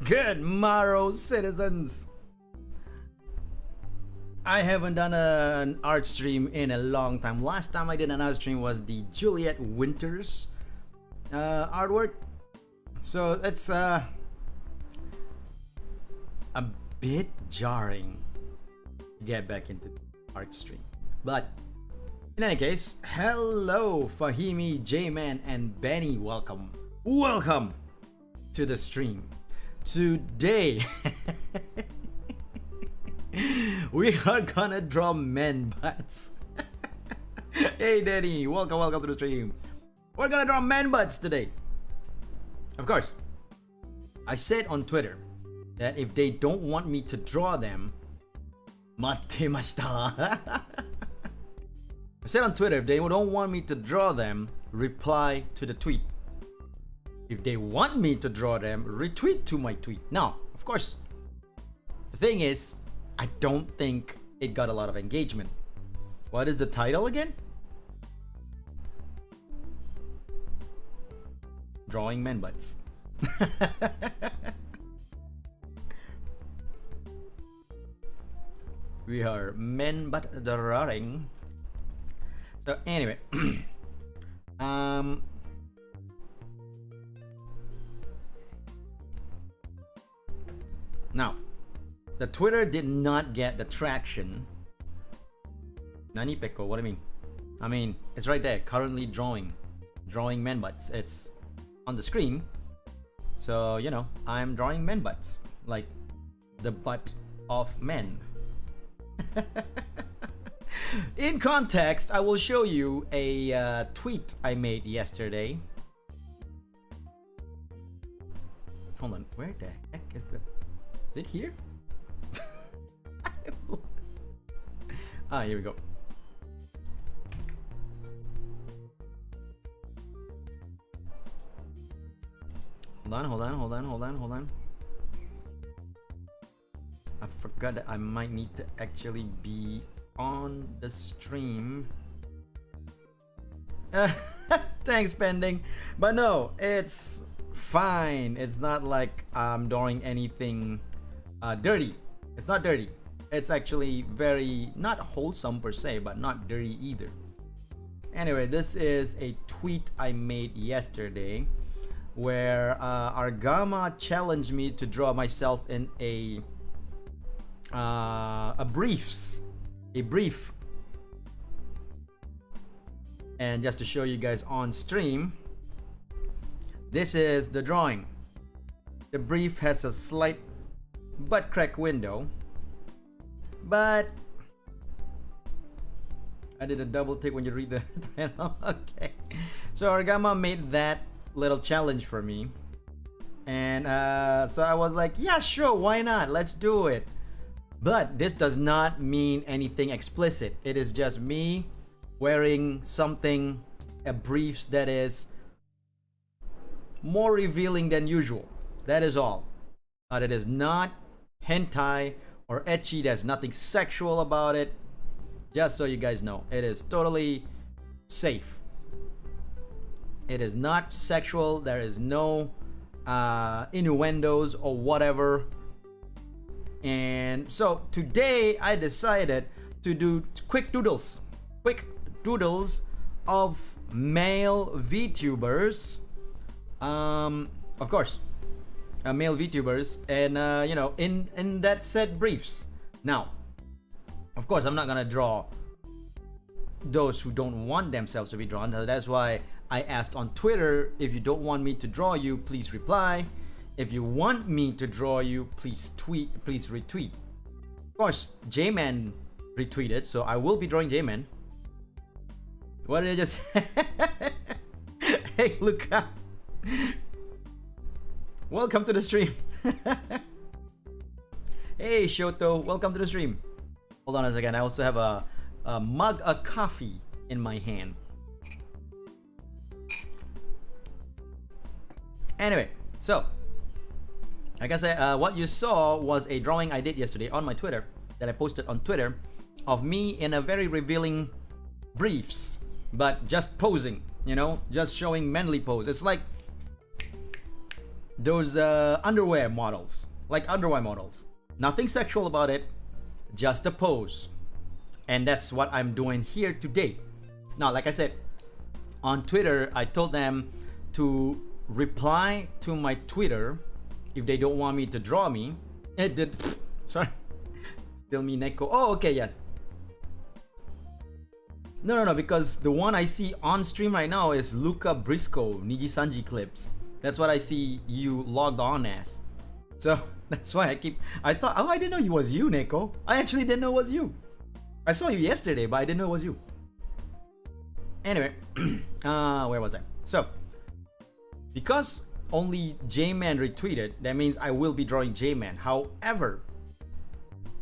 Good morrow, citizens. I haven't done an art stream in a long time. Last time I did an art stream was the Juliet Winters artwork. So it's a bit jarring to get back into art stream. But in any case, hello Fahimi, J-Man, and Benny. Welcome to the stream. Today we are gonna draw men butts. Hey Danny, welcome to the stream. We're gonna draw men butts today. Of course, I said on Twitter that if they don't want me to draw them, mattemashita. I said on Twitter, if they don't want me to draw them, reply to the tweet. If they want me to draw them, retweet to my tweet. Now, of course, the thing is, I don't think it got a lot of engagement. What is the title again? Drawing men butts. We are men butt drawing. So anyway, now, the Twitter did not get the traction. Nani Peko, what do you mean? I mean, it's right there, currently drawing men butts. It's on the screen. So, you know, I'm drawing men butts. Like, the butt of men. In context, I will show you a tweet I made yesterday. Hold on, where the heck is the... Is it here? Here we go. Hold on. I forgot that I might need to actually be on the stream. Thanks, pending. But no, it's fine. It's not like I'm drawing anything dirty. It's not dirty. It's actually very not wholesome per se, but not dirty either. Anyway, this is a tweet I made yesterday where Argama challenged me to draw myself in a brief. And just to show you guys on stream, this is the drawing. The brief has a slight butt crack window, but I did a double take when you read the title. Okay, so Argama made that little challenge for me, and so I was like, yeah, sure, why not, let's do it. But this does not mean anything explicit. It is just me wearing something, a briefs that is more revealing than usual. That is all. But it is not hentai or ecchi. There's nothing sexual about it. Just so you guys know, it is totally safe. It is not sexual. There is no innuendos or whatever. And so today I decided to do quick doodles of male VTubers. Of course, male VTubers, and you know, in that said briefs. Now, of course, I'm not gonna draw those who don't want themselves to be drawn. That's why I asked on Twitter, if you don't want me to draw you, please reply. If you want me to draw you, please tweet, please retweet. Of course, J-Man retweeted, so I will be drawing J-Man. What did I just... Hey, Luca. Welcome to the stream. Hey, Shoto, welcome to the stream. Hold on a second, I also have a mug of coffee in my hand. Anyway, so like I said, what you saw was a drawing I did yesterday on my Twitter that I posted on Twitter of me in a very revealing briefs, but just posing, you know, just showing manly pose. It's like those underwear models, like underwear models. Nothing sexual about it, just a pose. And that's what I'm doing here today. Now, like I said, on Twitter, I told them to reply to my Twitter if they don't want me to draw me. It did. Sorry. Still me, Neko. Oh, okay, yes. No, because the one I see on stream right now is Luca Briscoe, Niji Sanji clips. That's what I see you logged on as. So that's why I thought, oh, I didn't know it was you, Neko. I actually didn't know it was you. I saw you yesterday, but I didn't know it was you. Anyway, where was I? So, because only J-Man retweeted, that means I will be drawing J-Man. However,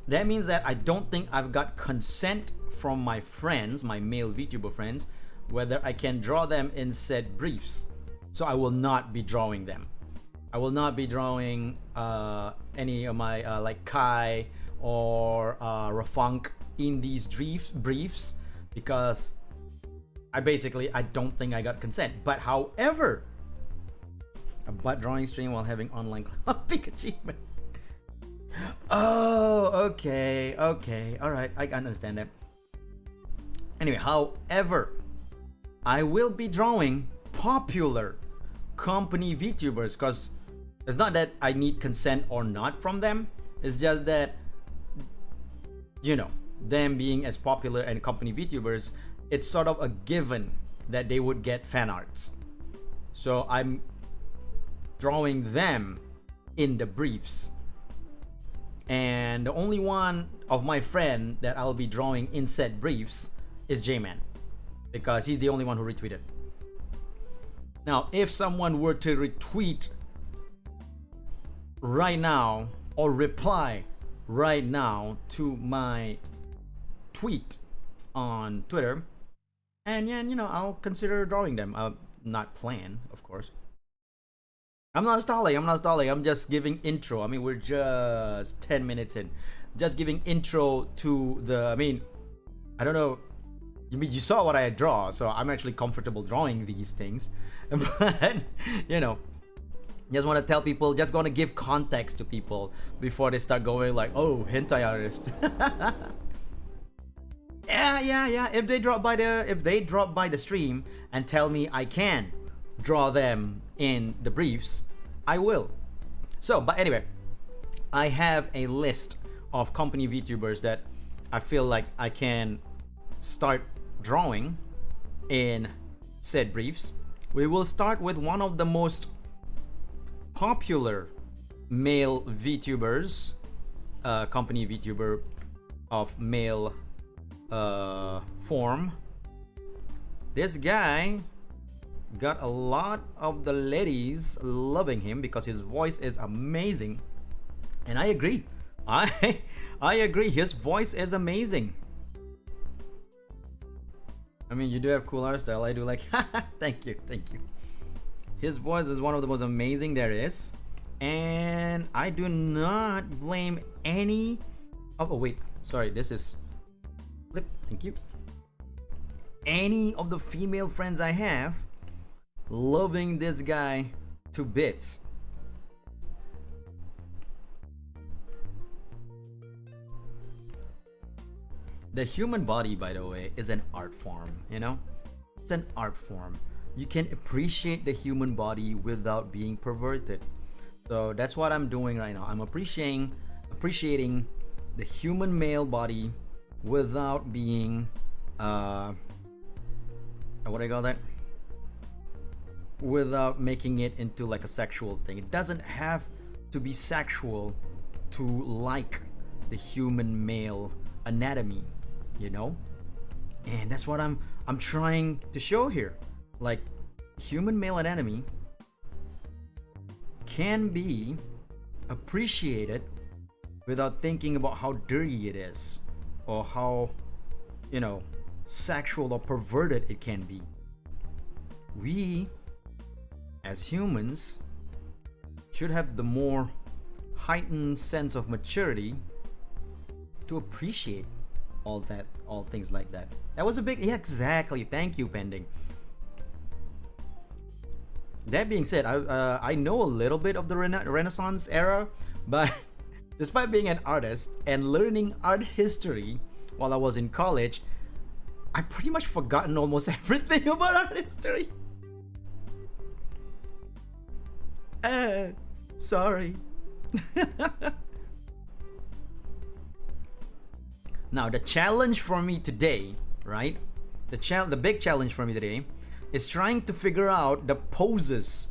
that means that I don't think I've got consent from my friends, my male VTuber friends, whether I can draw them in said briefs. So I will not be drawing them. I will not be drawing any of my like Kai or Rafunk in these briefs because I don't think I got consent. But however, a butt drawing stream while having online peak achievement. Oh, okay, all right, I understand that. Anyway, however, I will be drawing popular company VTubers because it's not that I need consent or not from them. It's just that, you know, them being as popular and company VTubers, it's sort of a given that they would get fan arts. So I'm drawing them in the briefs. And the only one of my friend that I'll be drawing in said briefs is J-Man, because he's the only one who retweeted. Now, if someone were to retweet right now or reply right now to my tweet on Twitter, and yeah, you know, I'll consider drawing them. Not plan, of course. I'm not stalling. I'm just giving intro. I mean, we're just 10 minutes in. Just giving intro to the, I mean, I don't know. I mean, you saw what I draw, so I'm actually comfortable drawing these things. But, you know, just want to tell people, just going to give context to people before they start going like, oh, hentai artist. Yeah. If they drop by the stream and tell me I can draw them in the briefs, I will. So, but anyway, I have a list of company VTubers that I feel like I can start drawing in said briefs. We will start with one of the most popular male VTubers, company VTuber of male form. This guy got a lot of the ladies loving him because his voice is amazing, and I agree. I agree, his voice is amazing. I mean, you do have cool art style. I do like. Thank you. His voice is one of the most amazing there is, and I do not blame any. Oh wait, sorry. This is flip. Thank you. Any of the female friends I have loving this guy to bits. The human body, by the way, is an art form, you know? It's an art form. You can appreciate the human body without being perverted. So that's what I'm doing right now. I'm appreciating the human male body without being what do I call that? Without making it into like a sexual thing. It doesn't have to be sexual to like the human male anatomy, you know? And that's what I'm trying to show here. Like, human male anatomy can be appreciated without thinking about how dirty it is or how, you know, sexual or perverted it can be. We as humans should have the more heightened sense of maturity to appreciate all things like that. That was a big, yeah, exactly. Thank you, Pending. That being said, I know a little bit of the Renaissance era, but despite being an artist and learning art history while I was in college, I pretty much forgotten almost everything about art history. Sorry. Now the challenge for me today, right? The big challenge for me today is trying to figure out the poses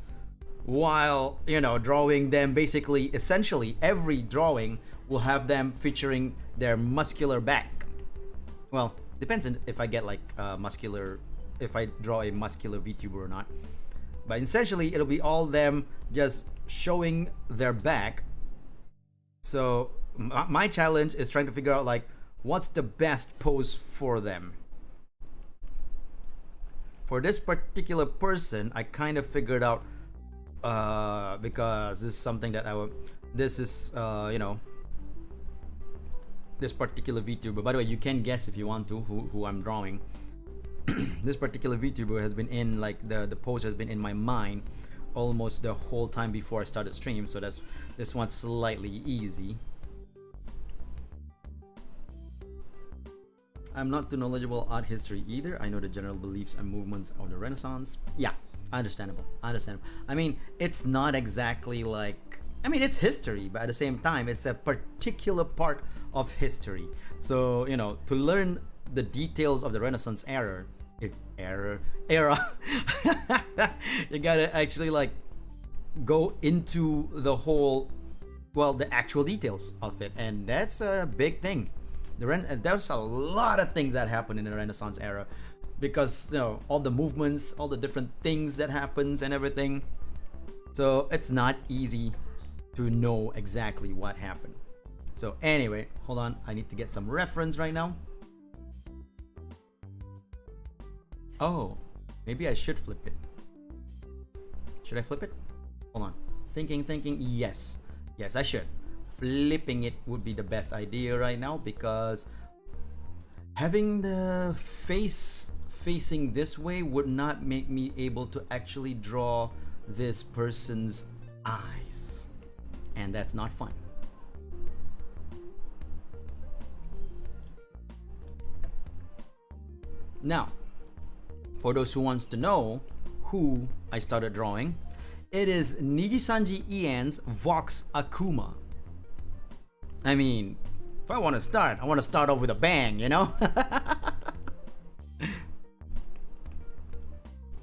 while, you know, drawing them. Basically, essentially every drawing will have them featuring their muscular back. Well, depends on if I get like muscular, if I draw a muscular VTuber or not. But essentially it'll be all them just showing their back. So my challenge is trying to figure out like what's the best pose for them. For this particular person, I kind of figured out because this is something that this is you know, this particular VTuber. By the way, you can guess if you want to who I'm drawing. This particular VTuber has been in, like, the pose has been in my mind almost the whole time before I started stream, so that's this one's slightly easy. I'm not too knowledgeable art history either. I know the general beliefs and movements of the Renaissance. Yeah, understandable. I mean, it's not exactly like, I mean, it's history, but at the same time, it's a particular part of history. So, you know, to learn the details of the Renaissance era, you gotta actually like go into the whole, well, the actual details of it, and that's a big thing. There's a lot of things that happen in the Renaissance era, because, you know, all the movements, all the different things that happens and everything. So it's not easy to know exactly what happened. So anyway, hold on, I need to get some reference right now. Oh, maybe I should flip it. Should I flip it? Hold on. Thinking. Yes, I should. Flipping it would be the best idea right now, because having the face facing this way would not make me able to actually draw this person's eyes, and that's not fun. Now, for those who wants to know who I started drawing, it is Nijisanji Ian's Vox Akuma. I mean, if I want to start off with a bang, you know?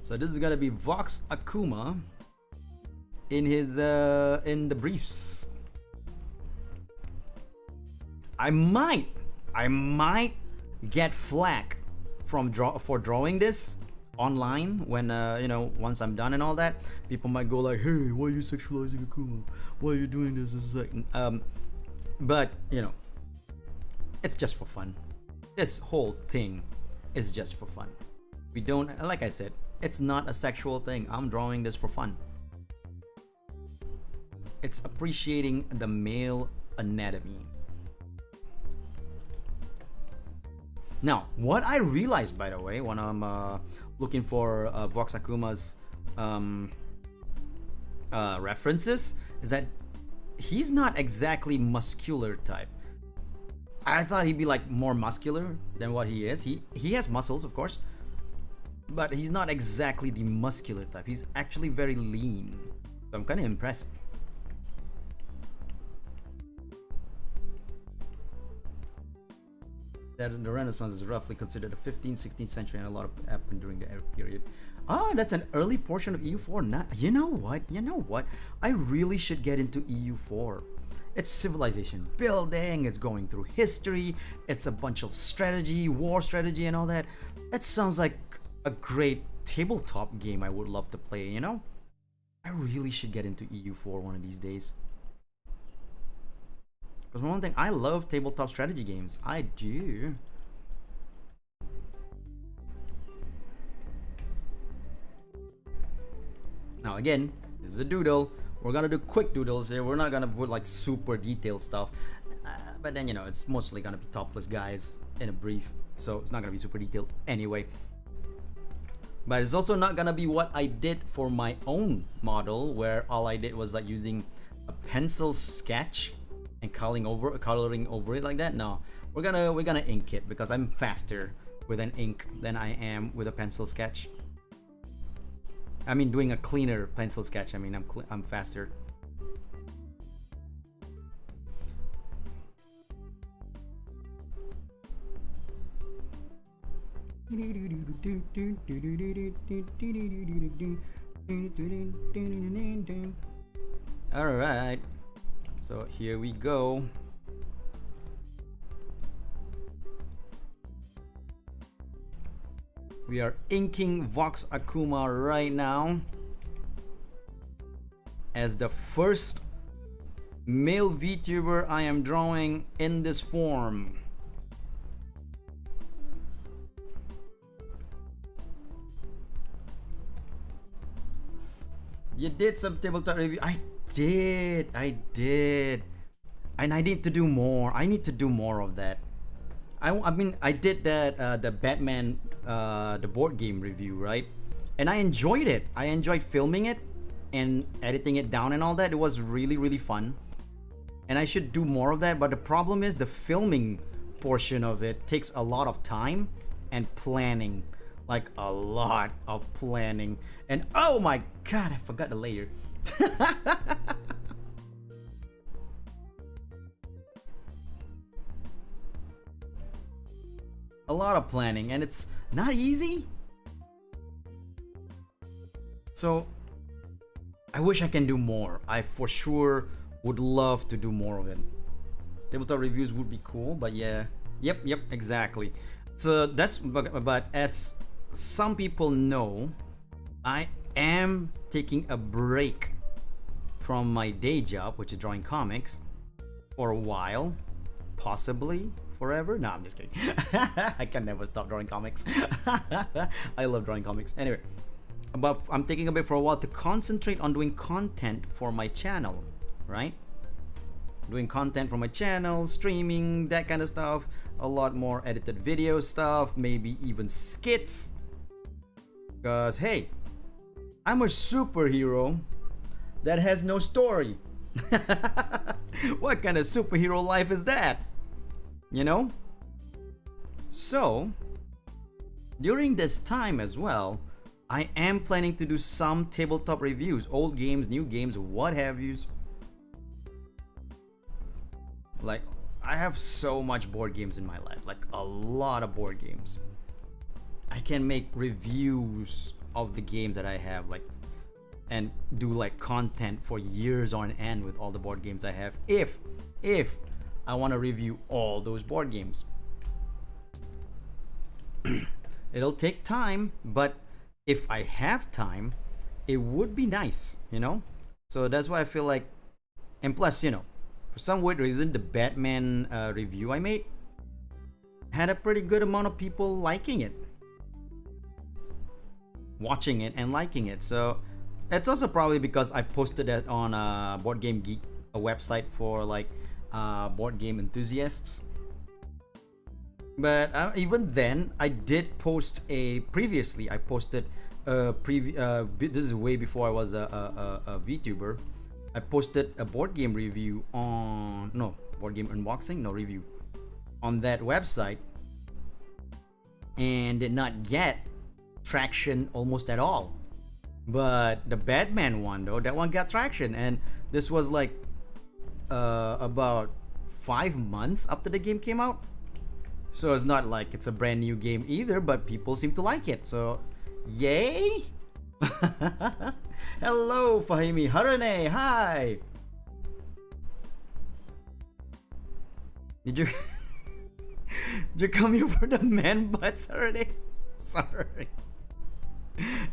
So this is gonna be Vox Akuma in his in the briefs. I might get flack for drawing this online when you know, once I'm done and all that. People might go like, hey, why are you sexualizing Akuma? Why are you doing this? It's like, but you know, it's just for fun. This whole thing is just for fun. We don't, like I said, it's not a sexual thing. I'm drawing this for fun. It's appreciating the male anatomy. Now, what I realized, by the way, when I'm looking for Vox Akuma's references, is that he's not exactly muscular type. I thought he'd be like more muscular than what he is. He has muscles, of course, but he's not exactly the muscular type. He's actually very lean. So I'm kind of impressed. That the Renaissance is roughly considered the 15th, 16th century, and a lot of happened during the period. Ah, that's an early portion of EU4. Not, you know what? I really should get into EU4. It's civilization building, it's going through history, it's a bunch of strategy, war strategy, and all that. That sounds like a great tabletop game I would love to play, you know? I really should get into EU4 one of these days. Because one thing, I love tabletop strategy games. I do. Now again, this is a doodle. We're gonna do quick doodles here. We're not gonna put like super detailed stuff. But then, you know, it's mostly gonna be topless guys in a brief. So it's not gonna be super detailed anyway. But it's also not gonna be what I did for my own model, where all I did was like using a pencil sketch and coloring over it like that. No, we're gonna ink it because I'm faster with an ink than I am with a pencil sketch. I mean, doing a cleaner pencil sketch. I mean, I'm faster. All right, so here we go. We are inking Vox Akuma right now as the first male VTuber I am drawing in this form. You did some tabletop review. I did. And I need to do more. I need to do more of that. I mean, I did that the Batman the board game review, right? And I enjoyed it. I enjoyed filming it and editing it down and all that. It was really, really fun. And I should do more of that, but the problem is the filming portion of it takes a lot of time and planning. Like a lot of planning. And oh my god, I forgot the layer. A lot of planning, and it's not easy. So I wish I can do more. I for sure would love to do more of it. Tabletop reviews would be cool, but yeah. Yep, exactly. So that's, but as some people know, I am taking a break from my day job, which is drawing comics, for a while, possibly forever. No, I'm just kidding. I can never stop drawing comics. I love drawing comics. Anyway, but I'm taking a break for a while to concentrate on doing content for my channel, right? Doing content for my channel, streaming, that kind of stuff. A lot more edited video stuff, maybe even skits. Because hey, I'm a superhero that has no story. What kind of superhero life is that? You know? So, during this time as well, I am planning to do some tabletop reviews, old games, new games, what have yous. Like, I have so much board games in my life, like a lot of board games. I can make reviews of the games that I have, like, and do like content for years on end with all the board games I have, if I want to review all those board games. It'll take time, but if I have time, it would be nice, you know? So that's why I feel like, and plus, you know, for some weird reason, the Batman review I made had a pretty good amount of people liking it, watching it and liking it. So it's also probably because I posted it on Board Game Geek, a website for like board game enthusiasts. But even then, I did post previously. I posted this is way before I was a VTuber. I posted a board game review on board game unboxing, review on that website, and did not get traction almost at all. But the Batman one though, that one got traction, and this was like about 5 months after the game came out. So it's not like it's a brand new game either, but people seem to like it. So yay. Hello Fahimi Harane, hi. Did you come here for the man butts already? Sorry.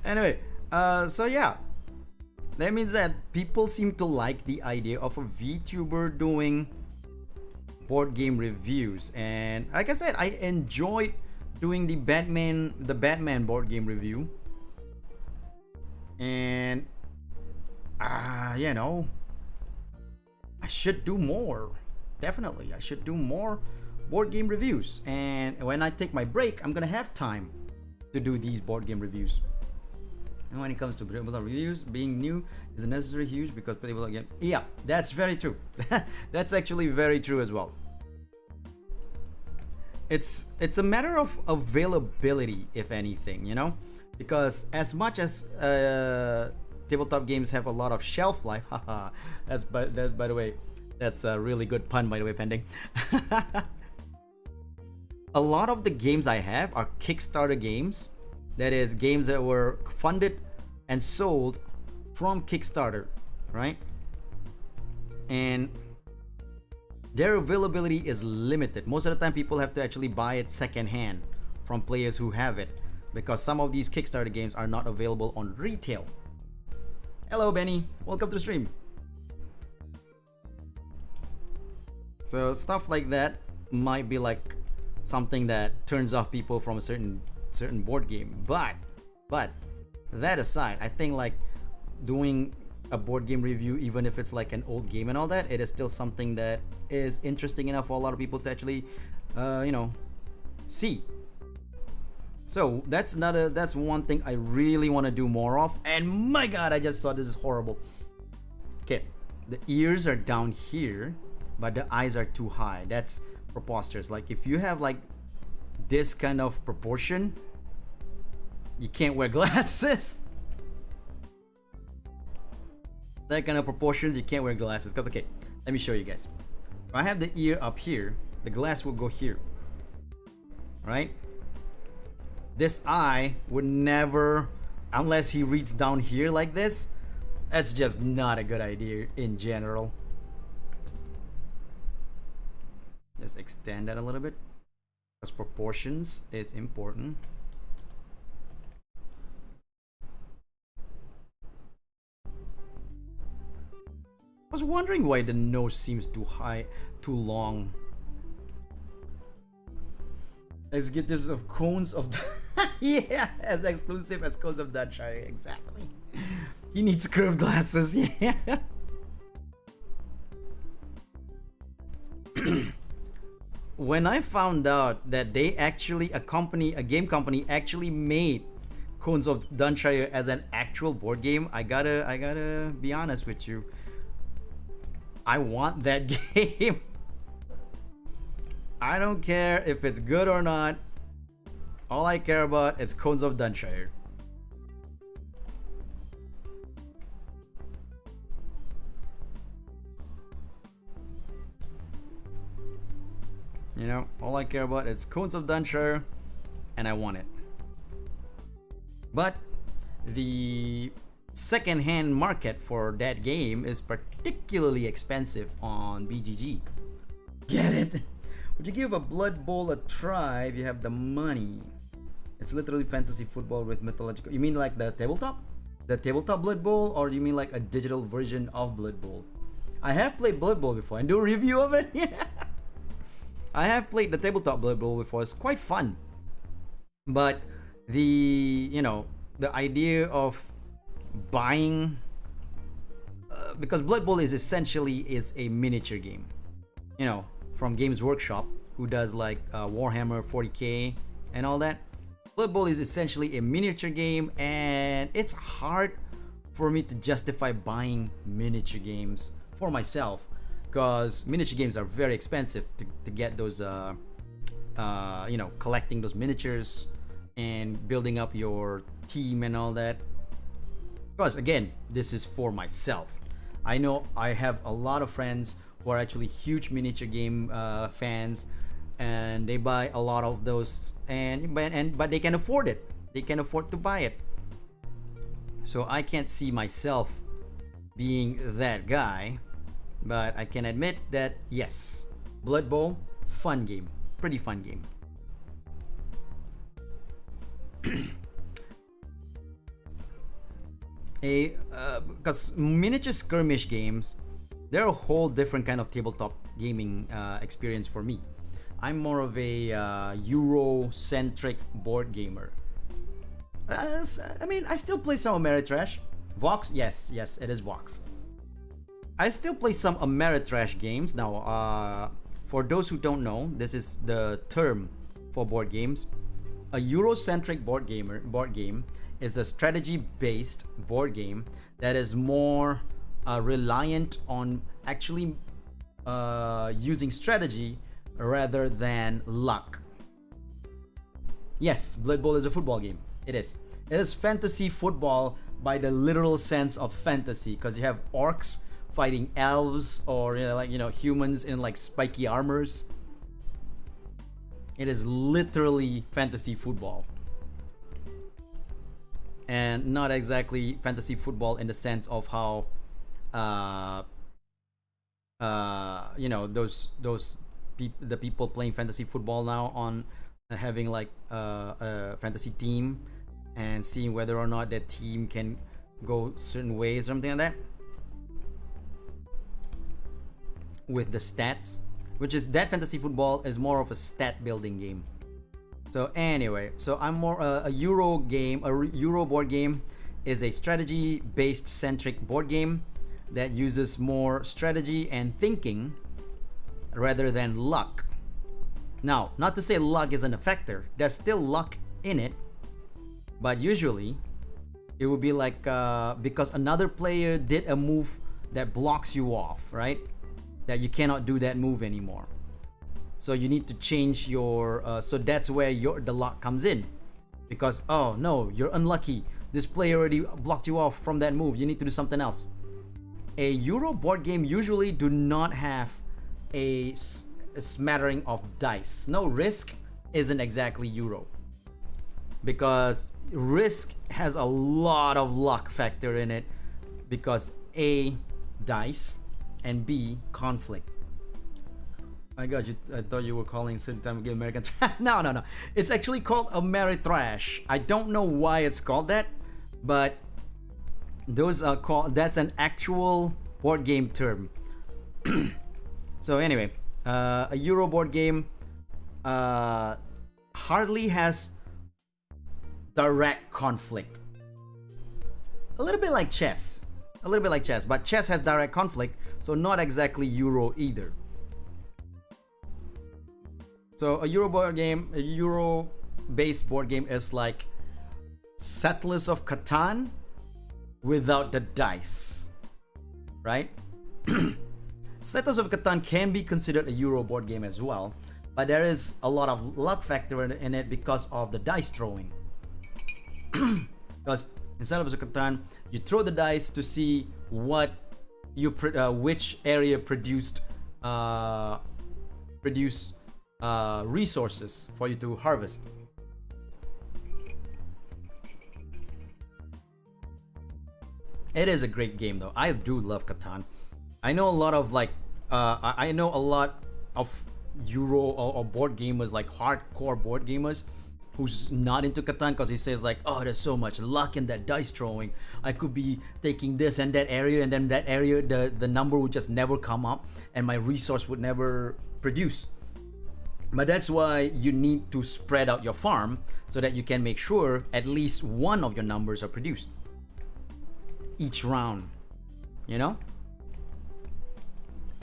Anyway, so yeah, that means that people seem to like the idea of a VTuber doing board game reviews, and like I said, I enjoyed doing the Batman board game review, and you know, I should do more. Definitely, I should do more board game reviews, and when I take my break, I'm gonna have time to do these board game reviews. And when it comes to tabletop reviews, being new is necessarily huge because tabletop games. Yeah, that's very true. That's actually very true as well. It's a matter of availability, if anything, you know, because as much as tabletop games have a lot of shelf life, haha. By the way, that's a really good pun, by the way, pending. A lot of the games I have are Kickstarter games. That is, games that were funded and sold from Kickstarter, right? And their availability is limited. Most of the time, people have to actually buy it secondhand from players who have it, because some of these Kickstarter games are not available on retail. Hello, Benny. Welcome to the stream. So stuff like that might be like something that turns off people from a certain board game. But that aside, I think like doing a board game review, even if it's like an old game and all that, it is still something that is interesting enough for a lot of people to actually see. So that's one thing I really want to do more of. And my god, I just saw this is horrible. Okay, the ears are down here, but the eyes are too high. That's preposterous. Like if you have like this kind of proportion, you can't wear glasses. That kind of proportions, you can't wear glasses. Because okay, let me show you guys. If I have the ear up here, the glass will go here, right? This eye would never, unless he reads down here like this. That's just not a good idea in general. Just extend that a little bit, because proportions is important. I was wondering why the nose seems too high, too long. Executives of cones of yeah, as exclusive as cones of Dutchshire, exactly. He needs curved glasses, yeah. When I found out that they actually, a game company actually made Cones of Dunshire as an actual board game, I gotta be honest with you. I want that game. I don't care if it's good or not. All I care about is Cones of Dunshire. You know, all I care about is Cones of Dunshire, and I want it. But the second-hand market for that game is particularly expensive on BGG. Get it? Would you give a Blood Bowl a try if you have the money? It's literally fantasy football with mythological. You mean like the tabletop? The tabletop Blood Bowl, or do you mean like a digital version of Blood Bowl? I have played Blood Bowl before and do a review of it. Yeah. I have played the tabletop Blood Bowl before. It's quite fun. But the idea of buying, because Blood Bowl is essentially a miniature game, you know, from Games Workshop, who does like Warhammer 40k and all that. Blood Bowl is essentially a miniature game, and it's hard for me to justify buying miniature games for myself, because miniature games are very expensive to get those collecting those miniatures and building up your team and all that. Because again, this is for myself. I know I have a lot of friends who are actually huge miniature game fans, and they buy a lot of those, but they can afford it. They can afford to buy it. So I can't see myself being that guy, but I can admit that yes, Blood Bowl, fun game, pretty fun game. Because miniature skirmish games, they're a whole different kind of tabletop gaming experience for me. I'm more of a Euro-centric board gamer. I mean, I still play some Ameritrash. Vox, yes, it is Vox. I still play some Ameritrash games. Now, for those who don't know, this is the term for board games. a Eurocentric board game is a strategy-based board game that is more reliant on actually using strategy rather than luck. Yes, Blood Bowl is a football game. It is. It is fantasy football by the literal sense of fantasy, because you have orcs fighting elves, or humans in like spiky armors. It is literally fantasy football, and not exactly fantasy football in the sense of how the people playing fantasy football now on having like a fantasy team and seeing whether or not that team can go certain ways, something like that, with the stats, which is that fantasy football is more of a stat building game. So anyway, so I'm more a Euro game. A Euro board game is a strategy based centric board game that uses more strategy and thinking rather than luck. Now, not to say luck isn't a factor, there's still luck in it, but usually it would be like because another player did a move that blocks you off, right? That you cannot do that move anymore. So you need to change your so that's where the luck comes in, because oh no, you're unlucky, this player already blocked you off from that move, you need to do something else. A Euro board game usually do not have a smattering of dice. No, Risk isn't exactly Euro, because Risk has a lot of luck factor in it, because A, dice, and B, conflict. I got you. I thought you were calling certain time again American Trash. No. It's actually called Ameritrash. I don't know why it's called that, but those are called. That's an actual board game term. So anyway, a Euro board game hardly has direct conflict. A little bit like chess. But chess has direct conflict, so not exactly Euro either. So a Euro board game, a Euro-based board game is like Settlers of Catan without the dice, right? Settlers of Catan can be considered a Euro board game as well, but there is a lot of luck factor in it because of the dice throwing. Because in Settlers of Catan, you throw the dice to see what which area produced resources for you to harvest. It is a great game though. I do love Catan. I know a lot of I know a lot of Euro or board gamers, like hardcore board gamers, who's not into Catan, because he says like, oh, there's so much luck in that dice throwing. I could be taking this and that area, and then that area, the number would just never come up, and my resource would never produce. But that's why you need to spread out your farm so that you can make sure at least one of your numbers are produced each round, you know?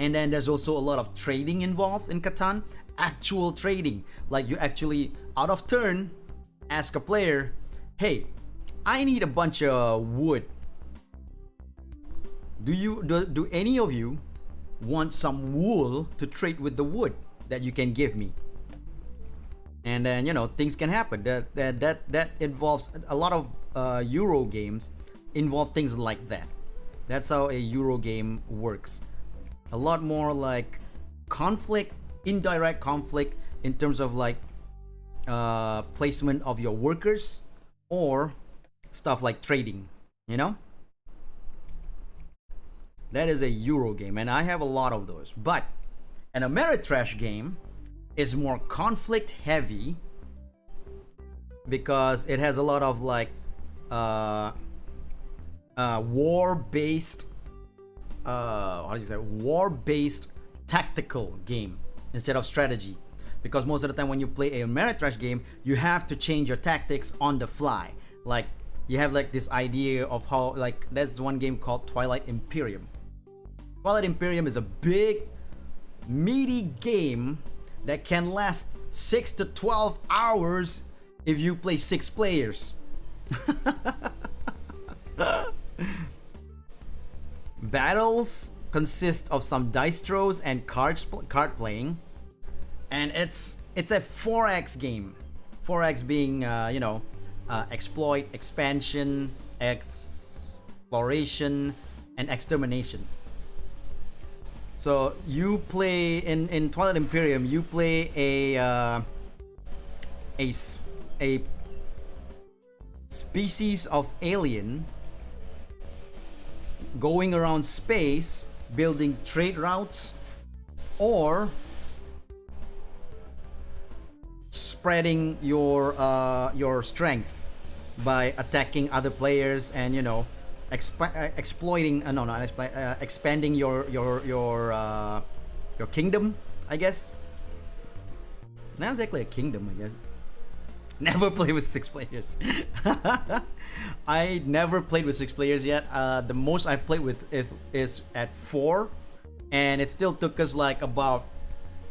And then there's also a lot of trading involved in Catan. Actual trading, like you actually out of turn ask a player, hey, I need a bunch of wood. Do any of you want some wool to trade with the wood that you can give me? And then things can happen. That involves a lot of Euro games involve things like that. That's how a Euro game works. A lot more like conflict, indirect conflict in terms of like placement of your workers or stuff like trading, that is a Euro game, and I have a lot of those. But an Ameritrash game is more conflict heavy because it has a lot of like war-based war-based tactical game instead of strategy, because most of the time when you play a Ameritrash game, you have to change your tactics on the fly. Like you have like this idea of how, like, there's one game called Twilight Imperium. Twilight Imperium is a big meaty game that can last 6 to 12 hours if you play 6 players. Battles consist of some dice throws and card playing, and it's a 4x game. 4x being exploit, expansion, exploration, and extermination. So you play in Twilight Imperium. You play a species of alien going around space, building trade routes, or spreading your strength by attacking other players and exploiting expanding your kingdom, I guess. Not exactly a kingdom, I guess. Never played with 6 players. I never played with 6 players yet. The most I've played with is at 4, and it still took us like about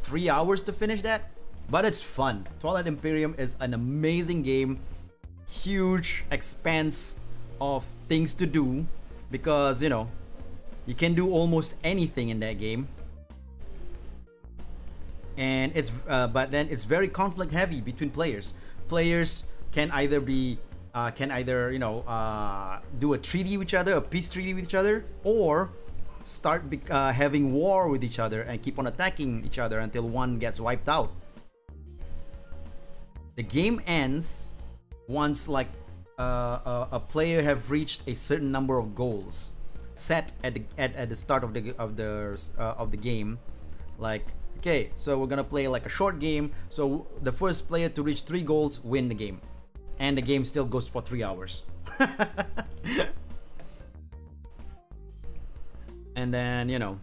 3 hours to finish that. But it's fun. Twilight Imperium is an amazing game. Huge expanse of things to do, because you can do almost anything in that game. And it's but then it's very conflict heavy between players. Players can either do a treaty with each other, a peace treaty with each other, or start having war with each other and keep on attacking each other until one gets wiped out. The game ends once a player have reached a certain number of goals set at the start of the game. Like, okay, so we're gonna play like a short game. So the first player to reach 3 goals win the game, and the game still goes for 3 hours. And then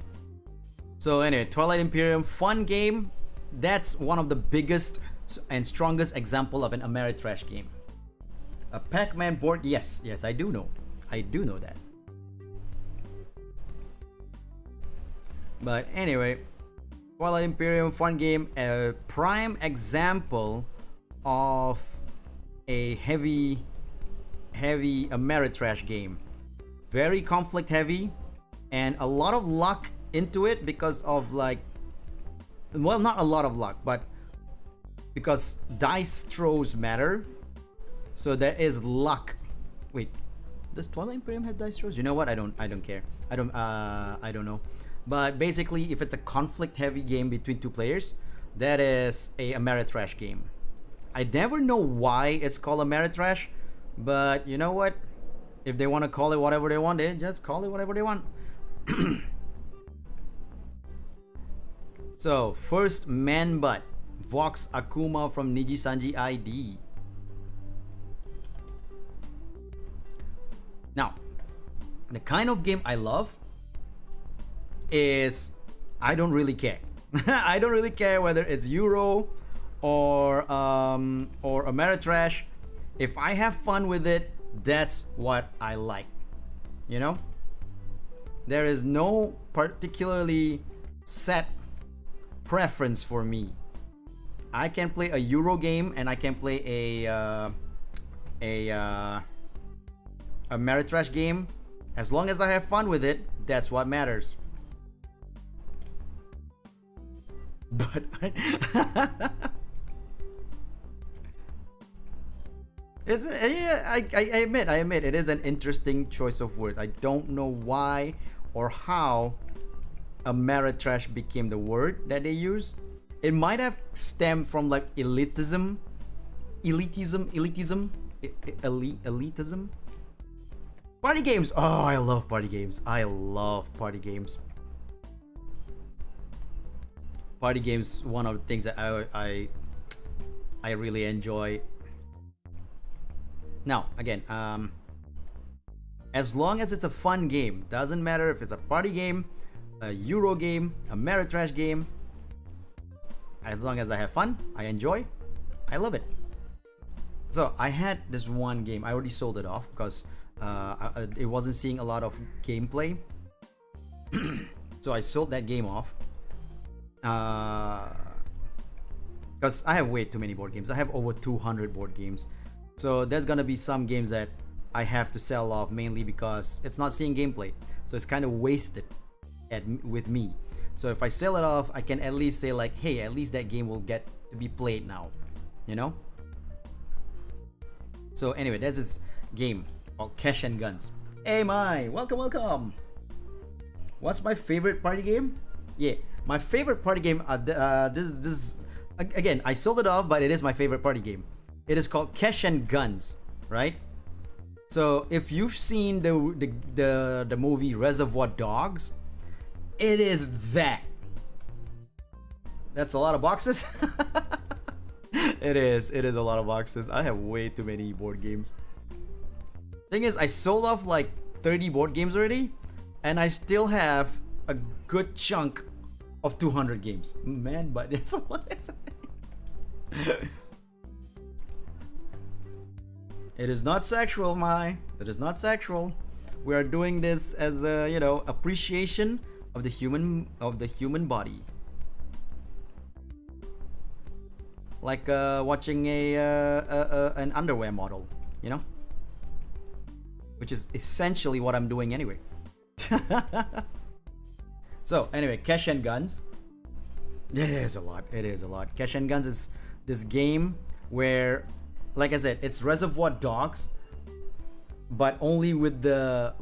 so anyway, Twilight Imperium, fun game. That's one of the biggest and strongest example of an Ameritrash game. A Pac-Man board, yes, I do know that. But anyway, Twilight Imperium, fun game, a prime example of a heavy Ameritrash game. Very conflict heavy, and a lot of luck into it because of not a lot of luck, but because dice throws matter. So there is luck. Wait, does Twilight Imperium have dice throws? You know what? I don't care. I don't know. But basically, if it's a conflict-heavy game between 2 players, that is a Ameritrash game. I never know why it's called Ameritrash, but you know what? If they want to call it whatever they want, they just call it whatever they want. So, first man butt, Vox Akuma from Nijisanji ID. Now, the kind of game I love is I don't really care. I don't really care whether it's Euro or Ameritrash. If I have fun with it, that's what I like. There is no particularly set preference for me. I can play a Euro game and I can play a Ameritrash game. As long as I have fun with it, that's what matters. But I admit it is an interesting choice of words. I don't know why or how Ameritrash became the word that they used. It might have stemmed from like elitism. Party games. Oh, I love party games. Party games, one of the things that I really enjoy. Now, again, as long as it's a fun game, doesn't matter if it's a party game, a Euro game, a Ameritrash game. As long as I have fun, I enjoy, I love it. So I had this one game. I already sold it off because it wasn't seeing a lot of gameplay. So I sold that game off. because I have way too many board games. I have over 200 board games. So there's gonna be some games that I have to sell off, mainly because it's not seeing gameplay. So it's kind of wasted with me. So if I sell it off, I can at least say like, hey, at least that game will get to be played now, you know? So anyway, there's this game called Cash and Guns. Hey Mai, welcome. What's my favorite party game? Yeah, my favorite party game, this again, I sold it off, but it is my favorite party game. It is called Cash and Guns, right? So if you've seen the movie Reservoir Dogs, it is that. That's a lot of boxes. It is a lot of boxes. I have way too many board games. Thing is, I sold off like 30 board games already, and I still have a good chunk of 200 games. Man, but it's a lot. It is not sexual, Mai. It is not sexual. We are doing this as a, you know, appreciation of the human body. Like watching an underwear model, you know, which is essentially what I'm doing anyway. So anyway, Cash and Guns. It is a lot. It is a lot. Cash and Guns is this game where, like I said, it's Reservoir Dogs, but only with the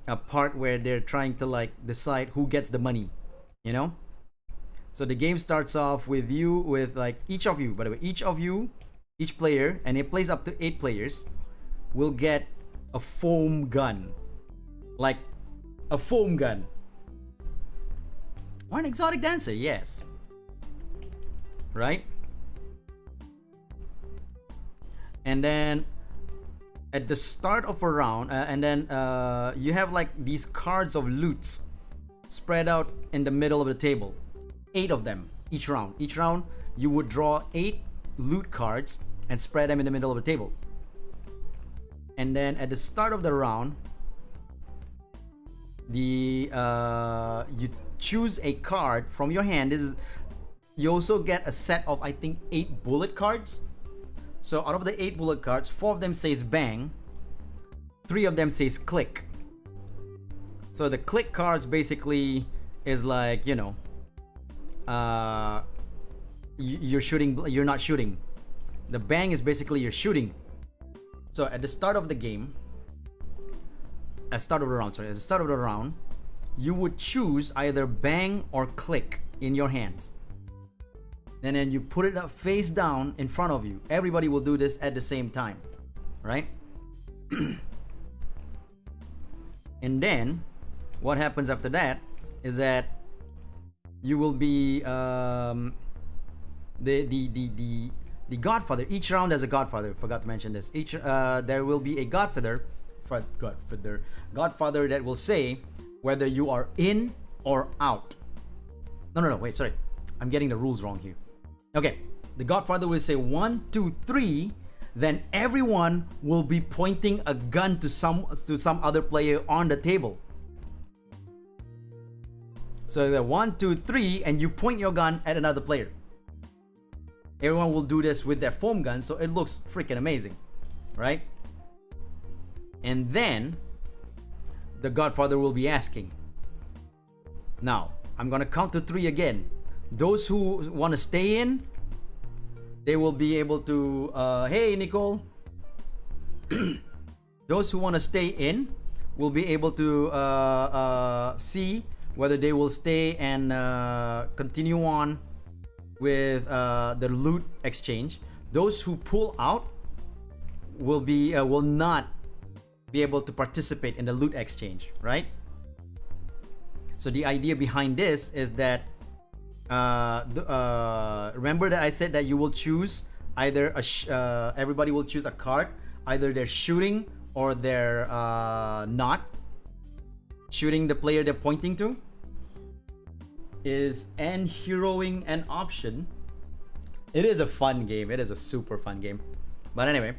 a part where they're trying to like decide who gets the money, you know. So the game starts off with you, with like each of you, by the way, each player, and it plays up to 8 players, will get a foam gun. Like a foam gun. Or an exotic dancer, yes. Right? And then at the start of a round, and then you have like these cards of loots spread out in the middle of the table. 8 of them each round. Each round you would draw 8 loot cards and spread them in the middle of the table. And then at the start of the round, you choose a card from your hand. You also get a set of, I think, 8 bullet cards. So out of the 8 bullet cards, 4 of them says bang, 3 of them says click. So the click cards basically is like, you know, you're shooting, you're not shooting. The bang is basically you're shooting. So at the start of the game, at the start of the round, you would choose either bang or click in your hands. And then you put it up face down in front of you. Everybody will do this at the same time, right? And then what happens after that is that you will be the godfather. Each round has a godfather. Forgot to mention this. Each there will be a godfather that will say whether you are in or out. No, wait, sorry, I'm getting the rules wrong here. Okay, the godfather will say 1, 2, 3. Then everyone will be pointing a gun to some other player on the table. So the 1, 2, 3, and you point your gun at another player. Everyone will do this with their foam gun, so it looks freaking amazing, right? And then the godfather will be asking, now I'm gonna count to 3 again. Those who want to stay in, they will be able to hey Nicole. Those who want to stay in will be able to see whether they will stay and continue on with the loot exchange. Those who pull out will not be able to participate in the loot exchange, right? So the idea behind this is that remember that I said that you will choose either everybody will choose a card, either they're shooting or they're not shooting the player they're pointing to. Is end heroing an option? It is a fun game. It is a super fun game. But anyway,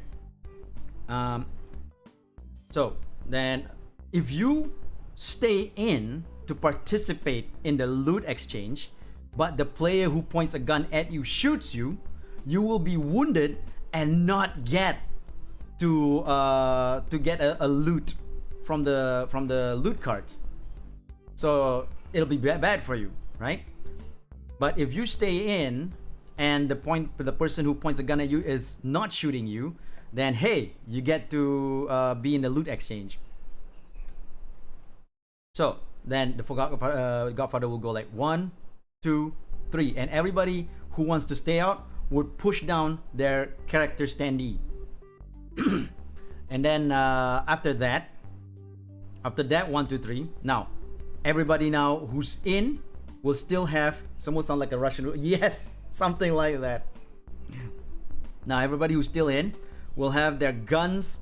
so then if you stay in to participate in the loot exchange, but the player who points a gun at you shoots you, you will be wounded and not get to get a loot from the loot cards. So it'll be bad for you, right? But if you stay in and the person who points a gun at you is not shooting you, then hey, you get to be in the loot exchange. So then the Godfather will go like 1, 2, 3, and everybody who wants to stay out would push down their character standee. And then after that 1, 2, 3. Now everybody now who's in will still have, some will sound like a Russian, yes, something like that. Now everybody who's still in will have their guns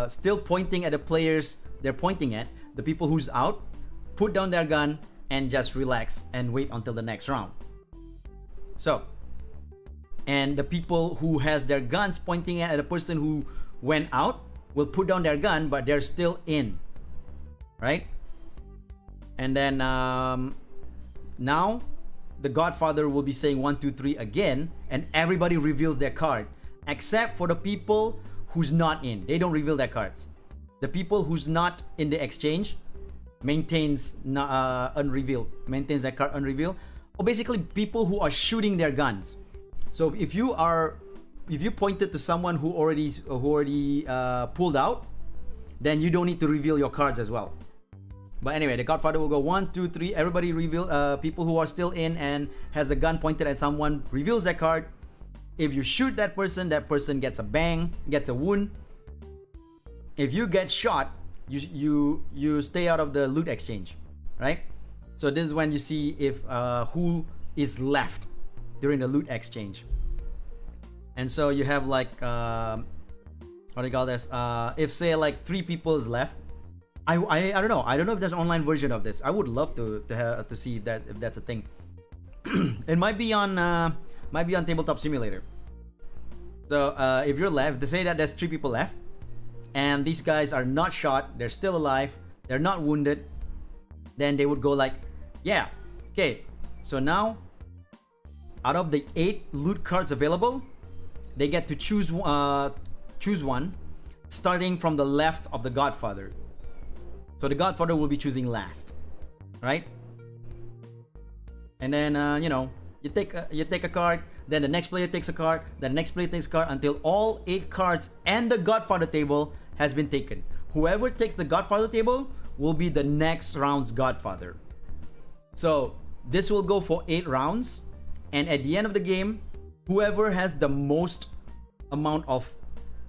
still pointing at the players they're pointing at. The people who's out put down their gun and just relax and wait until the next round. So, and the people who has their guns pointing at the person who went out will put down their gun, but they're still in, right? And then now the Godfather will be saying 1, 2, 3 again, and everybody reveals their card except for the people who's not in. They don't reveal their cards. The people who's not in the exchange maintains unrevealed, maintains that card unrevealed, or basically people who are shooting their guns. So if you pointed to someone who already pulled out, then you don't need to reveal your cards as well. But anyway, the Godfather will go 1, 2, 3. Everybody reveal. People who are still in and has a gun pointed at someone reveals their card. If you shoot that person gets a bang, gets a wound. If you get shot, you stay out of the loot exchange, right? So this is when you see if who is left during the loot exchange. And so you have like what do you call this? If say like 3 people is left, I don't know. I don't know if there's an online version of this. I would love to see if that's a thing. It might be on Tabletop Simulator. So if you're left, they say that there's 3 people left, and these guys are not shot, they're still alive, they're not wounded, then they would go like, yeah, okay, so now out of the 8 loot cards available, they get to choose one, starting from the left of the Godfather. So the Godfather will be choosing last, right? And then you take a card, then the next player takes a card, then the next player takes a card, until all 8 cards and the Godfather table has been taken. Whoever takes the Godfather table will be the next round's Godfather. So this will go for 8 rounds, and at the end of the game, whoever has the most amount of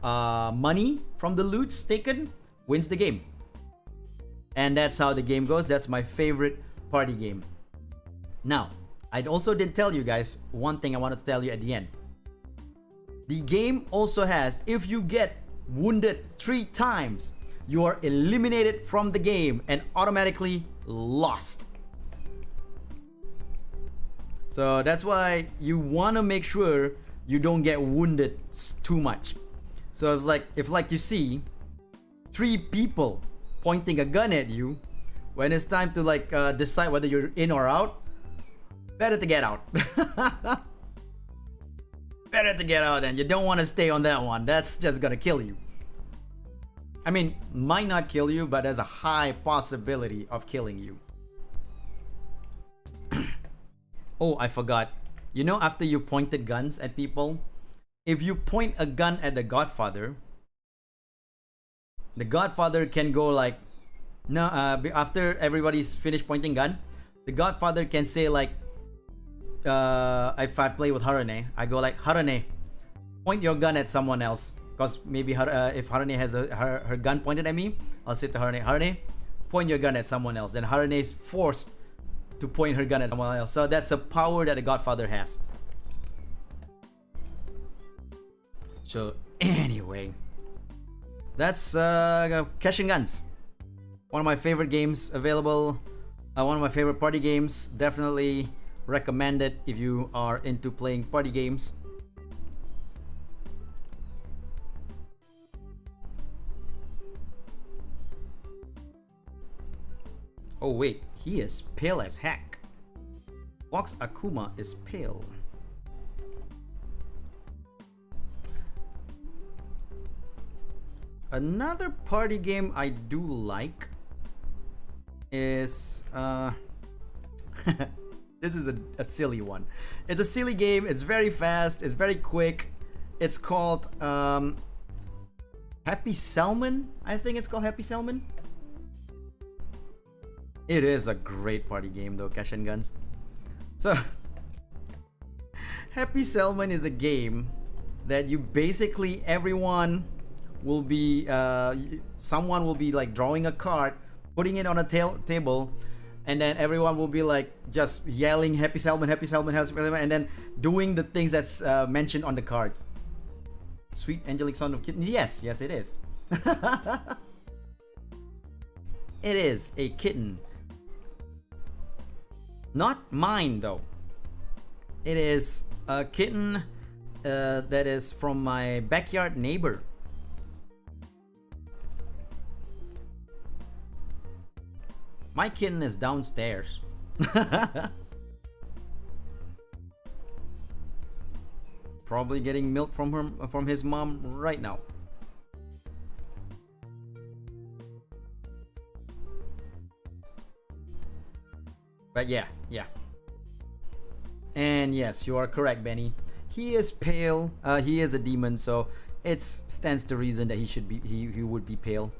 money from the loots taken wins the game. And that's how the game goes. That's my favorite party game. Now, I also did tell you guys one thing I wanted to tell you at the end. The game also has, if you get wounded 3 times, you are eliminated from the game and automatically lost. So that's why you want to make sure you don't get wounded too much. So it's like, if like you see 3 people pointing a gun at you, when it's time to like decide whether you're in or out, better to get out. Better to get out, and you don't want to stay on that one. That's just gonna kill you. I mean, might not kill you, but there's a high possibility of killing you. Oh, I forgot. You know, after you pointed guns at people, if you point a gun at the Godfather can go like, no, after everybody's finished pointing gun, the Godfather can say like, if I play with Harane, I go like, Harane, point your gun at someone else. Because maybe if Harane has her gun pointed at me, I'll say to Harane, Harane, point your gun at someone else. Then Harane is forced to point her gun at someone else. So that's a power that the Godfather has. So anyway, that's Cash and Guns. One of my favorite games available. One of my favorite party games. Definitely recommend it if you are into playing party games. Oh wait, he is pale as heck. Fox Akuma is pale. Another party game I do like is this is a silly one. It's a silly game. It's very fast. It's very quick. It's called Happy Salmon. I think it's called Happy Salmon. It is a great party game though, Cash and Guns. So Happy Salmon is a game that you basically everyone will be someone will be like drawing a card, putting it on a table, and then everyone will be like just yelling Happy Salmon, Happy Salmon, Happy Salmon, and then doing the things that's mentioned on the cards. Sweet angelic sound of kitten. Yes, yes it is. It is a kitten. Not mine though. It is a kitten that is from my backyard neighbor. My kitten is downstairs. Probably getting milk from his mom right now. But yeah. And yes, you are correct, Benny. He is pale. He is a demon, so it stands to reason that he would be pale.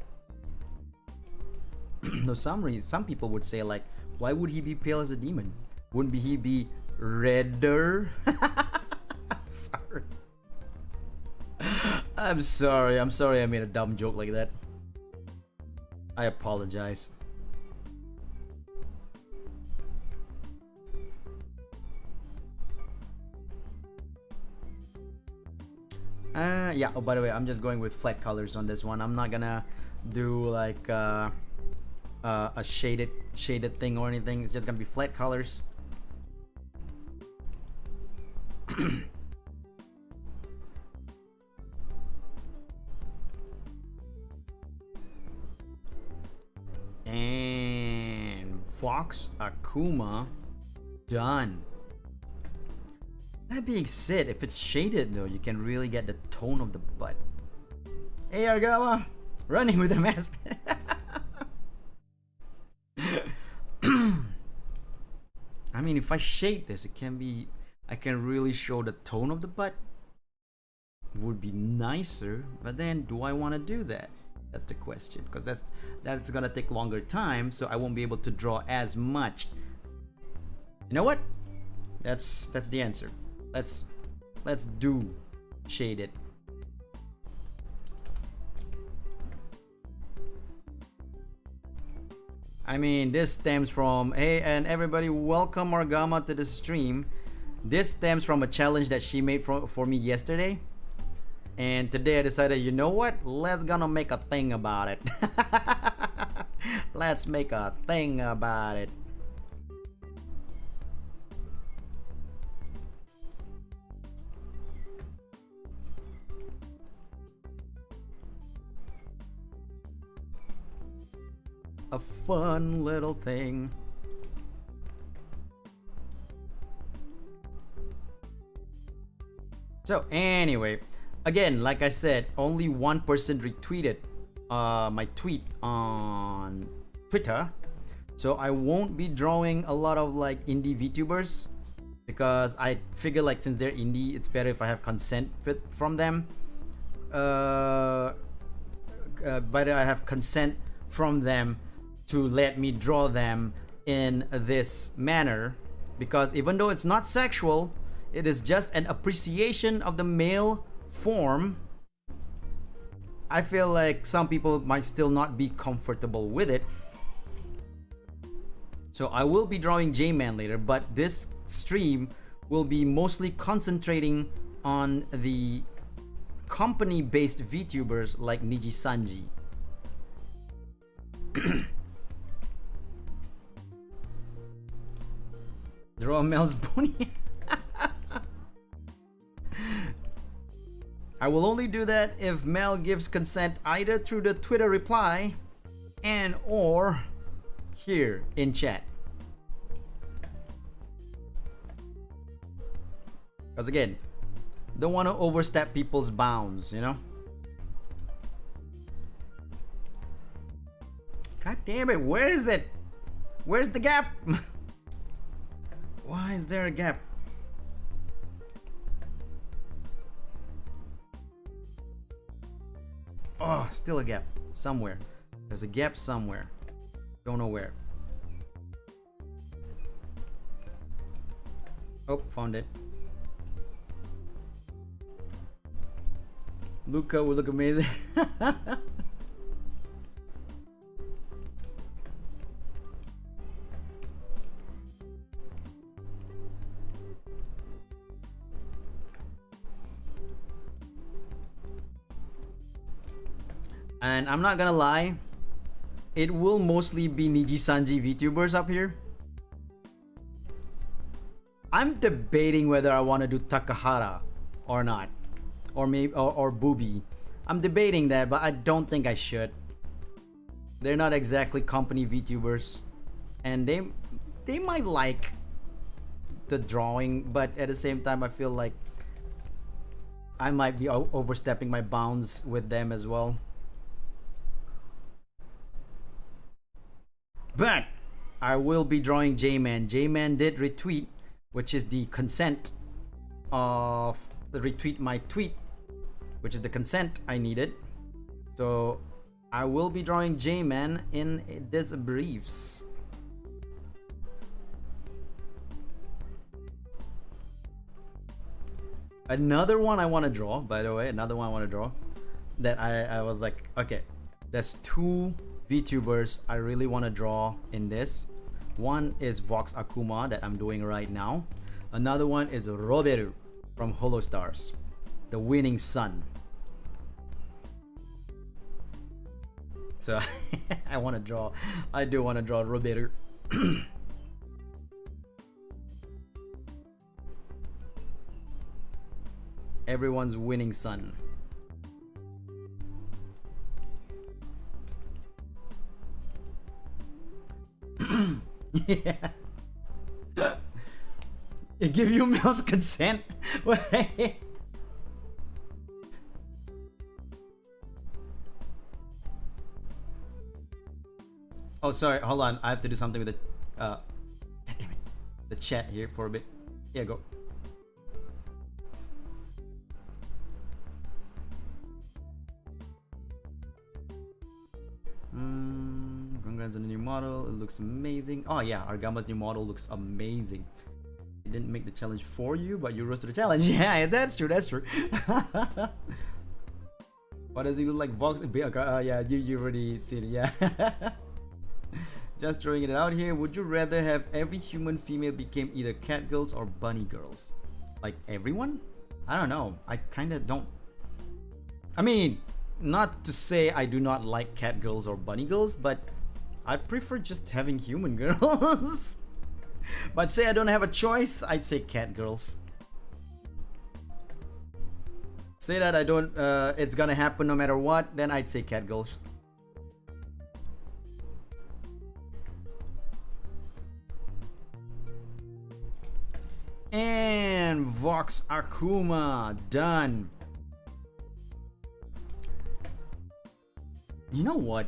No, some people would say like, why would he be pale as a demon? Wouldn't he be redder? I'm sorry I made a dumb joke like that. I apologize. Yeah, oh by the way, I'm just going with flat colors on this one. I'm not gonna do like a shaded thing or anything. It's just gonna be flat colors. And Fox Akuma done. That being said, if it's shaded though, you can really get the tone of the butt. Hey Argawa, running with a mask. I mean, if I shade this, I can really show the tone of the butt. Would be nicer, but then do I want to do that? That's the question, because that's gonna take longer time, so I won't be able to draw as much. You know what? That's the answer. Let's do shaded. I mean, this stems from, hey, and everybody, welcome Margama to the stream. This stems from a challenge that she made for me yesterday. And today I decided, you know what? Let's gonna make a thing about it. Let's make a thing about it. A fun little thing. So anyway, again, like I said, only one person retweeted my tweet on Twitter, so I won't be drawing a lot of like indie VTubers, because I figure like since they're indie, it's better if I have consent from them. But I have consent from them to let me draw them in this manner, because even though it's not sexual, it is just an appreciation of the male form. I feel like some people might still not be comfortable with it, so I will be drawing J-Man later, but this stream will be mostly concentrating on the company-based VTubers like Niji Sanji. Draw Mel's pony. I will only do that if Mel gives consent, either through the Twitter reply and or here in chat. Because again, don't want to overstep people's bounds, you know? God damn it, where is it? Where's the gap? Why is there a gap? Oh, still a gap. Somewhere. There's a gap somewhere. Don't know where. Oh, found it. Luca will look amazing. And I'm not gonna lie, it will mostly be Niji-sanji VTubers up here. I'm debating whether I want to do Takahara or not, or maybe or Booby. I'm debating that, but I don't think I should. They're not exactly company VTubers, and they might like the drawing, but at the same time, I feel like I might be overstepping my bounds with them as well. But I will be drawing J-Man. J-Man did retweet, which is the consent of the retweet my tweet, which is the consent I needed. So I will be drawing J-Man in this briefs. Another one I want to draw, by the way, another one I want to draw that I was like, okay, there's two VTubers I really want to draw in this. One is Vox Akuma that I'm doing right now. Another one is Roberu from Holo Stars, the winning sun. So I want to draw, I do want to draw Roberu. Everyone's winning sun. Yeah. It give you Mel's consent. Wait. Oh, sorry. Hold on. I have to do something with the God damn it, the chat here for a bit. Yeah, go. Congrats on the new model. It looks amazing. Oh yeah, Argama's new model looks amazing. It didn't make the challenge for you, but you rose to the challenge. Yeah, that's true. That's true. What does he look like? Vox? Yeah, you already seen it. Yeah. Just throwing it out here. Would you rather have every human female became either cat girls or bunny girls? Like everyone? I don't know. I kind of don't. I mean, not to say I do not like cat girls or bunny girls, but I prefer just having human girls. But say I don't have a choice, I'd say cat girls. Say that I don't, it's gonna happen no matter what, then I'd say cat girls. And Vox Akuma done. You know what?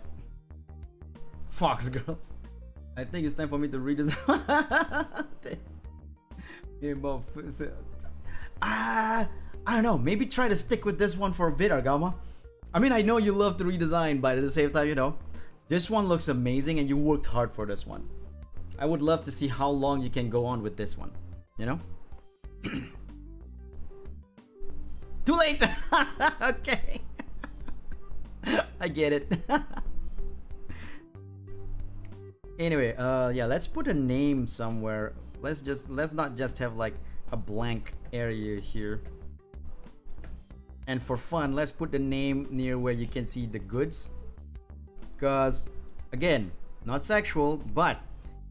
Fox girls. I think it's time for me to redesign. I don't know. Maybe try to stick with this one for a bit, Argama. I mean, I know you love to redesign, but at the same time, you know, this one looks amazing and you worked hard for this one. I would love to see how long you can go on with this one. You know? Too late! Okay. I get it. Anyway, yeah, let's put a name somewhere. Let's not just have like a blank area here. And for fun, let's put the name near where you can see the goods. Because again, not sexual, but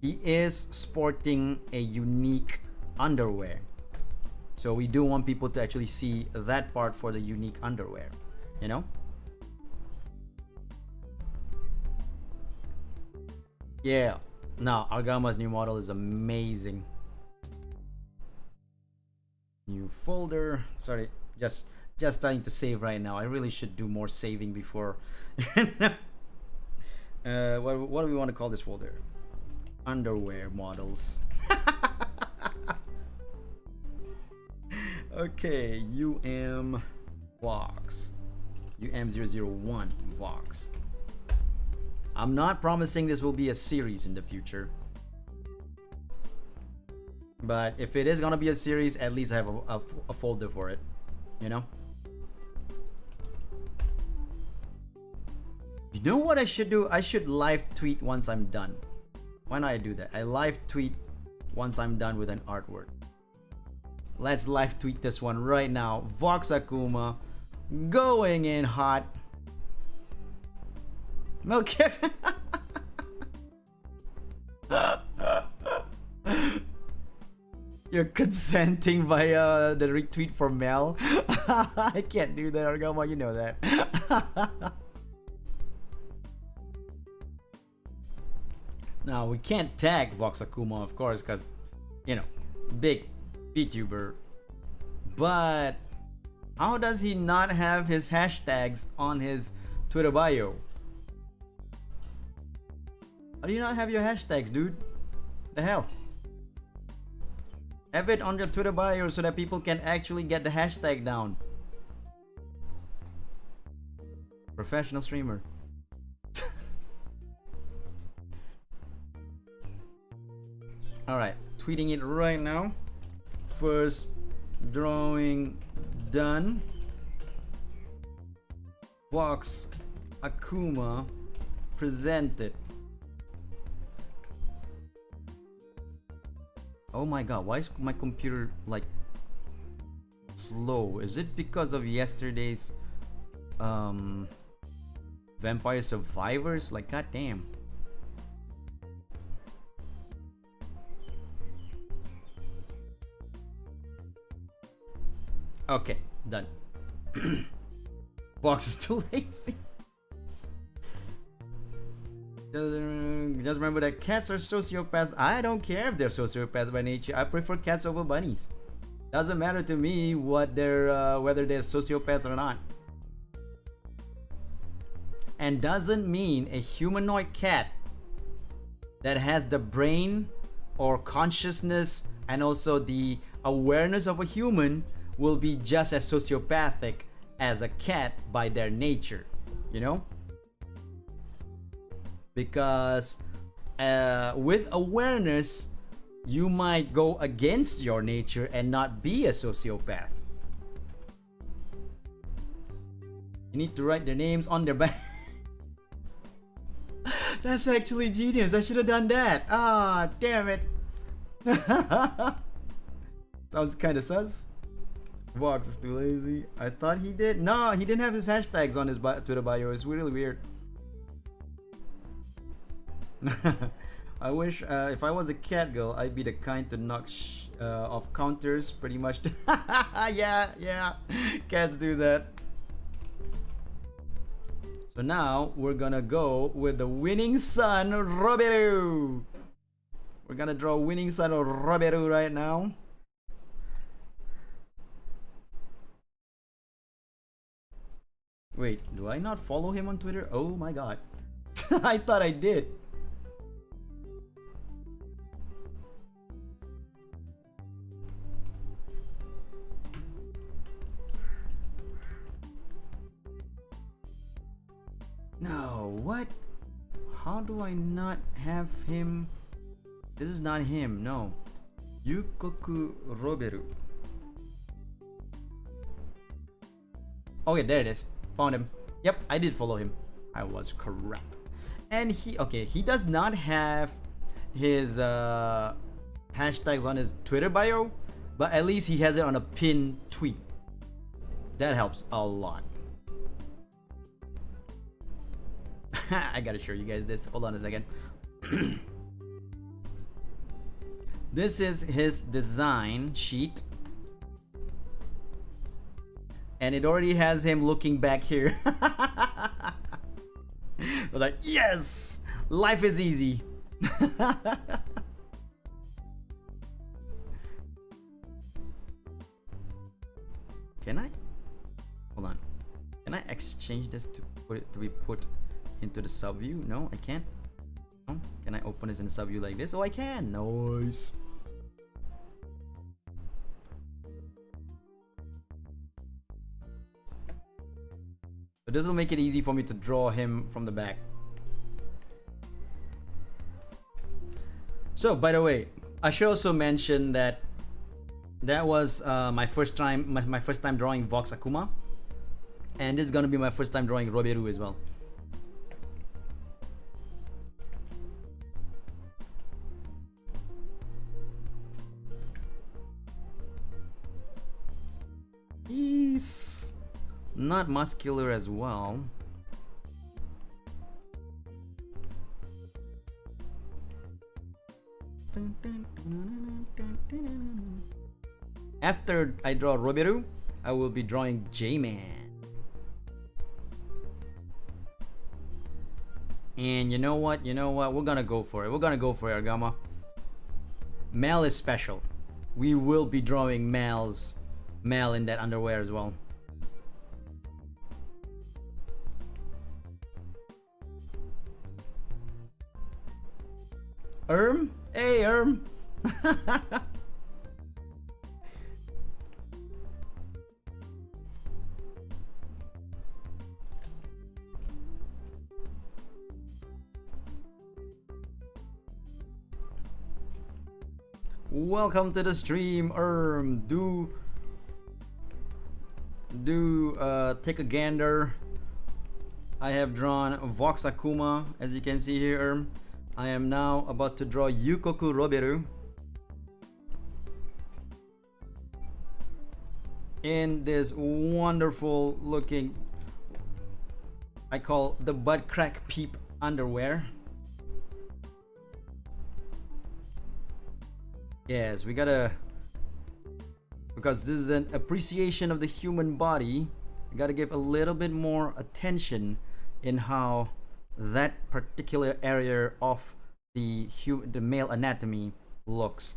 he is sporting a unique underwear. So we do want people to actually see that part for the unique underwear, you know? Yeah, no, Agama's new model is amazing. New folder. Sorry, just starting to save right now. I really should do more saving before. What do we want to call this folder? Underwear models. Okay, Vox. UM001 Vox. I'm not promising this will be a series in the future. But if it is gonna be a series, at least I have a folder for it. You know? You know what I should do? I should live tweet once I'm done. Why not I do that? I live tweet once I'm done with an artwork. Let's live tweet this one right now. Vox Akuma going in hot. Okay. You're consenting via the retweet for Mel. I can't do that, Argama. You know that. Now we can't tag Vox Akuma, of course, because you know, big vtuber. But how does he not have his hashtags on his Twitter bio? How do you not have your hashtags, dude? The hell? Have it on your Twitter bio so that people can actually get the hashtag down. Professional streamer. Alright, tweeting it right now. First drawing done. Vox Akuma presented. Oh my god, why is my computer like slow? Is it because of yesterday's Vampire Survivors? Like, goddamn. Okay, done. Box is too lazy. Just remember that cats are sociopaths. I don't care if they're sociopaths by nature. I prefer cats over bunnies. Doesn't matter to me what they're whether they're sociopaths or not. And doesn't mean a humanoid cat that has the brain or consciousness and also the awareness of a human will be just as sociopathic as a cat by their nature, you know? Because with awareness, you might go against your nature and not be a sociopath. You need to write their names on their back. That's actually genius. I should have done that. Ah, damn it. Sounds kind of sus. Vox is too lazy. I thought he did. No, he didn't have his hashtags on his Twitter bio. It's really weird. I wish if I was a cat girl, I'd be the kind to knock off counters pretty much. Yeah, cats do that. So now we're gonna go with the winning son, Roberu. We're gonna draw winning son of Roberu right now. Wait, do I not follow him on Twitter? Oh my god. I thought I did. No, what? How do I not have him? This is not him, no. Yukoku Roberu. Okay, there it is. Found him. Yep, I did follow him. I was correct. And he does not have his hashtags on his Twitter bio, but at least he has it on a pinned tweet. That helps a lot. I gotta show you guys this. Hold on a second. This is his design sheet. And it already has him looking back here. Like, yes! Life is easy. Hold on. Can I exchange this to be put into the sub view? No, I can't. No? Can I open this in the sub view like this? Oh, I can. Nice. So this will make it easy for me to draw him from the back. So, by the way, I should also mention that that was my first time drawing Vox Akuma, and this is gonna be my first time drawing Roberu as well. He's not muscular as well. After I draw Roberu, I will be drawing J-Man. And you know what? We're gonna go for it. Argama. Mel is special. We will be drawing Mel in that underwear as well. Hey, welcome to the stream. Do take a gander. I have drawn Vox Akuma, as you can see here. I am now about to draw Yukoku Roberu in this wonderful looking, I call the butt crack peep underwear. Yes, we gotta, because this is an appreciation of the human body, we gotta give a little bit more attention in how that particular area of the male anatomy looks.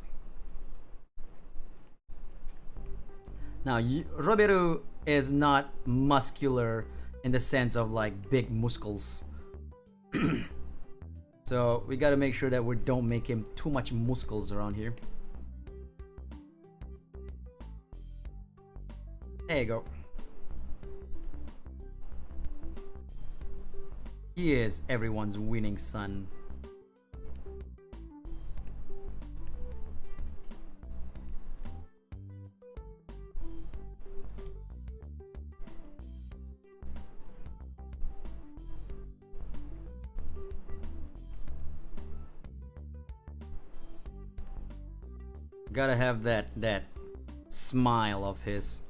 Now, Roberu is not muscular in the sense of like big muscles. So we gotta make sure that we don't make him too much muscles around here. There you go. He is everyone's winning son. Gotta have that smile of his.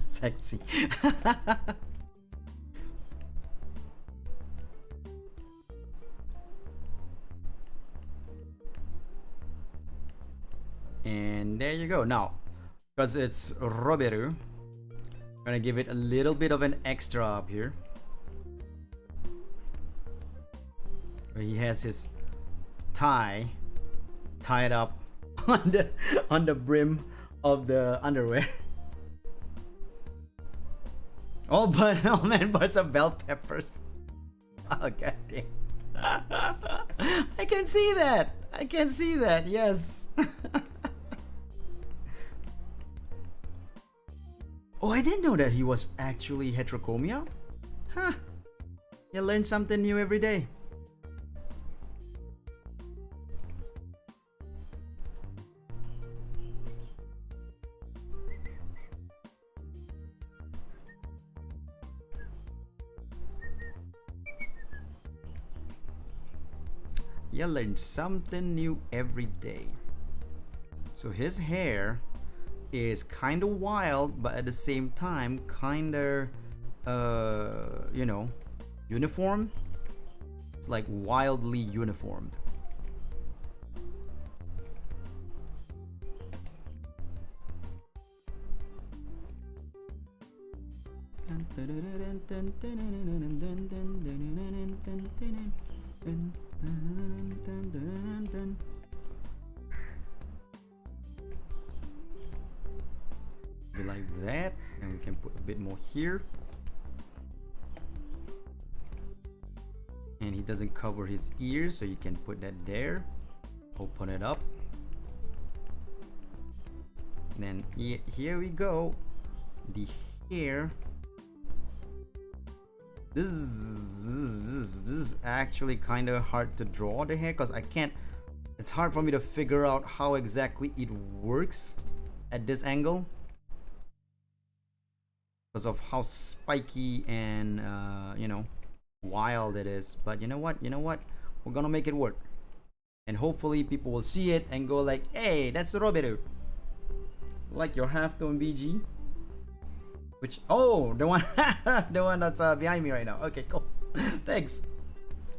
Sexy. And there you go. Now, because it's Roberu, I'm gonna give it a little bit of an extra up here. He has his tie tied up on the brim of the underwear. Oh, but oh man, but some bell peppers. Oh god damn. I can see that. I can see that. Yes. Oh, I didn't know that he was actually heterochromia. Huh. You learn something new every day. You learn something new every day. So his hair is kind of wild, but at the same time kind of you know, uniform. It's like wildly uniformed. Be like that, and we can put a bit more here. And he doesn't cover his ears, so you can put that there. Open it up. Then here we go. The hair. This is actually kind of hard to draw the hair because I can't. It's hard for me to figure out how exactly it works at this angle because of how spiky and you know, wild it is. But you know what? We're gonna make it work, and hopefully people will see it and go like, "Hey, that's Roberto." Like your halftone BG. Which, oh, the one the one that's behind me right now. Okay, cool. Thanks.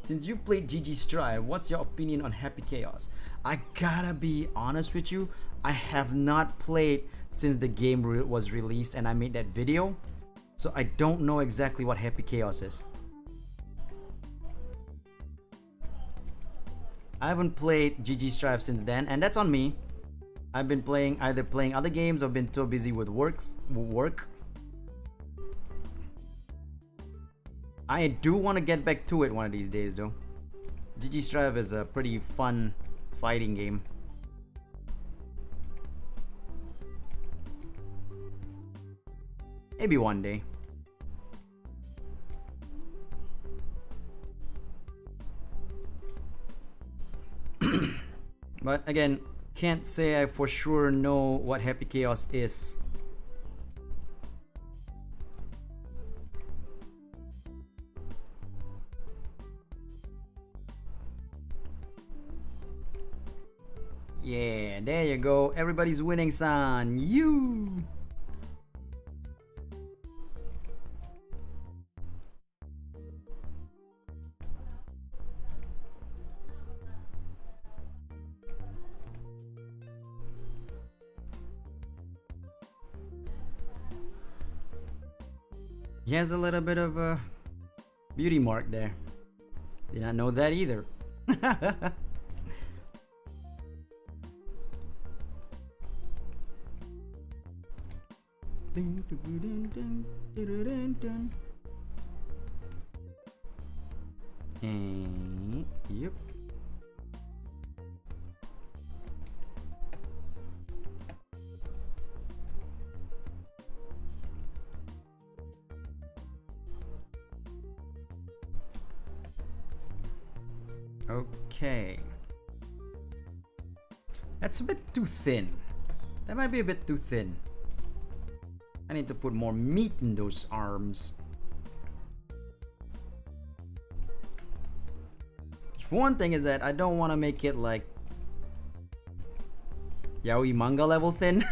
Since you've played GG Strive, what's your opinion on Happy Chaos? I gotta be honest with you, I have not played since the game was released and I made that video, so I don't know exactly what Happy Chaos is. I haven't played GG Strive since then, and that's on me. I've been either playing other games or been too busy with work. I do want to get back to it one of these days though. GG Strive is a pretty fun fighting game. Maybe one day. But again, can't say I for sure know what Happy Chaos is. Yeah, there you go. Everybody's winning, son. You. He has a little bit of a beauty mark there. Did not know that either. And yep. Okay. That's a bit too thin. That might be a bit too thin. I need to put more meat in those arms. For one thing is that I don't want to make it like yaoi manga level thin.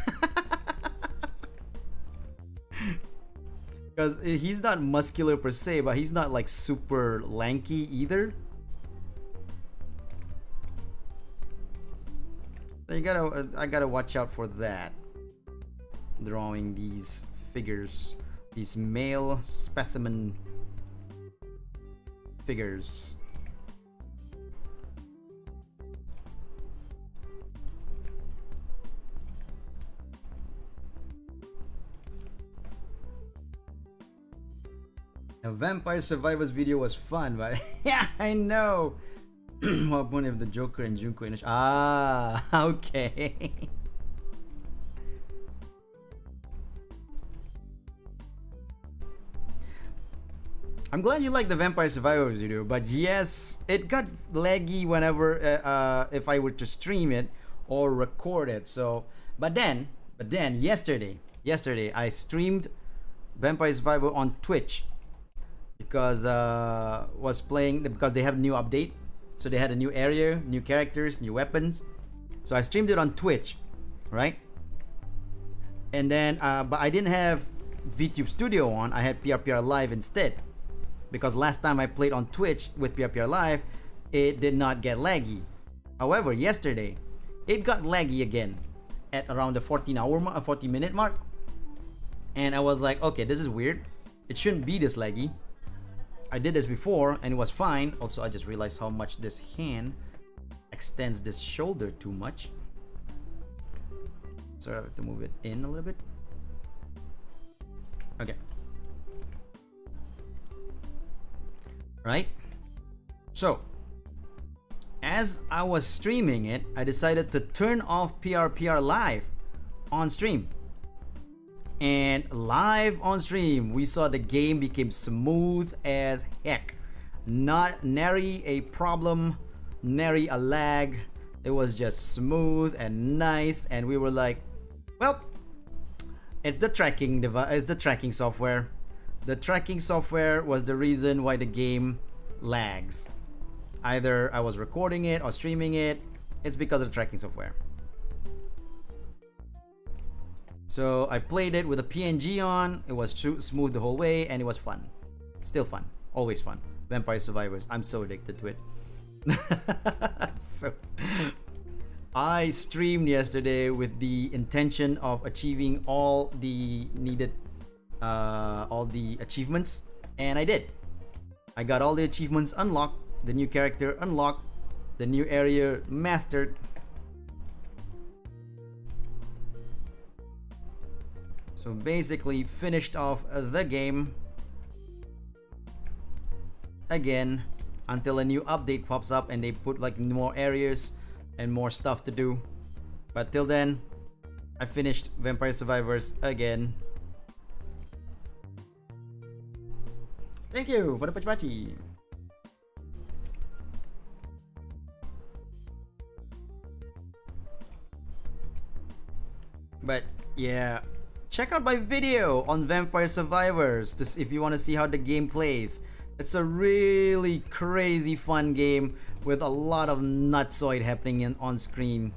Because he's not muscular per se, but he's not like super lanky either. So I gotta watch out for that. Drawing these figures, these male specimen figures. A Vampire Survivors video was fun, but yeah, I know. What point of the Joker and Junko in okay. I'm glad you like the Vampire Survivors video, but yes, it got laggy whenever if I were to stream it or record it. So, but then yesterday I streamed Vampire Survivor on Twitch because because they have a new update. So they had a new area, new characters, new weapons. So I streamed it on Twitch, right? And then, but I didn't have VTube Studio on. I had PRPR Live instead, because last time I played on Twitch with PRPR Live, it did not get laggy. However, yesterday, it got laggy again at around the 40-minute mark. And I was like, okay, this is weird. It shouldn't be this laggy. I did this before and it was fine. Also, I just realized how much this hand extends this shoulder too much. So I have to move it in a little bit. Okay. Right? So, as I was streaming it, I decided to turn off PRPR Live on stream. And live on stream, we saw the game became smooth as heck. Not nary a problem, nary a lag. It was just smooth and nice, and we were like, well, it's the tracking device, it's the tracking software. The tracking software was the reason why the game lags. Either I was recording it or streaming it, it's because of the tracking software. So I played it with a PNG on. It was smooth the whole way, and it was fun. Still fun, always fun. Vampire Survivors, I'm so addicted to it. I streamed yesterday with the intention of achieving all the needed all the achievements, and I did. I got all the achievements unlocked, the new character unlocked, the new area mastered. So basically finished off the game again until a new update pops up and they put like more areas and more stuff to do. But till then, I finished Vampire Survivors again. Thank you for the pachi. But yeah, check out my video on Vampire Survivors if you want to see how the game plays. It's a really crazy fun game with a lot of nutsoid happening on screen.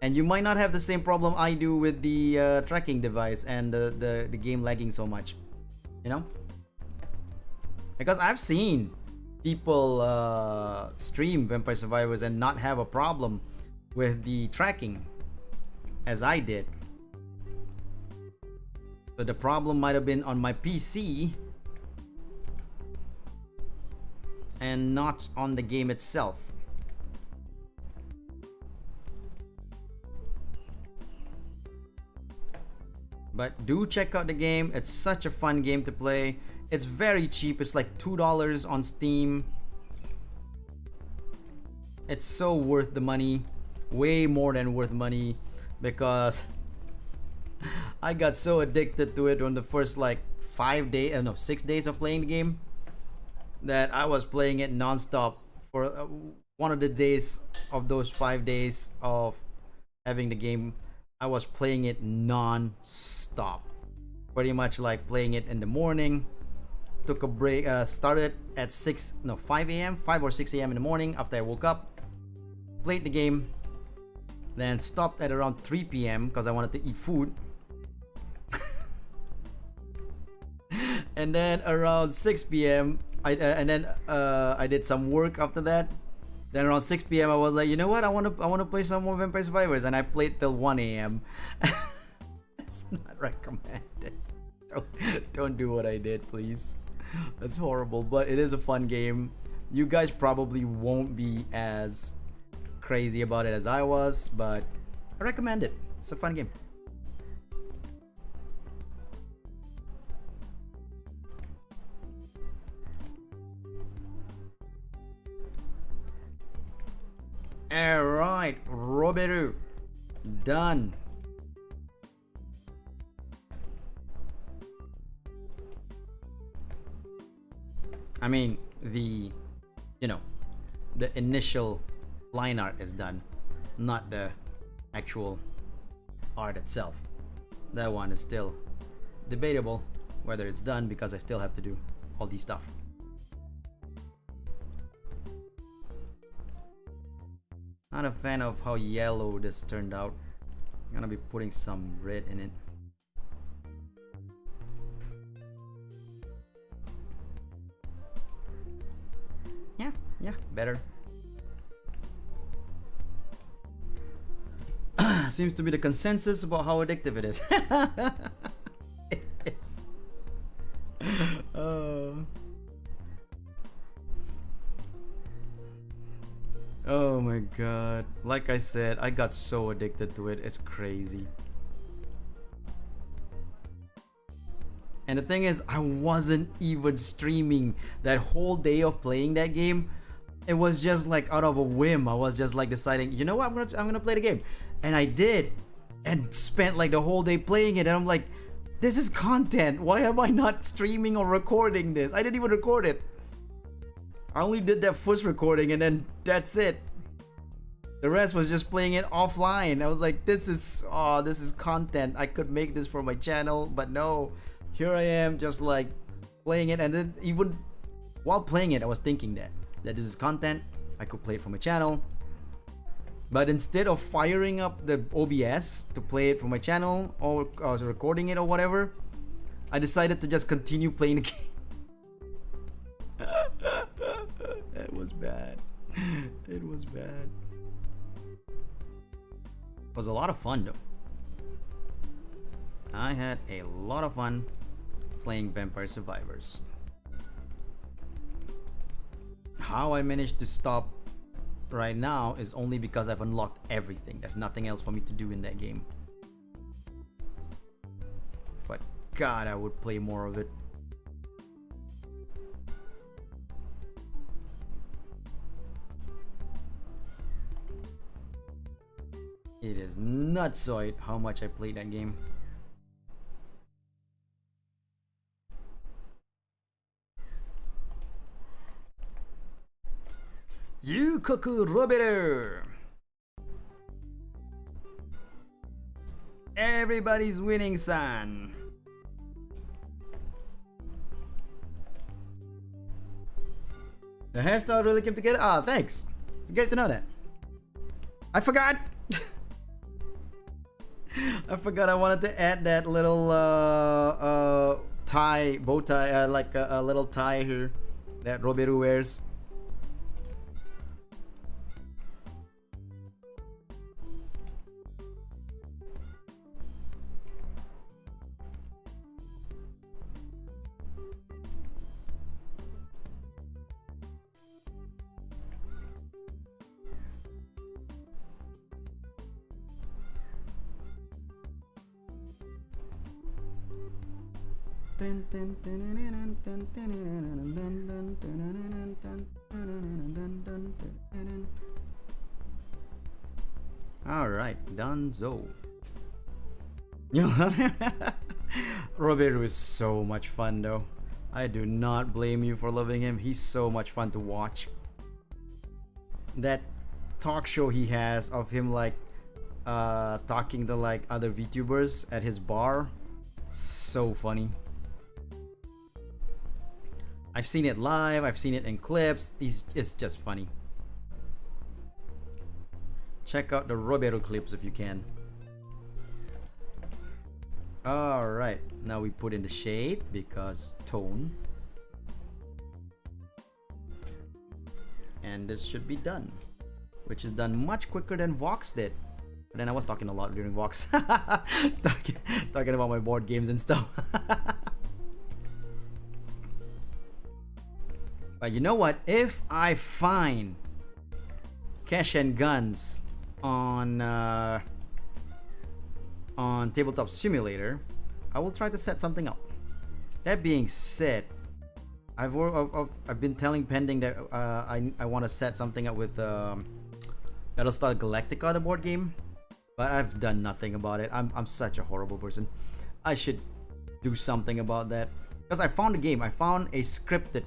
And you might not have the same problem I do with the tracking device and the game lagging so much. You know? Because I've seen people stream Vampire Survivors and not have a problem with the tracking as I did. So the problem might have been on my PC and not on the game itself. But do check out the game. It's such a fun game to play. It's very cheap. It's like $2 on Steam. It's so worth the money. Way more than worth money, because I got so addicted to it on the first like 6 days of playing the game that I was playing it non-stop for one of the days of those 5 days of having the game. I was playing it non-stop, pretty much like playing it in the morning, took a break, started at 5 a.m. 5 or 6 a.m. in the morning after I woke up, played the game, then stopped at around 3 p.m. because I wanted to eat food. And then around 6 p.m. I did some work after that. Then around 6 p.m. I was like, you know what? I want to play some more Vampire Survivors, and I played till 1 a.m. It's not recommended. Don't do what I did, please. That's horrible, but it is a fun game. You guys probably won't be as crazy about it as I was, but I recommend it. It's a fun game. Alright, Roberto, done. I mean, the initial line art is done, not the actual art itself. That one is still debatable whether it's done, because I still have to do all these stuff. Not a fan of how yellow this turned out. I'm gonna be putting some red in it. Yeah, better. Seems to be the consensus about how addictive it is. It is. Oh my god. Like I said, I got so addicted to it. It's crazy. And the thing is, I wasn't even streaming that whole day of playing that game. It was just like out of a whim. I was just like deciding, you know what, I'm gonna play the game. And I did. And spent like the whole day playing it. And I'm like, this is content. Why am I not streaming or recording this? I didn't even record it. I only did that first recording and then that's it. The rest was just playing it offline. I was like, this is content. I could make this for my channel, but no. Here I am just like playing it, and then even while playing it I was thinking that this is content. I could play it for my channel. But instead of firing up the OBS to play it for my channel or recording it or whatever, I decided to just continue playing the game. It was bad. It was bad. It was a lot of fun though. I had a lot of fun playing Vampire Survivors. How I managed to stop right now is only because I've unlocked everything. There's nothing else for me to do in that game. But God, I would play more of it. It is nutsoid how much I played that game. Yukoku Roberu! Everybody's winning, son! The hairstyle really came together? Ah, thanks! It's great to know that. I forgot! I forgot I wanted to add that little tie, bow tie, like a little tie here that Roberu wears. Alright, Dunzo. Roberu is so much fun though. I do not blame you for loving him. He's so much fun to watch. That talk show he has of him like talking to like other VTubers at his bar. So funny. I've seen it live, I've seen it in clips. It's just funny. Check out the Roberu clips if you can. Alright, now we put in the shade because tone. And this should be done. Which is done much quicker than Vox did. But then I was talking a lot during Vox. talking about my board games and stuff. But you know what? If I find cash and guns on Tabletop Simulator, I will try to set something up. That being said, I've been telling Pending that I want to set something up with Battlestar Galactica, the board game, but I've done nothing about it. I'm such a horrible person. I should do something about that because I found a game. I found a scripted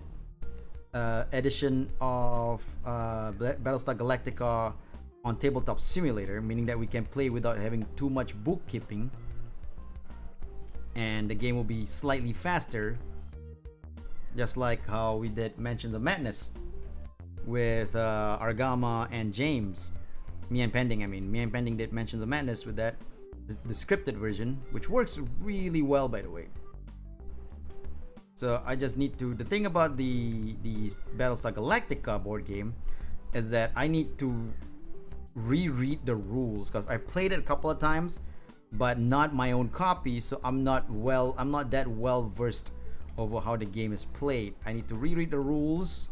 edition of Battlestar Galactica on Tabletop Simulator, meaning that we can play without having too much bookkeeping, and the game will be slightly faster, just like how we did Mansions of Madness with Argama and James. Me and Pending did Mansions of Madness with that, the scripted version, which works really well, by the way. So I just need to. The thing about the Battlestar Galactica board game is that I need to reread the rules because I played it a couple of times, but not my own copy. So I'm not that well versed over how the game is played. I need to reread the rules.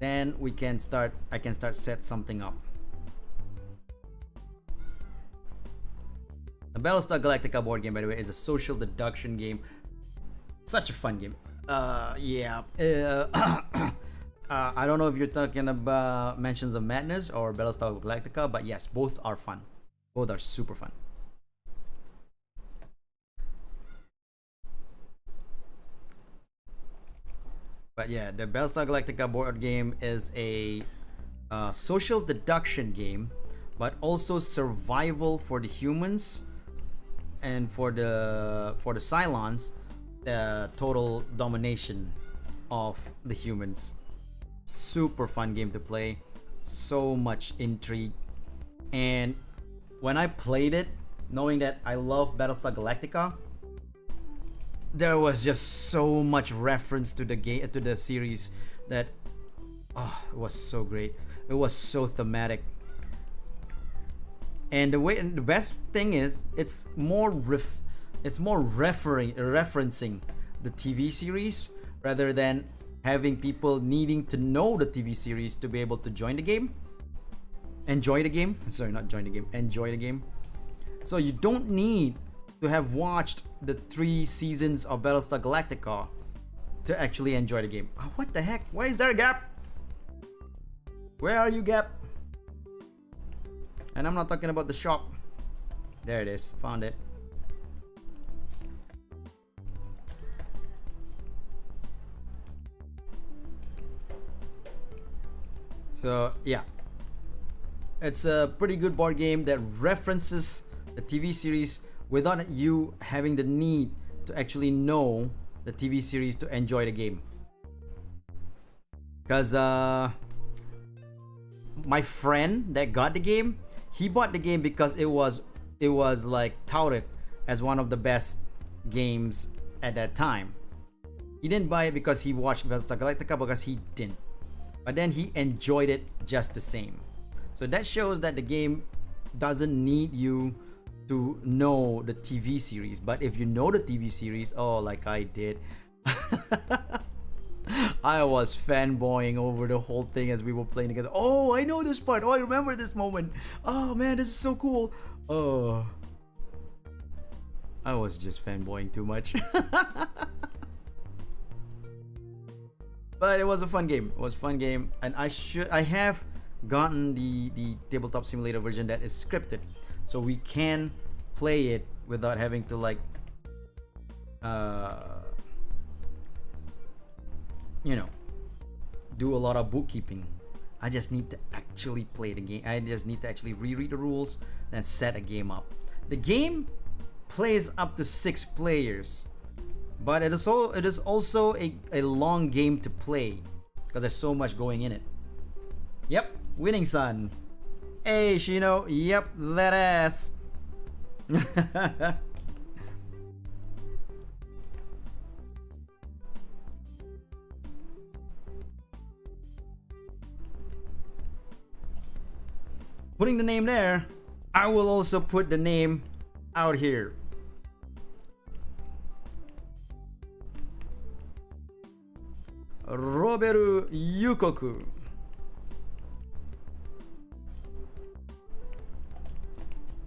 Then we can start. I can start set something up. The Battlestar Galactica board game, by the way, is a social deduction game. Such a fun game. Yeah. I don't know if you're talking about Mansions of Madness or Battlestar Galactica, but yes, both are fun. Both are super fun. But yeah, the Battlestar Galactica board game is a social deduction game, but also survival for the humans and for the Cylons, total domination of the humans. Super fun game to play, so much intrigue. And when I played it, knowing that I love Battlestar Galactica, there was just so much reference to the game, to the series, that it was so great. It was so thematic. And the best thing is it's more referencing the TV series rather than having people needing to know the TV series to be able to join the game. Enjoy the game. Sorry, not join the game. Enjoy the game. So you don't need to have watched the 3 seasons of Battlestar Galactica to actually enjoy the game. Oh, what the heck? Why is there a gap? Where are you, Gap? And I'm not talking about the shop. There it is. Found it. So yeah, it's a pretty good board game that references the TV series without you having the need to actually know the TV series to enjoy the game. Because my friend that got the game, he bought the game because it was like touted as one of the best games at that time. He didn't buy it because he watched Battlestar Galactica, because he didn't. But then he enjoyed it just the same. So that shows that the game doesn't need you to know the TV series. But if you know the TV series, oh, like I did, I was fanboying over the whole thing as we were playing together. Oh, I know this part. Oh, I remember this moment. Oh man, this is so cool. Oh, I was just fanboying too much. But it was a fun game. It was a fun game, and I have gotten the tabletop simulator version that is scripted, so we can play it without having to like do a lot of bookkeeping. I just need to actually play the game. I just need to actually reread the rules and set a game up. The game plays up to 6 players, but it is also a long game to play because there's so much going in it. Yep, winning son. Hey Shino, yep, that ass. Putting the name there, I will also put the name out here. Roberu Yukoku.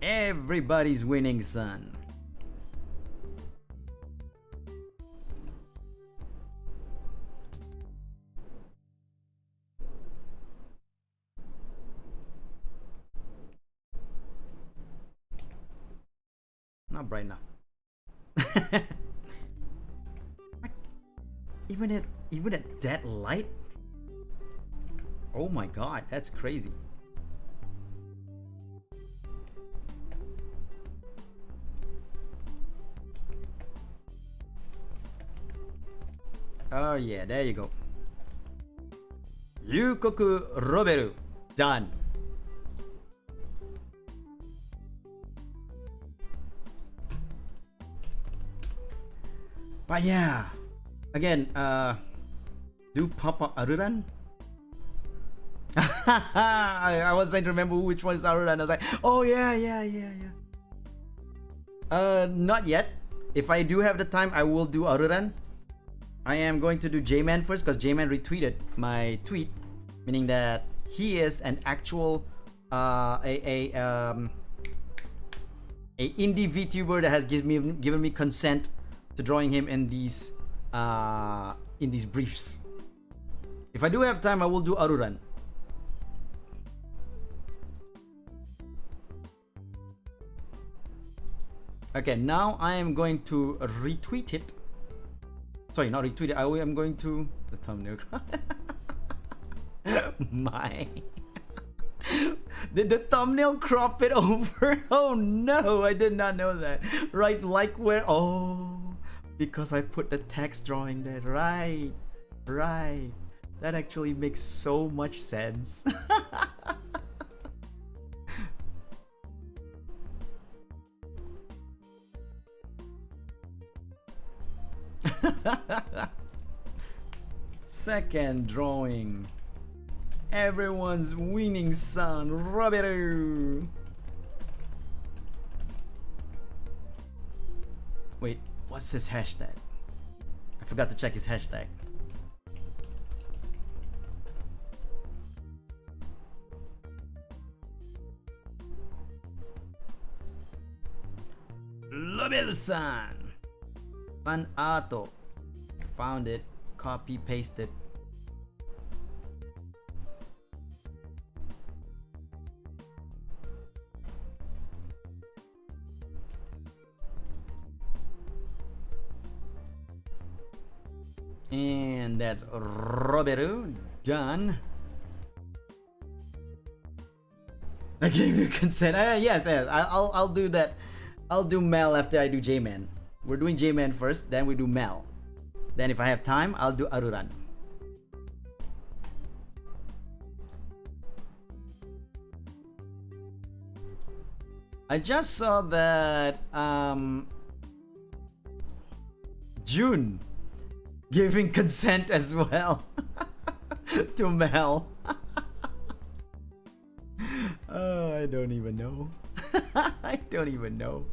Everybody's winning son. Not bright enough. Even at that light? Oh my god, that's crazy. Oh yeah, there you go. Yukoku Roberu. Done. But yeah, Again, do Papa Aruran? I was trying to remember which one is Aruran. I was like, oh yeah. Not yet. If I do have the time, I will do Aruran. I am going to do J-Man first because J-Man retweeted my tweet, meaning that he is an actual a indie VTuber that has given me consent to drawing him in these briefs. If I do have time, I will do Aruran. Okay, now I am going to retweet it. Sorry, not retweet it. I am going to the thumbnail. My. Did the thumbnail crop it over? Oh no, I did not know that. Right, like where? Oh, because I put the text drawing there. Right. That actually makes so much sense. Second drawing. Everyone's winning son, Roberto. Wait, what's his hashtag? I forgot to check his hashtag. Roberto-san. Fan Ato. Found it. Copy pasted. And that's Roberto done. I gave you consent. Yes. I'll do that. I'll do Mel after I do J-Man. We're doing J-Man first, then we do Mel. Then if I have time, I'll do Aruran. I just saw that June giving consent as well to Mel. Oh, I don't even know. I don't even know.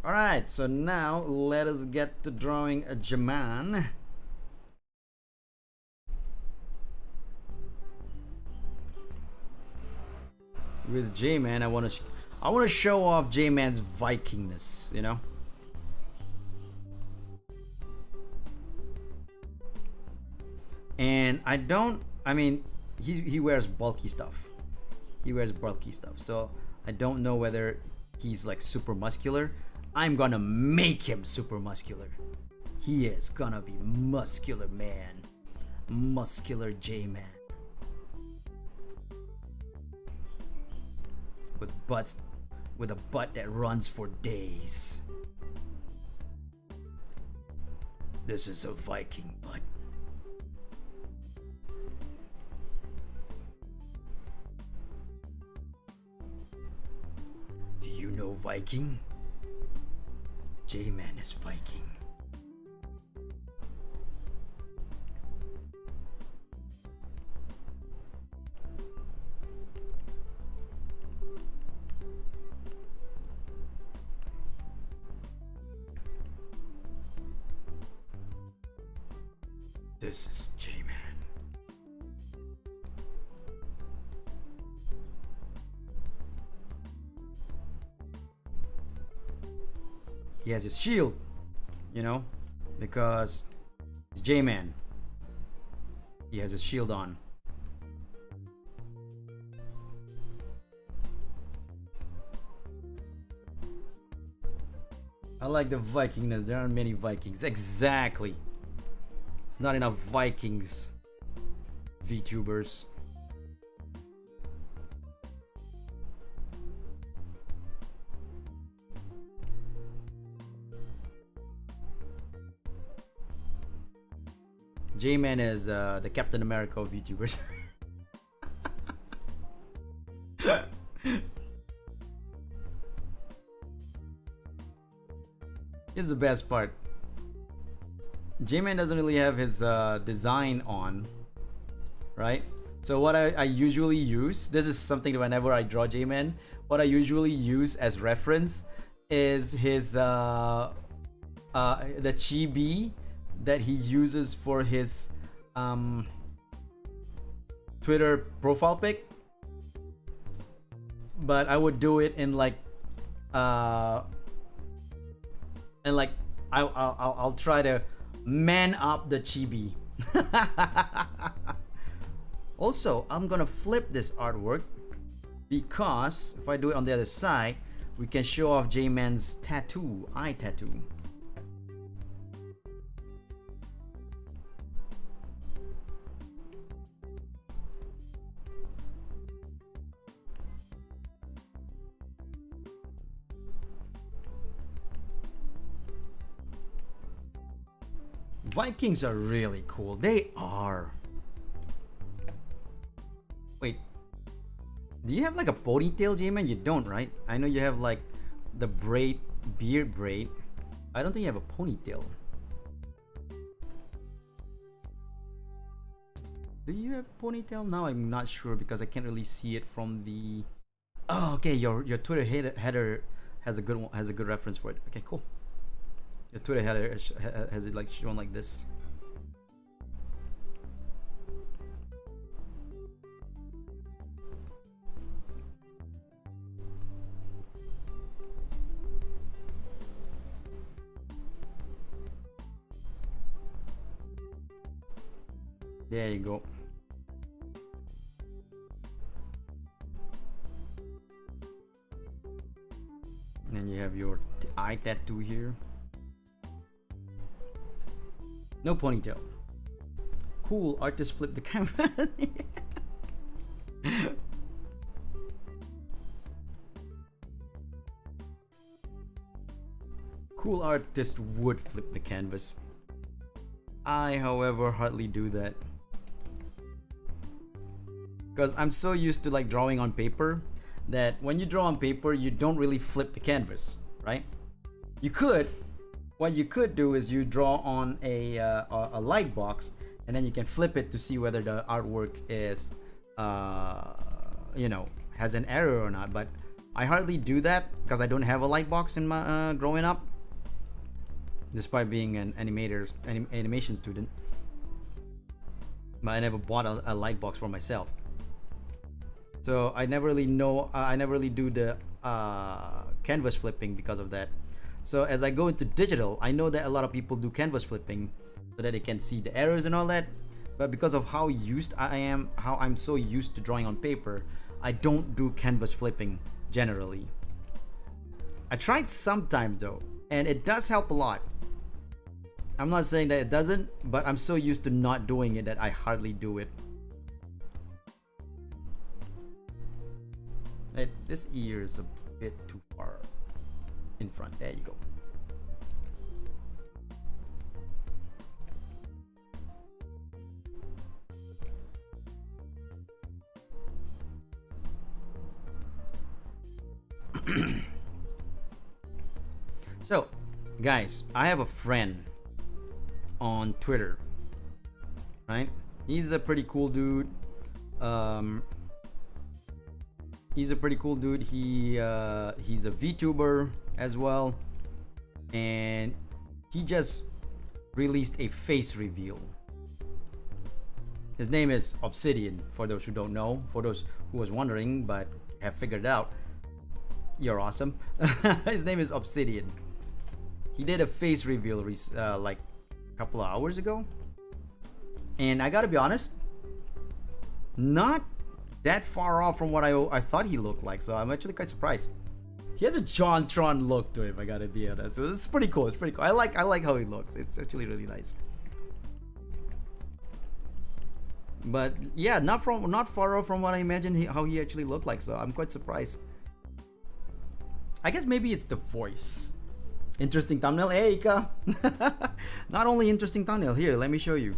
Alright, so now let us get to drawing a Jaman. With J-Man, I want to show off J-Man's Vikingness, you know? And I mean, he wears bulky stuff. So I don't know whether he's like super muscular. I'm gonna make him super muscular. He is gonna be muscular man. Muscular J-Man. With a butt that runs for days. This is a Viking butt. Do you know Viking? J-Man is Viking. This is J-Man. He has his shield, you know, because it's J-Man. He has his shield on. I like the Vikingness. There aren't many Vikings. Exactly. It's not enough Vikings. VTubers. J-Man is the Captain America of VTubers. Here's the best part. J-Man doesn't really have his design on, right? So what I usually use, this is something that whenever I draw J-Man, what I usually use as reference is his the chibi that he uses for his Twitter profile pic. But I would do it in like I'll try to man up the chibi. Also, I'm gonna flip this artwork because if I do it on the other side, we can show off J-Man's tattoo, eye tattoo. Vikings are really cool. They are. Wait, do you have like a ponytail, J-Man? You don't, right? I know you have like the braid, beard braid. I don't think you have a ponytail. Do you have a ponytail? Now I'm not sure because I can't really see it from the. Oh, okay. Your Twitter header has a good one, has a good reference for it. Okay, cool. Your Twitter header has it like shown like this. There you go. And you have your eye tattoo here. No ponytail. Cool, artist flip the canvas. Cool artist would flip the canvas. I, however, hardly do that. Because I'm so used to like drawing on paper that when you draw on paper, you don't really flip the canvas, right? You could. What you could do is you draw on a light box, and then you can flip it to see whether the artwork is, you know, has an error or not. But I hardly do that because I don't have a light box in my growing up, despite being an animation student. But I never bought a light box for myself. So I never really know. I never really do the canvas flipping because of that. So as I go into digital, I know that a lot of people do canvas flipping so that they can see the errors and all that. But because of how used I am, how I'm so used to drawing on paper, I don't do canvas flipping generally. I tried sometimes though, and it does help a lot. I'm not saying that it doesn't, but I'm so used to not doing it that I hardly do it. This ear is a bit too far in front. There you go. So, guys, I have a friend on Twitter, right? He's a pretty cool dude. He's a pretty cool dude. He's a VTuber as well, and he just released a face reveal. His name is Obsidian, for those who don't know. For those who was wondering but have figured it out, you're awesome. His name is Obsidian. He did a face reveal like a couple of hours ago, and I gotta be honest, not that far off from what I thought he looked like. So I'm actually quite surprised. He has a JonTron look to him, I gotta be honest. So it's pretty cool. It's pretty cool. I like how he looks. It's actually really nice. But yeah, not far off from what I imagined how he actually looked like. So I'm quite surprised. I guess maybe it's the voice. Interesting thumbnail. Hey, Ika. Not only interesting thumbnail. Here, let me show you.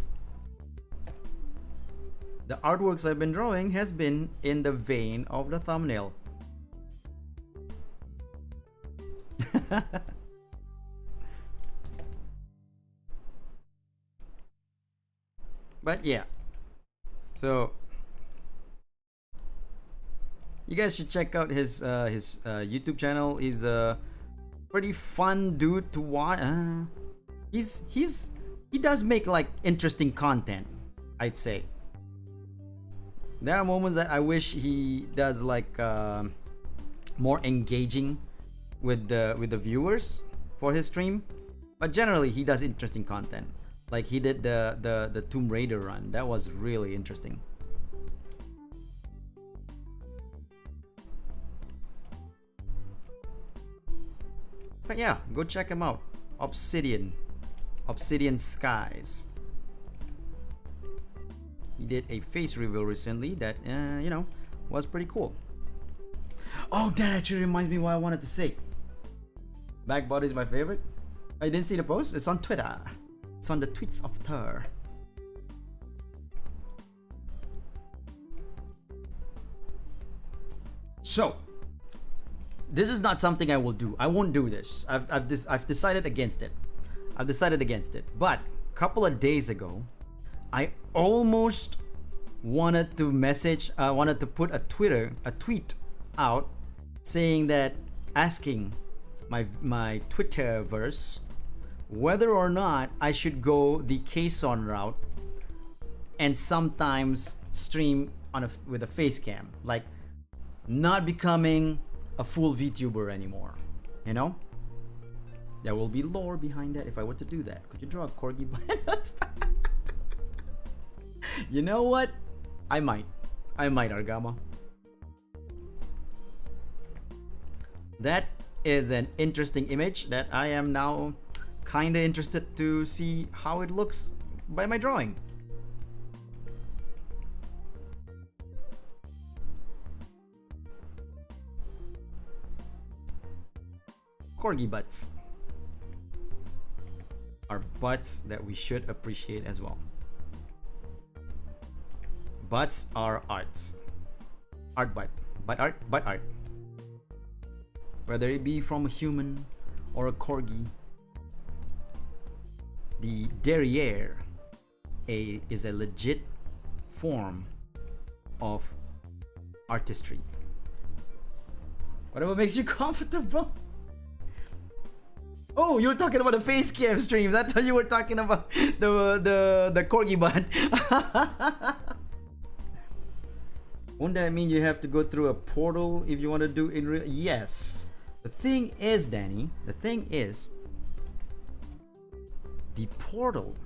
the artworks I've been drawing has been in the vein of the thumbnail. But yeah, so you guys should check out his YouTube channel. He's a pretty fun dude to watch. He does make like interesting content, I'd say. There are moments that I wish he does like more engaging with the viewers for his stream, but generally he does interesting content. Like he did the Tomb Raider run. That was really interesting. But yeah, go check him out. Obsidian Skies. He did a face reveal recently that you know, was pretty cool. Oh, that actually reminds me what I wanted to say. Back body is my favorite. I didn't see the post. It's on Twitter. It's on the tweets of Thur. So, this is not something I will do. I won't do this. I've decided against it. I've decided against it. But a couple of days ago, I almost wanted to message. Wanted to put a tweet out saying that, asking my Twitterverse whether or not I should go the Kson route and sometimes stream on with a face cam, like not becoming a full VTuber anymore. You know, there will be lore behind that if I were to do that. Could you draw a corgi behind? You know what? I might, Argama. That is an interesting image that I am now kind of interested to see how it looks by my drawing. Corgi butts are butts that we should appreciate as well. Butts are arts. Art butt art. Whether it be from a human or a corgi, the derriere is a legit form of artistry. Whatever makes you comfortable. Oh, you were talking about the face cam streams. I thought you were talking about the corgi butt. Won't that mean you have to go through a portal if you want to do in real? Yes. The thing is, Danny, the portal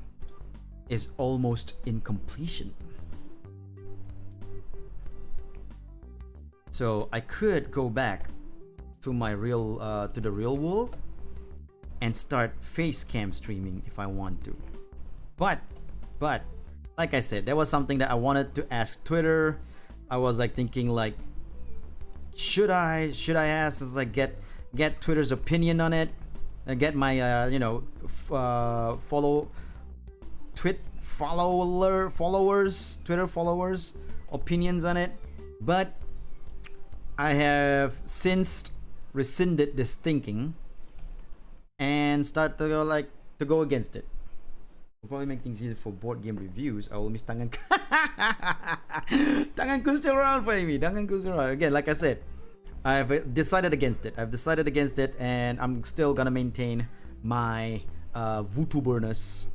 is almost in completion. So I could go back to my to the real world and start face cam streaming if I want to. But like I said, that was something that I wanted to ask Twitter. I was like thinking like, should I ask, is like get Twitter's opinion on it, and get my you know, Twitter followers opinions on it. But I have since rescinded this thinking and start to go against it. Will probably make things easier for board game reviews. I will miss tangan. Tanganku still around for me. Tanganku still around. Again, like I said, I've decided against it. And I'm still gonna maintain my VTuberness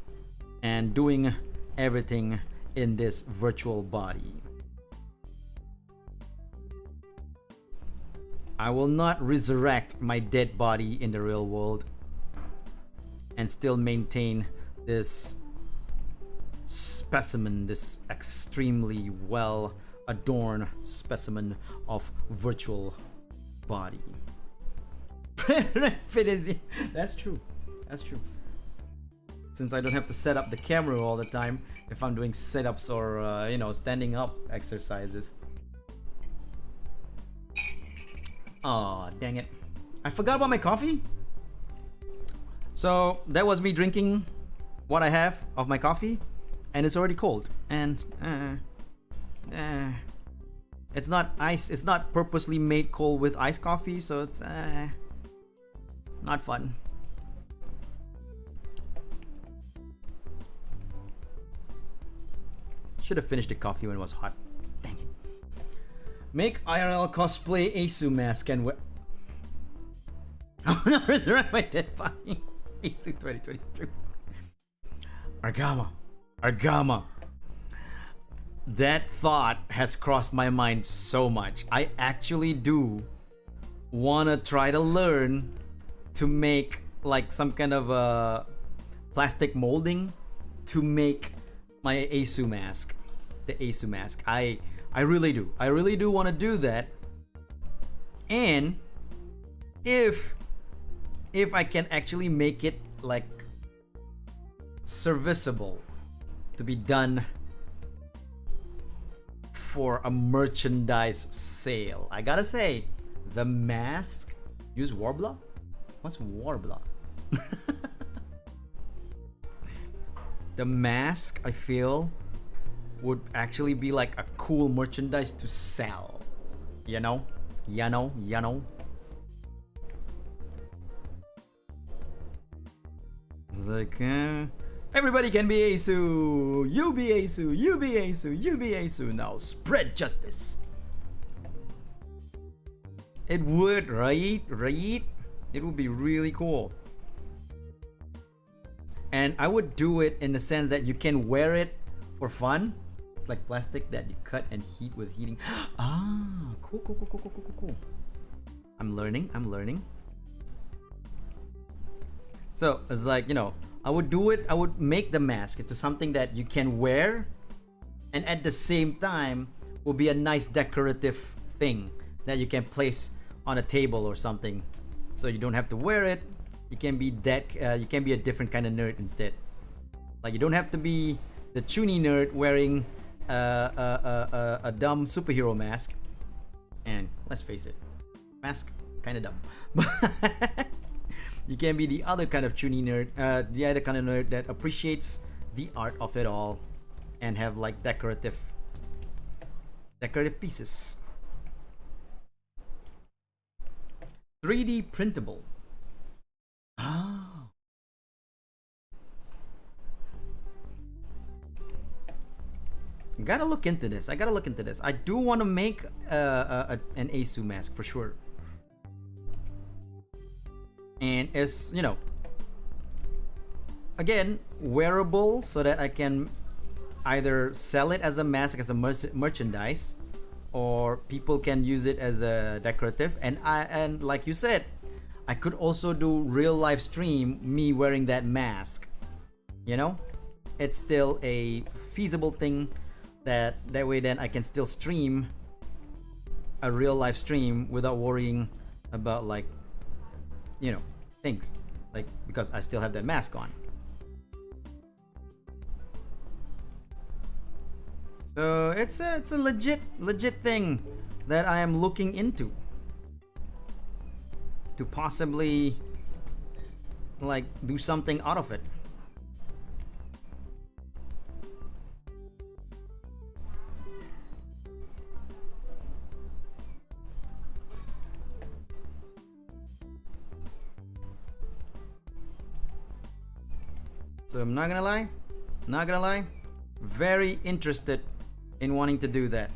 and doing everything in this virtual body. I will not resurrect my dead body in the real world and still maintain this specimen, this extremely well adorned specimen of virtual body. That's true. Since I don't have to set up the camera all the time if I'm doing setups or you know, standing up exercises. Aw, dang it. I forgot about my coffee. So that was me drinking what I have of my coffee, and it's already cold. And It's not ice. It's not purposely made cold with iced coffee, so it's not fun. Should have finished the coffee when it was hot. Dang it. Make IRL cosplay Asu mask and wear. Oh no, resurrect my dead body. Asu 2022. Argama. That thought has crossed my mind so much. I actually do wanna try to learn to make like some kind of a plastic molding to make my Asu mask. The Asu mask. I really do. I really do want to do that. And if I can actually make it like serviceable to be done for a merchandise sale. I gotta say, the mask. Use Warbler? What's Warbler? The mask, I feel, would actually be like a cool merchandise to sell. You know? It's like, everybody can be Asu. You be Asu. You be Asu. You be Asu. Now spread justice. It would, right? Right? It would be really cool. And I would do it in the sense that you can wear it for fun. It's like plastic that you cut and heat with heating. Ah, cool. I'm learning. So it's like, you know, I would do it. I would make the mask into something that you can wear, and at the same time will be a nice decorative thing that you can place on a table or something. So you don't have to wear it. You can be that. You can be a different kind of nerd instead. Like you don't have to be the chuny nerd wearing a dumb superhero mask. And let's face it, mask kind of dumb. You can be the other kind of chuny nerd, the other kind of nerd that appreciates the art of it all, and have like decorative pieces. 3D printable. Ah. Gotta look into this. I do want to make an Asu mask for sure. And as you know, again, wearable so that I can either sell it as a mask, as a merchandise, or people can use it as a decorative. And like you said, I could also do real live stream me wearing that mask. You know, it's still a feasible thing. That way, then I can still stream a real live stream without worrying about, like, you know, things, like, because I still have that mask on. So it's a legit thing that I am looking into to possibly like do something out of it. So I'm not gonna lie, very interested in wanting to do that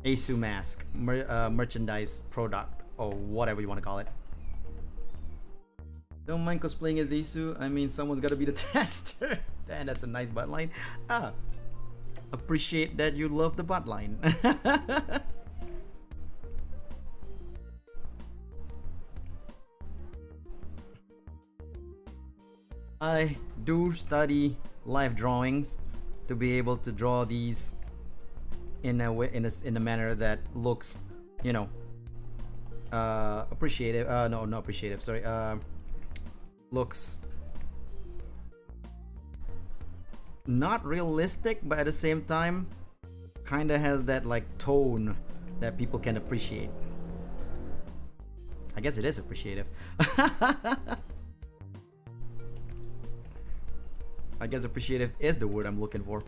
Asu mask merchandise product, or whatever you want to call it. Don't mind cosplaying as Asu. I mean, someone's got to be the tester. Damn, that's a nice butt line. Appreciate that you love the butt line. I do study live drawings to be able to draw these in a way, in a manner that looks, you know, appreciative. No, not appreciative. Sorry. Looks not realistic, but at the same time, kind of has that like tone that people can appreciate. I guess it is appreciative. I guess appreciative is the word I'm looking for.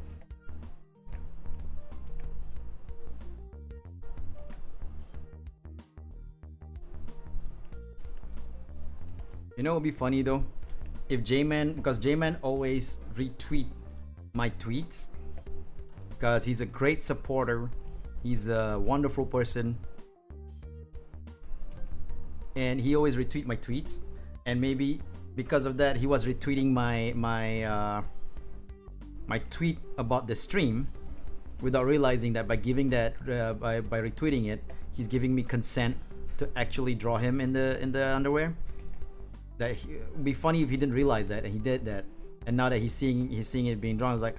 know, it'd be funny though if J-Man, because J-Man always retweet my tweets because he's a great supporter. He's a wonderful person, and he always retweet my tweets. And maybe because of that, he was retweeting my tweet about the stream without realizing that by giving that by retweeting it, he's giving me consent to actually draw him in the underwear. That it'd be funny if he didn't realize that and he did that, and now that he's seeing it being drawn, I was like,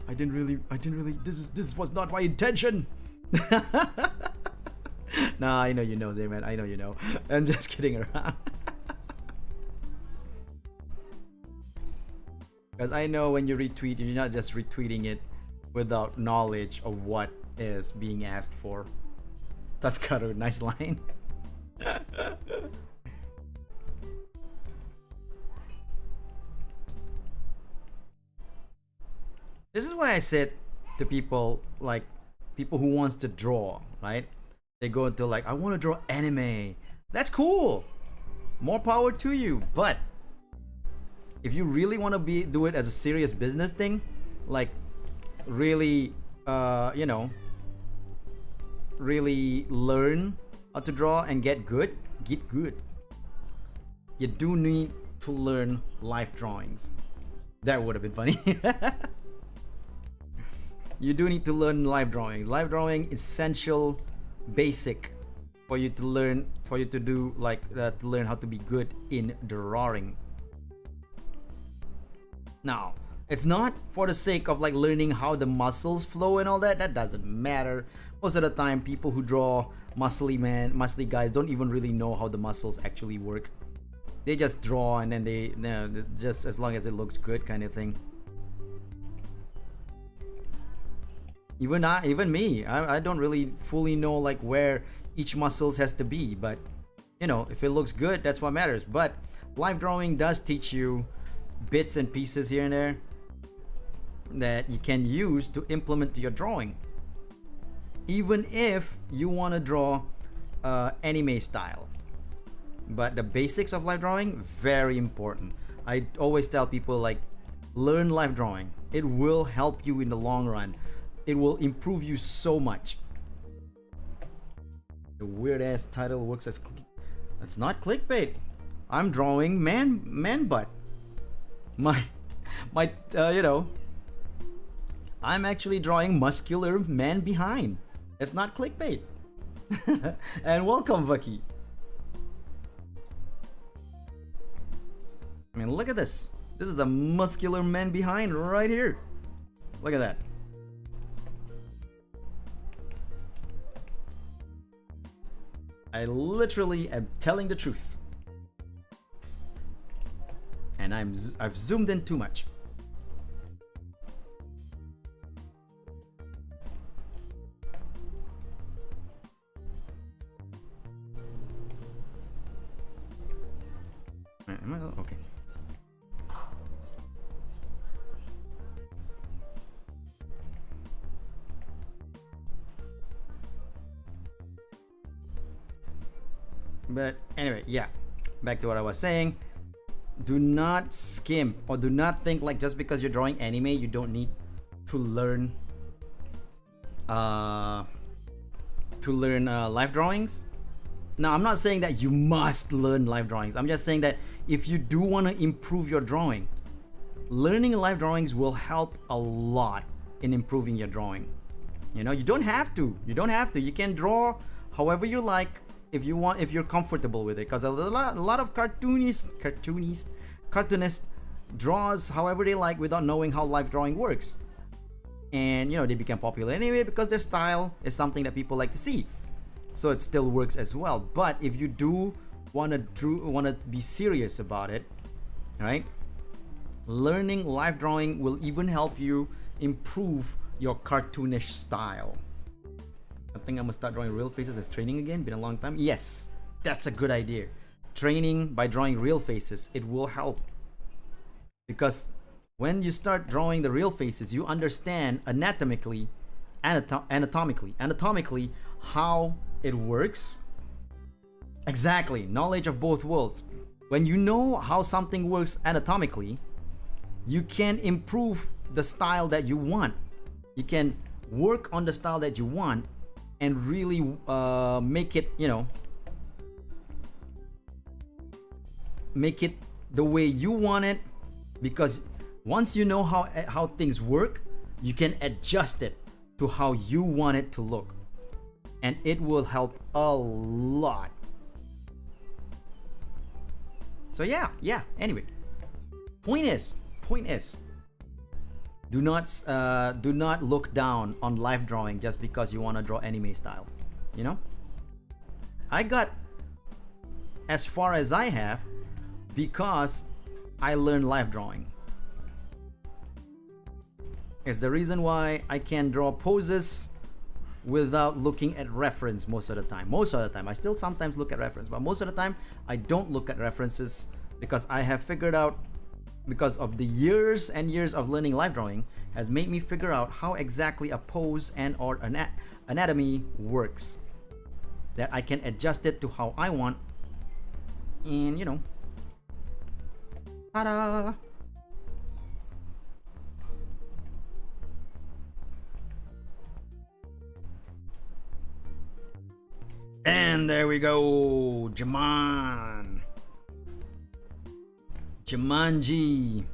I didn't really. This was not my intention. Nah, I know you know, J-Man. I know you know. I'm just kidding around. Because I know when you retweet, you're not just retweeting it without knowledge of what is being asked for. That's kind of a nice line. This is why I said to people, like people who wants to draw, right? They go into like, I want to draw anime. That's cool. More power to you. But if you really want to do it as a serious business thing, like really, you know, really learn how to draw and get good, you do need to learn live drawings. That would have been funny. You do need to learn live drawing. Live drawing essential, basic for you to learn, for you to do like that, to learn how to be good in drawing. Now, it's not for the sake of like learning how the muscles flow and all that. That doesn't matter. Most of the time, people who draw muscly guys don't even really know how the muscles actually work. They just draw and then they, you know, just as long as it looks good, kind of thing. Even me, I don't really fully know like where each muscles has to be, but you know, if it looks good, that's what matters. But live drawing does teach you bits and pieces here and there that you can use to implement to your drawing. Even if you want to draw anime style, but the basics of live drawing, very important. I always tell people, like, learn live drawing. It will help you in the long run. It will improve you so much. The weird ass title works as it's not clickbait. I'm drawing man butt. My you know, I'm actually drawing muscular man behind. It's not clickbait. And welcome, Vaki. I mean, look at this. This is a muscular man behind right here. Look at that. I literally am telling the truth. And I've zoomed in too much. Okay. But anyway, yeah, back to what I was saying. Do not skimp, or do not think like just because you're drawing anime you don't need to learn live drawings. Now, I'm not saying that you must learn live drawings. I'm just saying that if you do want to improve your drawing, learning live drawings will help a lot in improving your drawing. You know, you don't have to. You can draw however you like if you want, if you're comfortable with it. Because a lot of cartoonists draws however they like without knowing how live drawing works. And you know, they become popular anyway because their style is something that people like to see. So it still works as well. But if you do want to be serious about it, right? Learning live drawing will even help you improve your cartoonish style. I think I'm gonna start drawing real faces as training again. Been a long time. Yes, that's a good idea. Training by drawing real faces, it will help. Because when you start drawing the real faces, you understand anatomically how it works. Exactly, knowledge of both worlds. When you know how something works anatomically, you can improve the style that you want. You can work on the style that you want and really make it, you know, make it the way you want it, because once you know how things work, you can adjust it to how you want it to look, and it will help a lot. So yeah, anyway, point is do not look down on life drawing just because you want to draw anime style. You know, I got as far as I have because I learned life drawing. It's the reason why I can draw poses without looking at reference most of the time. I still sometimes look at reference, but most of the time I don't look at references, because I have figured out, because of the years and years of learning life drawing has made me figure out how exactly a pose and or anatomy works, that I can adjust it to how I want, and you know, ta-da! And there we go, Jumanji.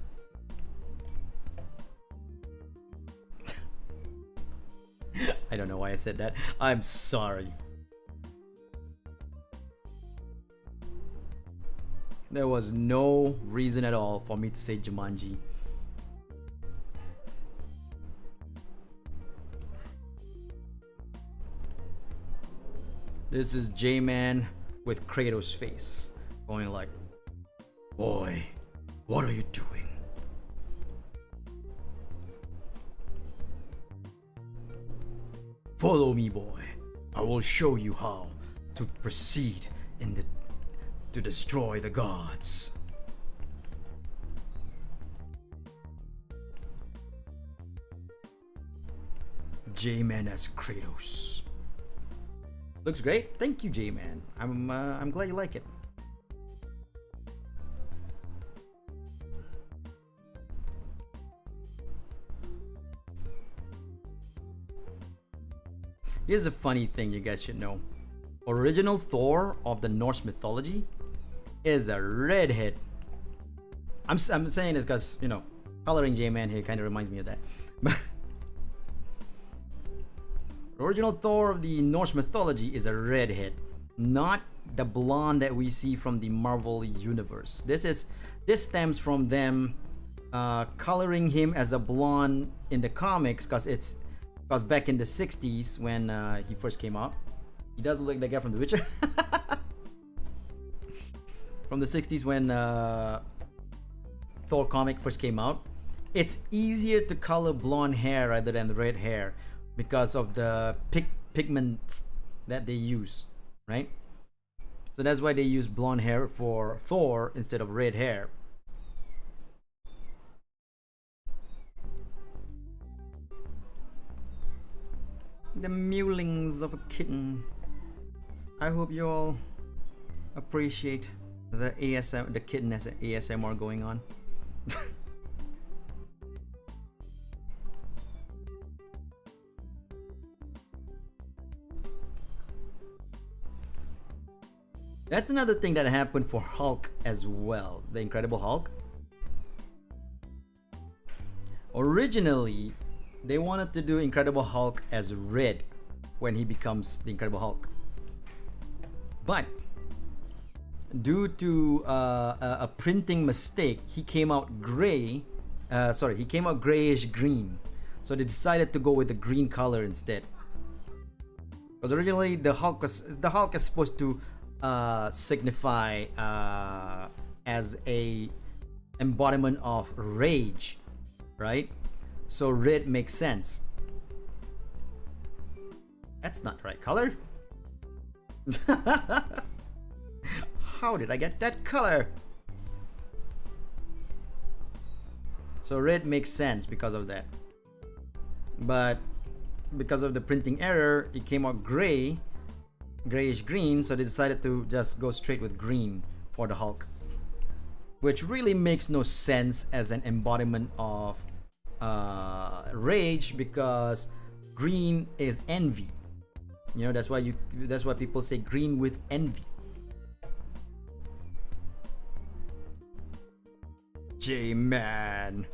I don't know why I said that. I'm sorry. There was no reason at all for me to say Jumanji. This is J-Man with Kratos' face, going like, "Boy, what are you doing?" "Follow me, boy. I will show you how to proceed to destroy the gods." J-Man as Kratos. Looks great. Thank you, J-Man. I'm glad you like it. Here's a funny thing you guys should know. Original Thor of the Norse mythology is a redhead. I'm saying this because, you know, coloring J-Man here kind of reminds me of that. Original Thor of the Norse mythology is a redhead, not the blonde that we see from the Marvel universe. This stems from them coloring him as a blonde in the comics, because back in the 60s when he first came out, he does look like the guy from The Witcher. From the 60s when Thor comic first came out, it's easier to color blonde hair rather than red hair, because of the pigments that they use, right? So that's why they use blonde hair for Thor instead of red hair. The mewlings of a kitten. I hope you all appreciate the the kitten as an ASMR going on. That's another thing that happened for Hulk as well, the Incredible Hulk. Originally, they wanted to do Incredible Hulk as red when he becomes the Incredible Hulk. But due to a printing mistake, he came out gray. He came out grayish green. So they decided to go with the green color instead. Because originally the Hulk is supposed to signify as a embodiment of rage, right? So red makes sense. That's not the right color. How did I get that color? So red makes sense because of that. But because of the printing error, it came out grayish green, so they decided to just go straight with green for the Hulk. which really makes no sense as an embodiment of rage, because green is envy. You know, that's why people say green with envy. J-Man.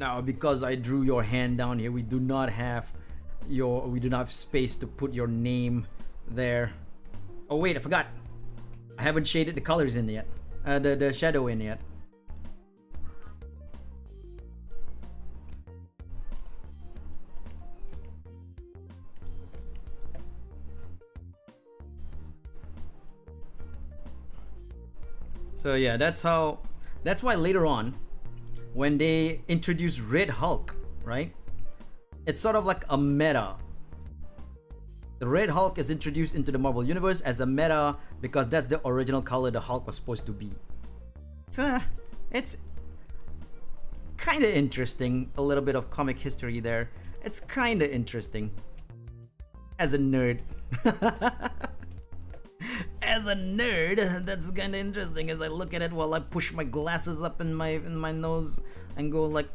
Now, because I drew your hand down here, we do not have space to put your name there. Oh wait, I forgot. I haven't shaded the colors in yet. The shadow in yet. So yeah, that's why later on, when they introduce Red Hulk, right? It's sort of like a meta. The Red Hulk is introduced into the Marvel Universe as a meta because that's the original color the Hulk was supposed to be. It's kind of interesting. A little bit of comic history there. It's kind of interesting. As a nerd. As a nerd, that's kind of interesting as I look at it while I push my glasses up in my nose and go like,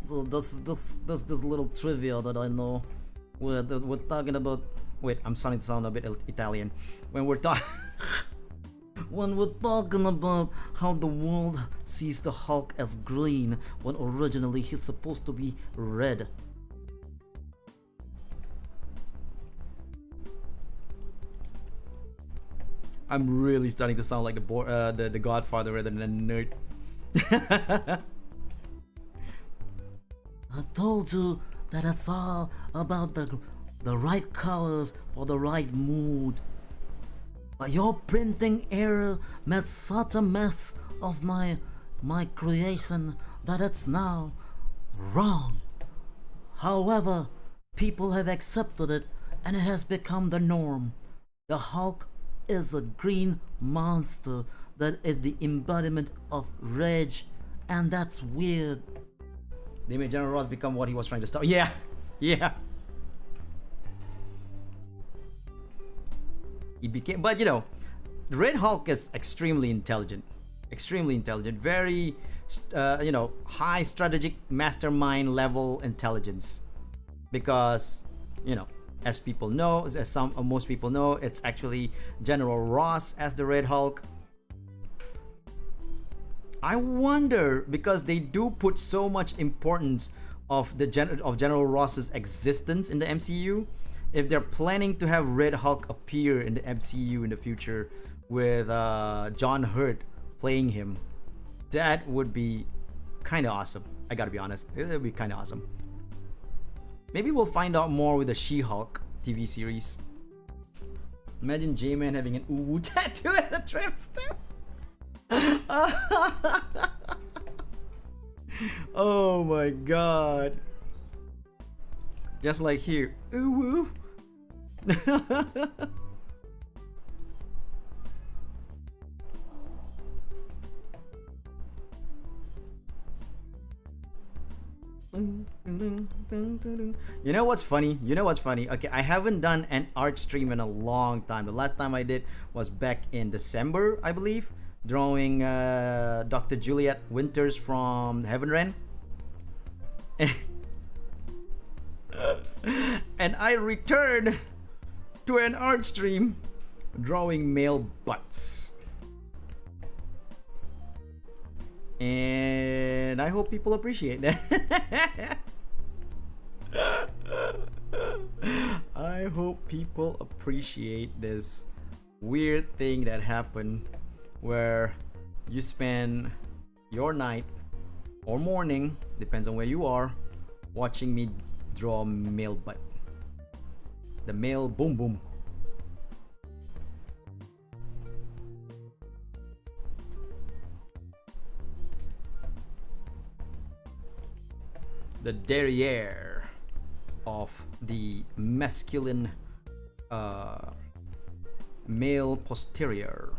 that's this little trivia that I know. We're talking about. Wait, I'm starting to sound a bit Italian. When we're talking about how the world sees the Hulk as green when originally he's supposed to be red. I'm really starting to sound like the Godfather rather than a nerd. I told you that it's all about the right colors for the right mood. But your printing error made such a mess of my creation that it's now wrong. However, people have accepted it and it has become the norm. The Hulk is a green monster that is the embodiment of rage, and that's weird. They made General Ross become what he was trying to stop. Yeah. He became, but you know, Red Hulk is extremely intelligent, very, high strategic mastermind level intelligence, because, you know, as people know, as most people know, it's actually General Ross as the Red Hulk. I wonder, because they do put so much importance of General Ross's existence in the MCU, if they're planning to have Red Hulk appear in the MCU in the future with John Hurt playing him, that would be kind of awesome. I gotta be honest, it would be kind of awesome. Maybe we'll find out more with the She-Hulk TV series. Imagine J-Man having an uwu tattoo at the trips too. Oh my god. Just like here. Uwu. You know what's funny? Okay, I haven't done an art stream in a long time. The last time I did was back in December, I believe, drawing Dr. Juliet Winters from Heaven Ren. And I returned to an art stream drawing male butts. And I hope people appreciate that. I hope people appreciate this weird thing that happened where you spend your night or morning, depends on where you are, watching me draw male butt. The male boom boom. The derriere of the masculine male posterior.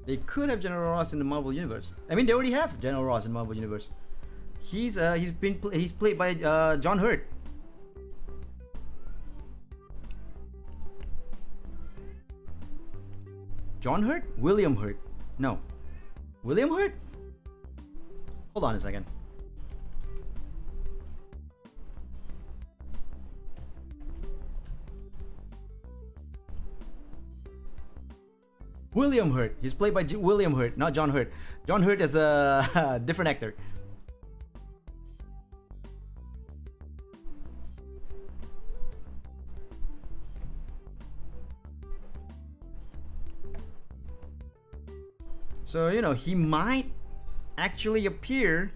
They could have General Ross in the Marvel Universe. I mean, they already have General Ross in the Marvel Universe. He's played by John Hurt. John Hurt? William Hurt? No. William Hurt? Hold on a second. William Hurt. He's played by William Hurt, not John Hurt. John Hurt is a different actor. So, you know, he might actually appear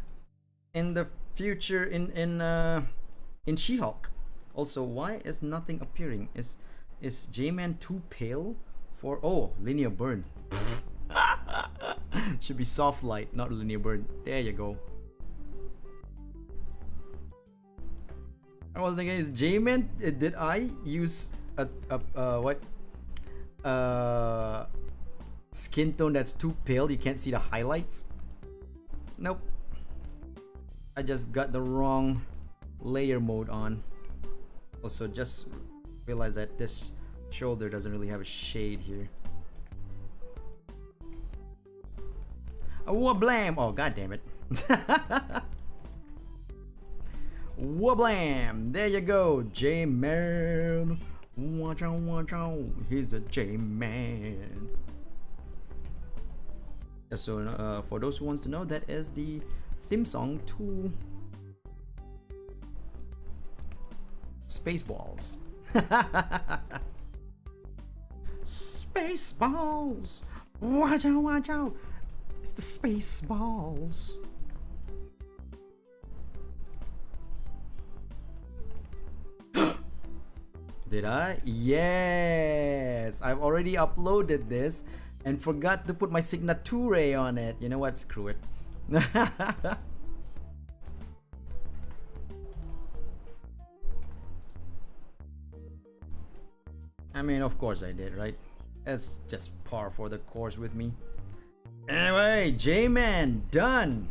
in the future in She-Hulk. Also, why is nothing appearing? Is J-Man too pale for linear burn? Should be soft light, not linear burn. There you go. I was thinking, is J-Man, did I use a what skin tone that's too pale, you can't see the highlights? Nope, I just got the wrong layer mode on. Also, just realize that this shoulder doesn't really have a shade here. Wablam! Oh, god damn it. Wablam! There you go, J-Man. Watch out, he's a J-Man. So, for those who wants to know, that is the theme song to Spaceballs. Spaceballs! Watch out! It's the Spaceballs. Did I? Yes! I've already uploaded this and forgot to put my signature on it. You know what? Screw it. I mean, of course I did, right? It's just par for the course with me. Anyway, J-Man done.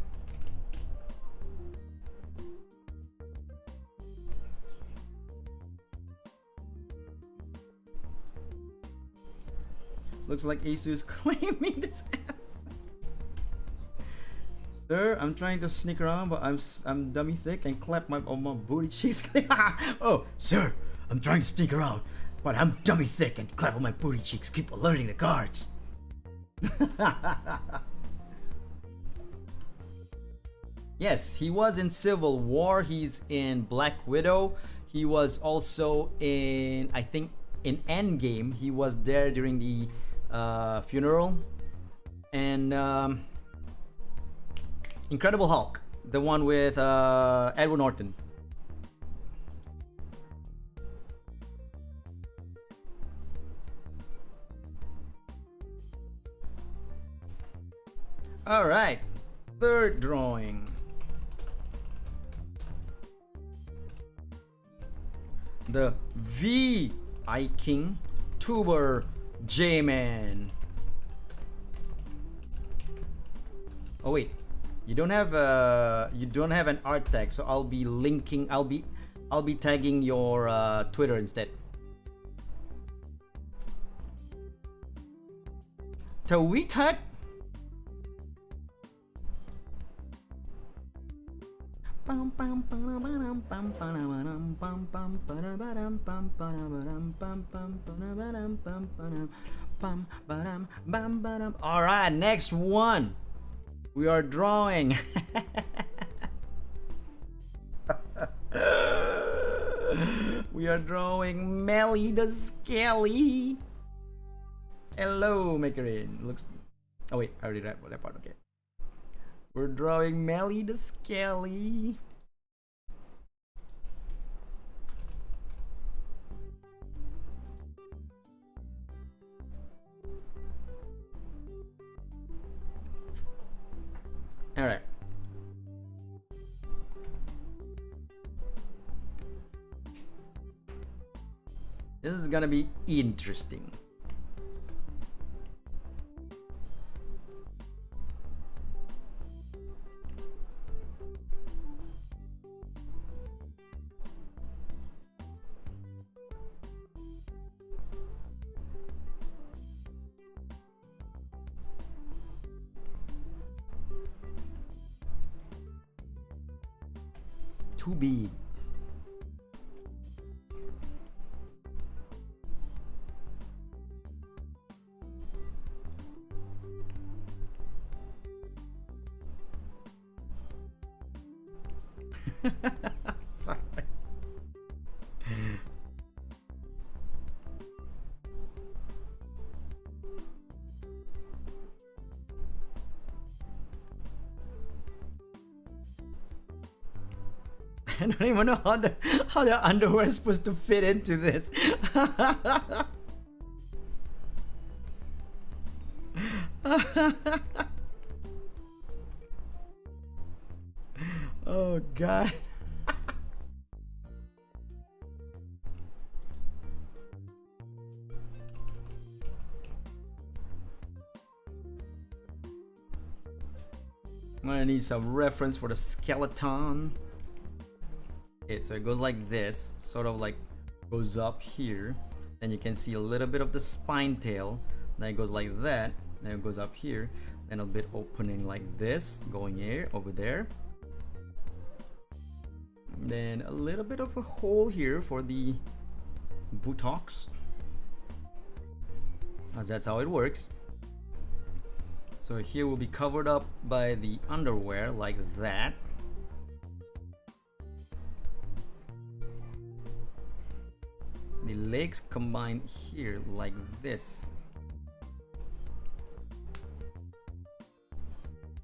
Looks like Asu's claiming this ass. Sir, I'm trying to sneak around, but I'm dummy thick and clap my booty cheeks. Oh, sir, I'm trying to sneak around, but I'm dummy thick and clap on my booty cheeks. Keep alerting the guards. Yes, he was in Civil War. He's in Black Widow. He was also in, I think, in Endgame. He was there during the funeral. And Incredible Hulk, the one with Edward Norton. All right, third drawing. The Viking tuber J-Man. Oh wait, you don't have an art tag, so I'll be linking. I'll be tagging your Twitter instead. Twitter. All right, next one. We are drawing. We are drawing Melly the Skelly. Hello, Makerin. Looks. Oh wait, I already read that part. Okay. We're drawing Melly the Skelly. All right. This is gonna be interesting. too big. Sorry. I don't even know how the underwear is supposed to fit into this. Oh God. I'm gonna need some reference for the skeleton. Okay, so it goes like this, sort of like goes up here. Then you can see a little bit of the spine tail. Then it goes like that. Then it goes up here. Then a bit opening like this, going here, over there. Then a little bit of a hole here for the buttocks, as that's how it works. So here will be covered up by the underwear like that. The legs combine here like this.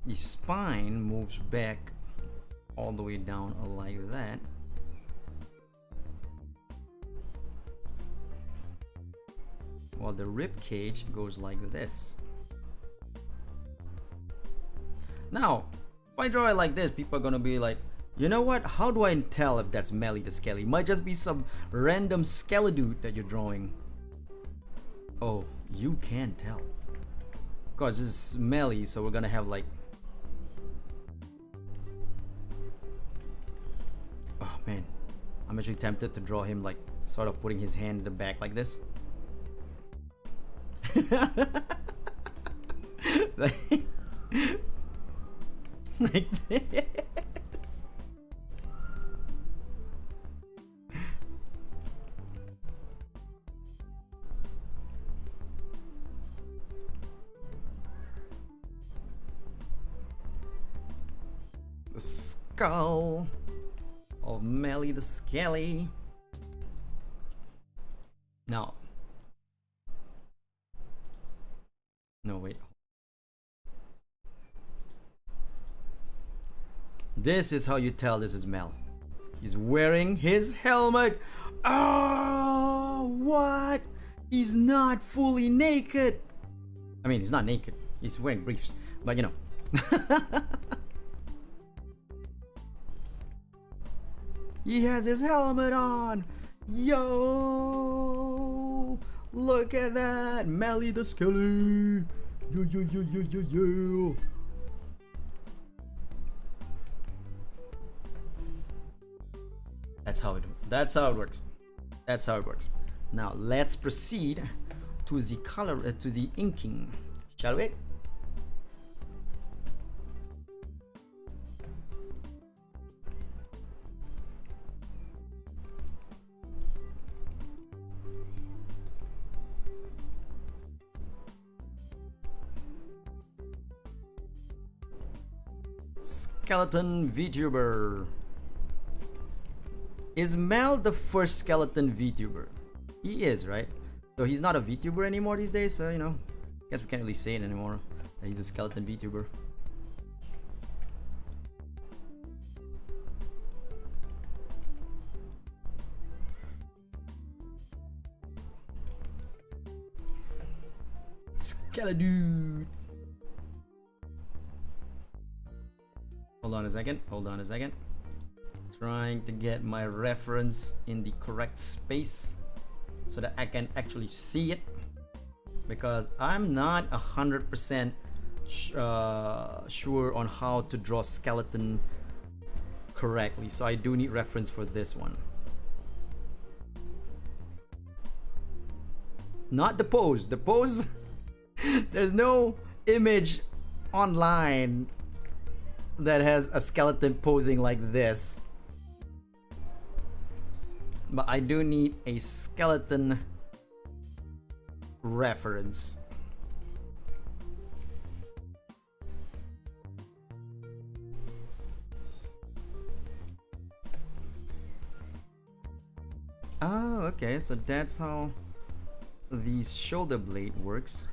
The spine moves back all the way down like that. While the rib cage goes like this. Now, if I draw it like this, people are gonna be like, you know what? How do I tell if that's Melly the Skelly? Might just be some random skelly dude that you're drawing. Oh, you can tell. Cause this is Melly, so we're gonna have like. Oh man, I'm actually tempted to draw him like sort of putting his hand in the back like this. like this. The skull of Melly the Skelly. Now. No, wait. This is how you tell this is Mel. He's wearing his helmet. Oh, what? He's not fully naked. I mean, he's not naked. He's wearing briefs, but you know. He has his helmet on. Yo, look at that, Melly the Skelly. Yo, yo, yo, yo, yo, yo. That's how it works. That's how it works. Now let's proceed to the color, to the inking, shall we? Skeleton VTuber. Is Mel the first skeleton VTuber? He is, right? So he's not a VTuber anymore these days, so you know, I guess we can't really say it anymore that he's a skeleton VTuber. Skeledude. Hold on a second. Hold on a second. Trying to get my reference in the correct space so that I can actually see it, because I'm not 100% sure on how to draw skeleton correctly, so I do need reference for this one. Not the pose. The pose, there's no image online that has a skeleton posing like this. But I do need a skeleton reference. Oh, okay, so that's how the shoulder blade works.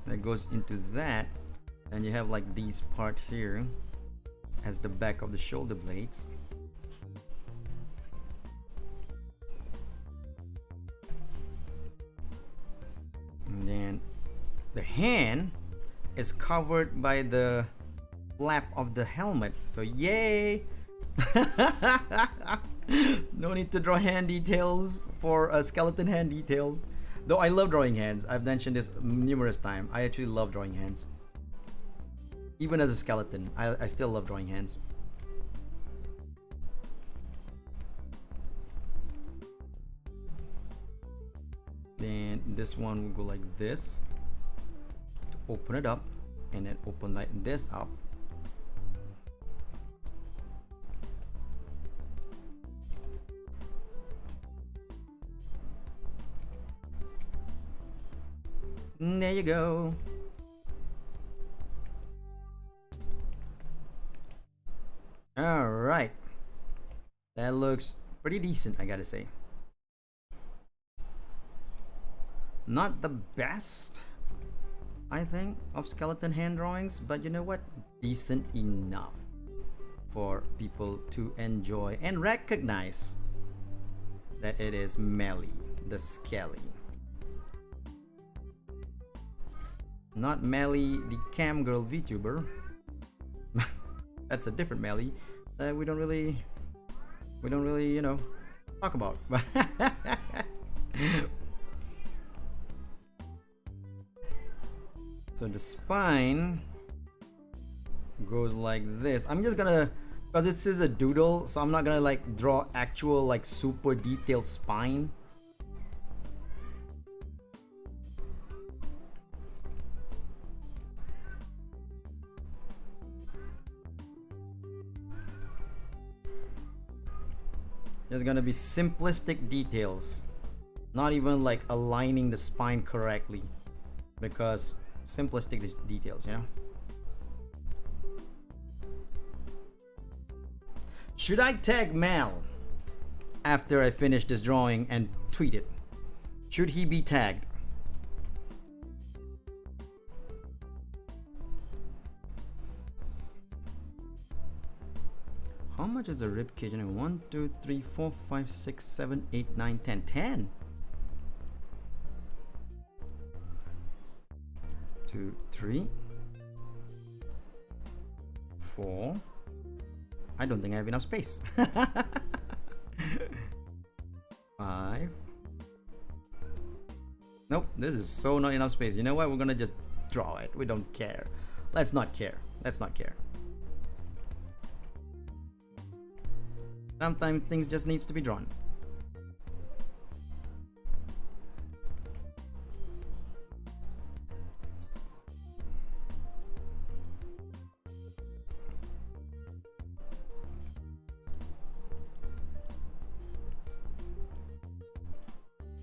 That goes into that, and you have like these parts here as the back of the shoulder blades. And then the hand is covered by the flap of the helmet, so yay. No need to draw hand details for a skeleton hand details. Though I love drawing hands. I've mentioned this numerous times. I actually love drawing hands. Even as a skeleton, I still love drawing hands. Then this one will go like this to open it up, and then open like this up. And there you go. All right, that looks pretty decent, I gotta say. Not the best, I think, of skeleton hand drawings, but you know what? Decent enough for people to enjoy and recognize that it is Melly, the Skelly. Not Melly, the cam girl VTuber. That's a different Melly that we don't really, you know, talk about. So the spine goes like this. I'm just gonna, because this is a doodle, so I'm not gonna like draw actual like super detailed spine. There's gonna be simplistic details, not even like aligning the spine correctly, because simplistic details, you know. Should I tag Mal after I finish this drawing and tweet it? Should he be tagged? How much is a rib cage? 1, 2, 3, 4, 5, 6, 7, 8, 9, 10. 10. 2, 3, 4. I don't think I have enough space. 5. Nope, this is so not enough space. You know what? We're gonna just draw it. We don't care. Let's not care. Let's not care. Sometimes things just needs to be drawn.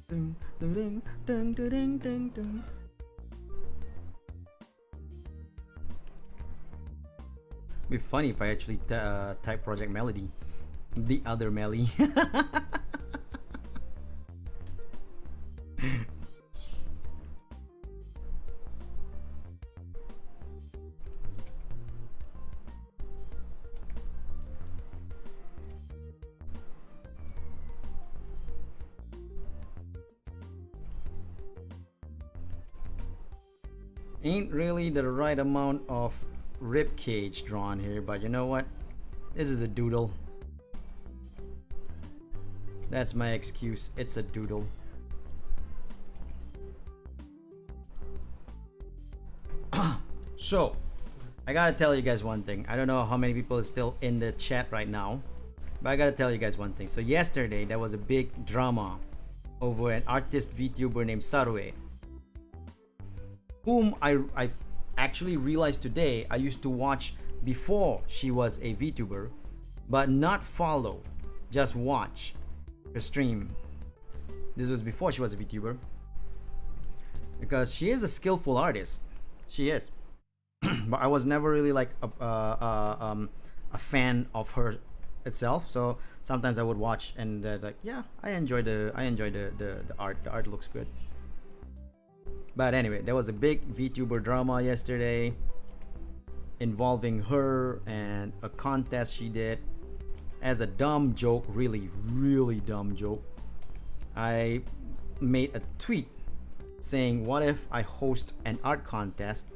Ding, ding, ding, ding, ding, ding. Be funny if I actually type Project Melody. The other Melly. Ain't really the right amount of rib cage drawn here, but you know what? This is a doodle. That's my excuse. It's a doodle. So, I gotta tell you guys one thing. I don't know how many people are still in the chat right now, but I gotta tell you guys one thing. So yesterday, there was a big drama over an artist VTuber named Sarue, whom I've actually realized today I used to watch before she was a VTuber, but not follow. just watch her stream. This was before she was a VTuber, because she is a skillful artist. She is. But I was never really like a fan of her itself. So sometimes I would watch and like, yeah, I enjoy the art. The art looks good. But anyway, there was a big VTuber drama yesterday involving her and a contest she did as a dumb joke, really dumb joke. I made a tweet saying, what if I host an art contest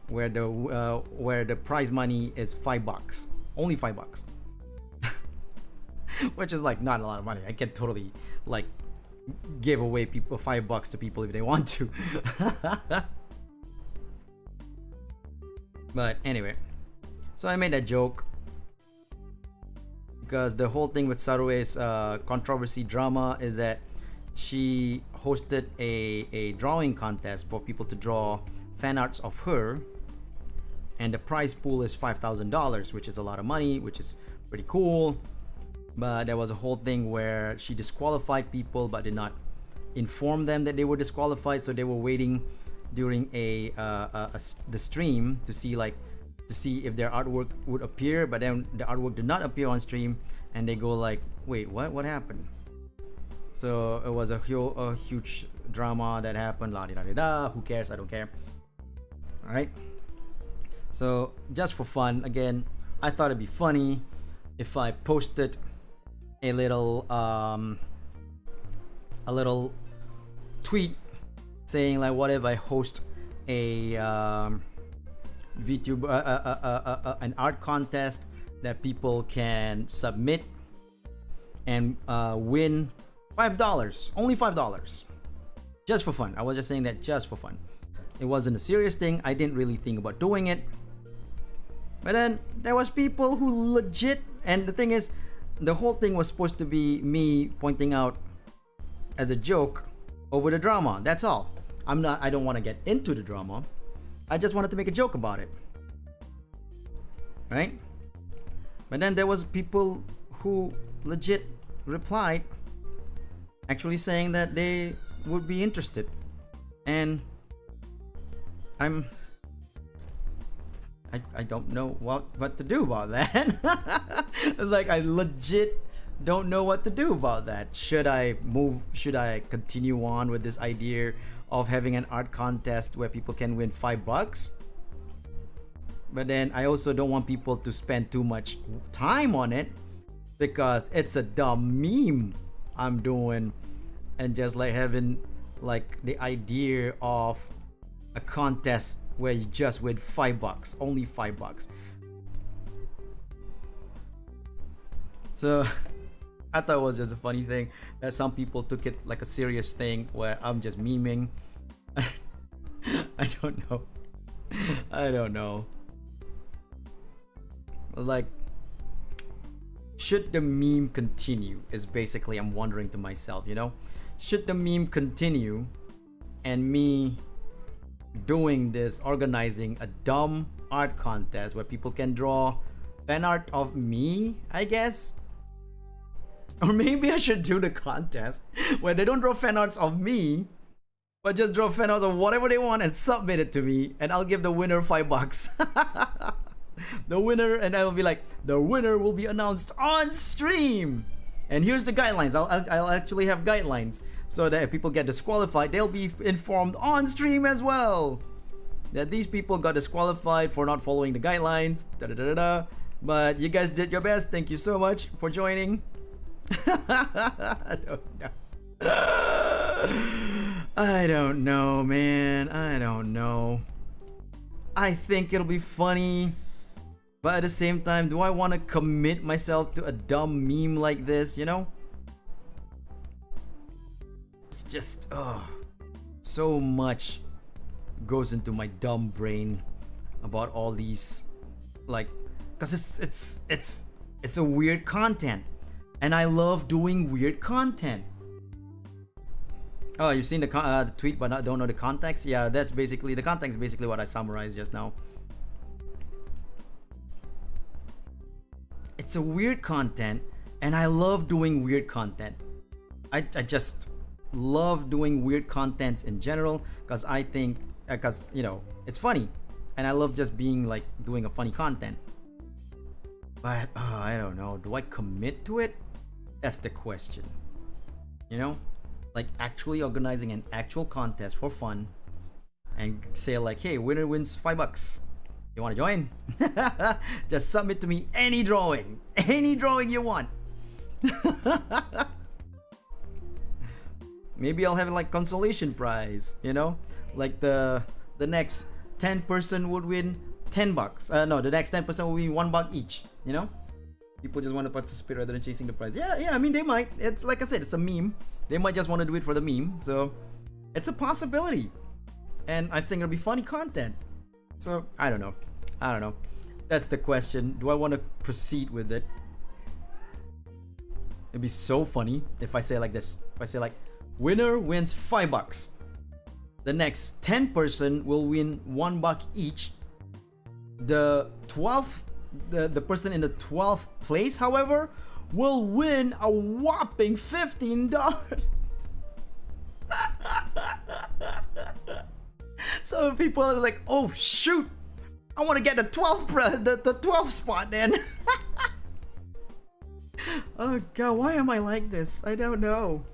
where the prize money is $5, only $5, which is like not a lot of money. I can totally like give away people $5 to people if they want to. But anyway, so I made that joke because the whole thing with Sarue's controversy drama is that she hosted a drawing contest for people to draw fan arts of her, and the prize pool is $5,000, which is a lot of money, which is pretty cool. But there was a whole thing where she disqualified people but did not inform them that they were disqualified, so they were waiting during the stream to see if their artwork would appear, but then the artwork did not appear on stream, and they go like, wait, what happened? So it was a huge drama that happened. La di da di da. Who cares? I don't care. All right. So just for fun, again, I thought it'd be funny if I posted a little tweet saying like, what if I host a VTuber an art contest that people can submit and win $5, only $5, just for fun. I was just saying that just for fun. It wasn't a serious thing. I didn't really think about doing it. But then there was people who legit, and the thing is, the whole thing was supposed to be me pointing out as a joke over the drama. That's all. I don't want to get into the drama. I just wanted to make a joke about it. Right? But then there was people who legit replied actually saying that they would be interested. And I don't know what to do about that. It's like I legit don't know what to do about that. Should I continue on with this idea of having an art contest where people can win $5? But then I also don't want people to spend too much time on it because it's a dumb meme I'm doing, and just like having like the idea of a contest where you just win $5, only $5. So I thought it was just a funny thing that some people took it like a serious thing where I'm just memeing. I don't know. Like, should the meme continue is basically I'm wondering to myself, you know? Should the meme continue and me doing this, organizing a dumb art contest where people can draw fan art of me, I guess? Or maybe I should do the contest where they don't draw fan arts of me, but just draw fan arts of whatever they want and submit it to me, and I'll give the winner $5. The winner, and I will be like, the winner will be announced on stream. And here's the guidelines. I'll actually have guidelines so that if people get disqualified, they'll be informed on stream as well that these people got disqualified for not following the guidelines. But you guys did your best. Thank you so much for joining. I don't know. I don't know, man. I don't know. I think it'll be funny, but at the same time, do I want to commit myself to a dumb meme like this, you know? It's just, so much goes into my dumb brain about all these, like, cause it's a weird content, and I love doing weird content. Oh, you've seen the tweet but don't know the context? Yeah, that's basically, the context is basically what I summarized just now. It's a weird content And I love doing weird content. I just love doing weird content in general because I think, because you know, it's funny, and I love just being like doing a funny content. But I don't know, do I commit to it? That's the question. You know, like actually organizing an actual contest for fun and say like, hey, winner wins $5. You want to join? Just submit to me any drawing you want. Maybe I'll have like consolation prize, you know, like the next 10 person would win $10. No, the next 10% will win $1 each. You know, people just want to participate rather than chasing the prize. Yeah. I mean, they might. It's like I said, it's a meme. They might just want to do it for the meme. So it's a possibility, and I think it'll be funny content. So I don't know. That's the question. Do I want to proceed with it? It'd be so funny if I say like this. If I say like, winner wins $5. The next 10 person will win $1 each. The 12th, the person in the 12th place, however, will win a whopping $15. So people are like, oh shoot, I want to get the 12th spot then. Oh god, why am I like this? I don't know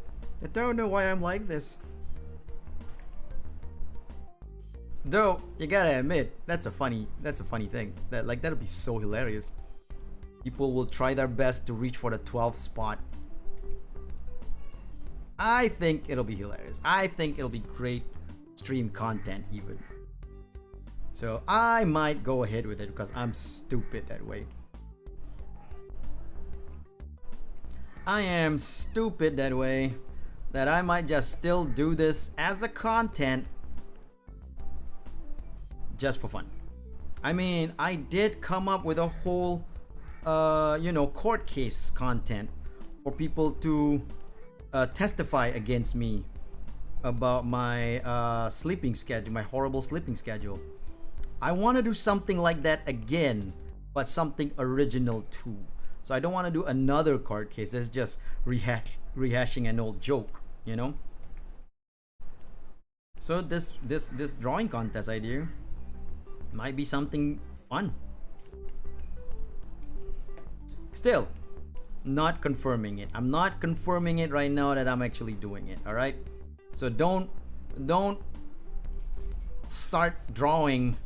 why I'm like this. Though you gotta admit, that's a funny thing. That'll be so hilarious. People will try their best to reach for the 12th spot. I think it'll be hilarious. I think it'll be great stream content even. So I might go ahead with it because I'm stupid that way. I am stupid that way that I might just still do this as a content just for fun. I mean, I did come up with a whole you know, court case content for people to testify against me about my sleeping schedule, my horrible sleeping schedule. I want to do something like that again, but something original too. So I don't want to do another court case. It's just rehashing an old joke, you know. So this drawing contest idea might be something fun. Still, not confirming it. I'm not confirming it right now that I'm actually doing it. All right. So don't start drawing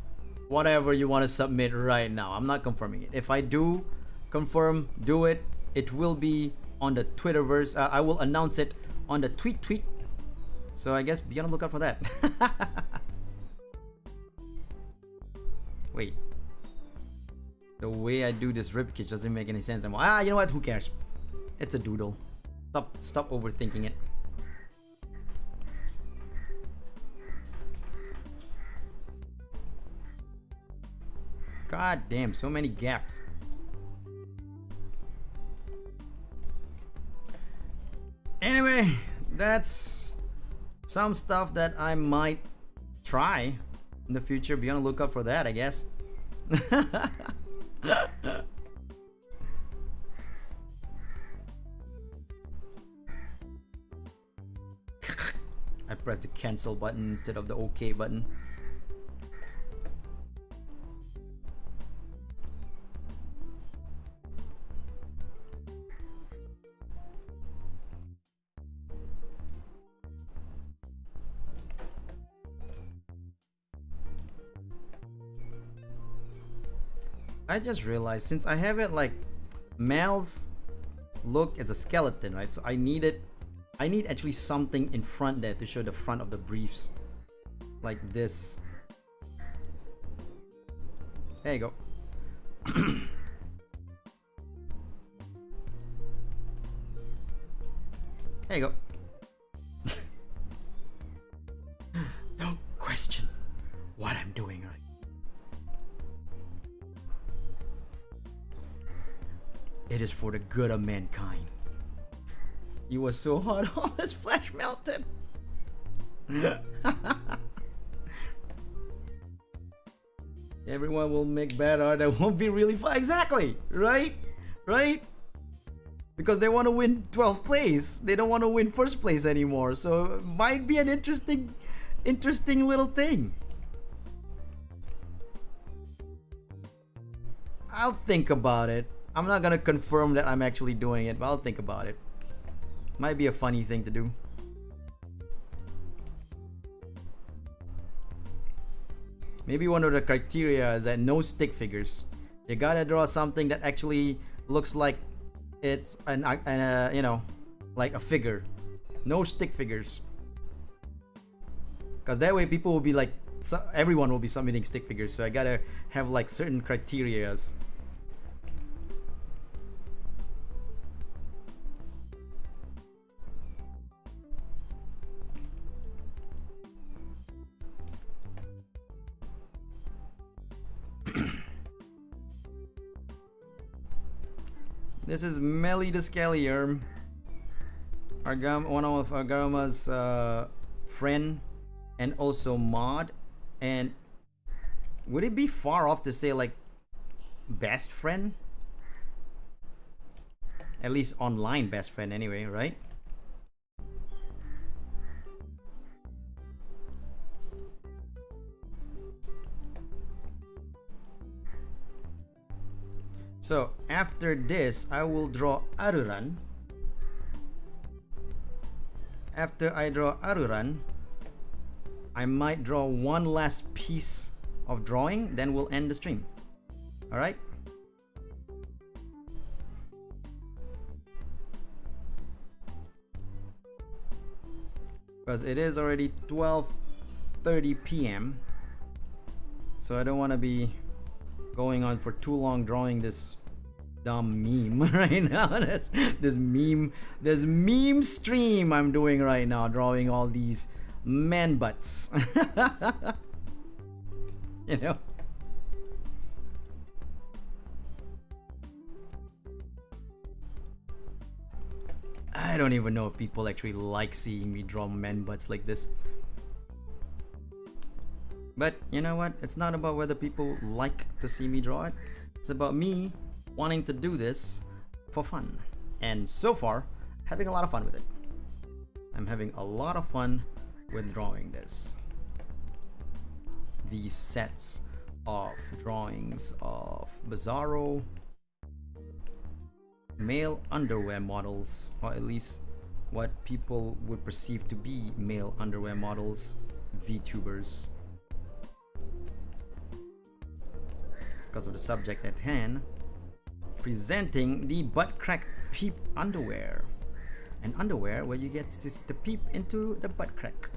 whatever you want to submit right now. I'm not confirming it. If I do confirm, do it, it will be on the Twitterverse. I will announce it on the tweet. So I guess be on the lookout for that. Wait. The way I do this ribcage doesn't make any sense anymore. You know what? Who cares? It's a doodle. Stop overthinking it. God damn, so many gaps. Anyway, that's some stuff that I might try in the future. Be on the lookout for that, I guess. I pressed the cancel button instead of the OK button. I just realized, since I have it like Mal's look as a skeleton, right? So I need actually something in front there to show the front of the briefs, like this. There you go. There you go. Don't question what I'm doing, right? It is for the good of mankind. He was so hot, all his flesh melted. Everyone will make bad art that won't be really fun. Exactly, right? Right? because they want to win 12th place. They don't want to win first place anymore. So it might be an interesting little thing. I'll think about it. I'm not gonna confirm that I'm actually doing it, but I'll think about it. Might be a funny thing to do. Maybe one of the criteria is that no stick figures. You gotta draw something that actually looks like it's you know, like a figure. No stick figures. Because that way people will be like, everyone will be submitting stick figures. So I gotta have like certain criterias. This is Melly the Scallier, one of Agama's friend and also mod. And would it be far off to say like best friend? At least online best friend anyway, right? So after this, I will draw Aruran. After I draw Aruran, I might draw one last piece of drawing, then we'll end the stream. All right? Because it is already 12:30 p.m. So I don't want to be going on for too long drawing this dumb meme right now. This meme stream I'm doing right now, drawing all these man butts. You know, I don't even know if people actually like seeing me draw man butts like this. But you know what? It's not about whether people like to see me draw it. It's about me wanting to do this for fun. And so far, having a lot of fun with it. I'm having a lot of fun with drawing this. These sets of drawings of Bizarro male underwear models, or at least what people would perceive to be male underwear models, VTubers. Because of the subject at hand, presenting the butt crack peep underwear. An underwear where you get to peep into the butt crack.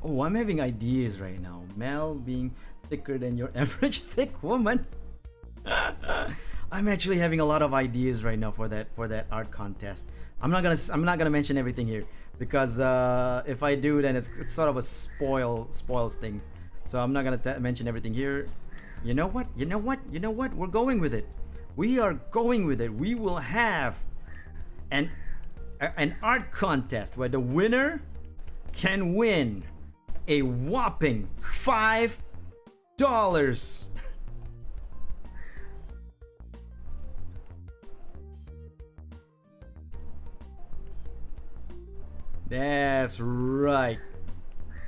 Oh, I'm having ideas right now. Mel being thicker than your average thick woman. I'm actually having a lot of ideas right now for that art contest. I'm not gonna mention everything here because if I do, then it's sort of a spoils thing. So I'm not gonna mention everything here. You know what? We're going with it. We are going with it. We will have an art contest where the winner can win a whopping $5. That's right.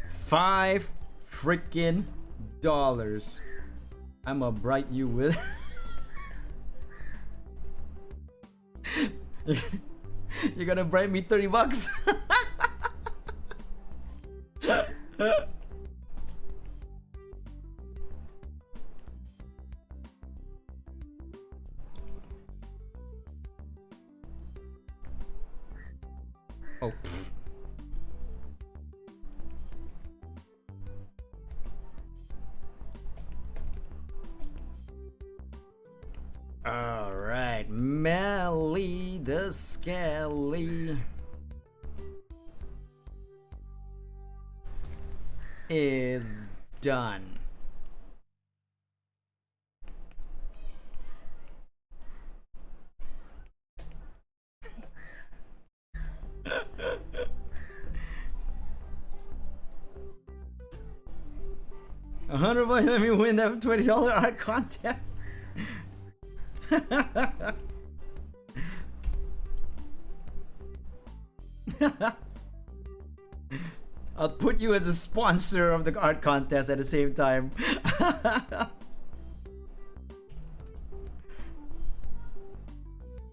$5 freaking. I'ma bright you with. You're gonna bribe me $30. Oh, pfft. All right, Melly the Skelly is done. $100, let me win that $20 art contest. I'll put you as a sponsor of the art contest at the same time.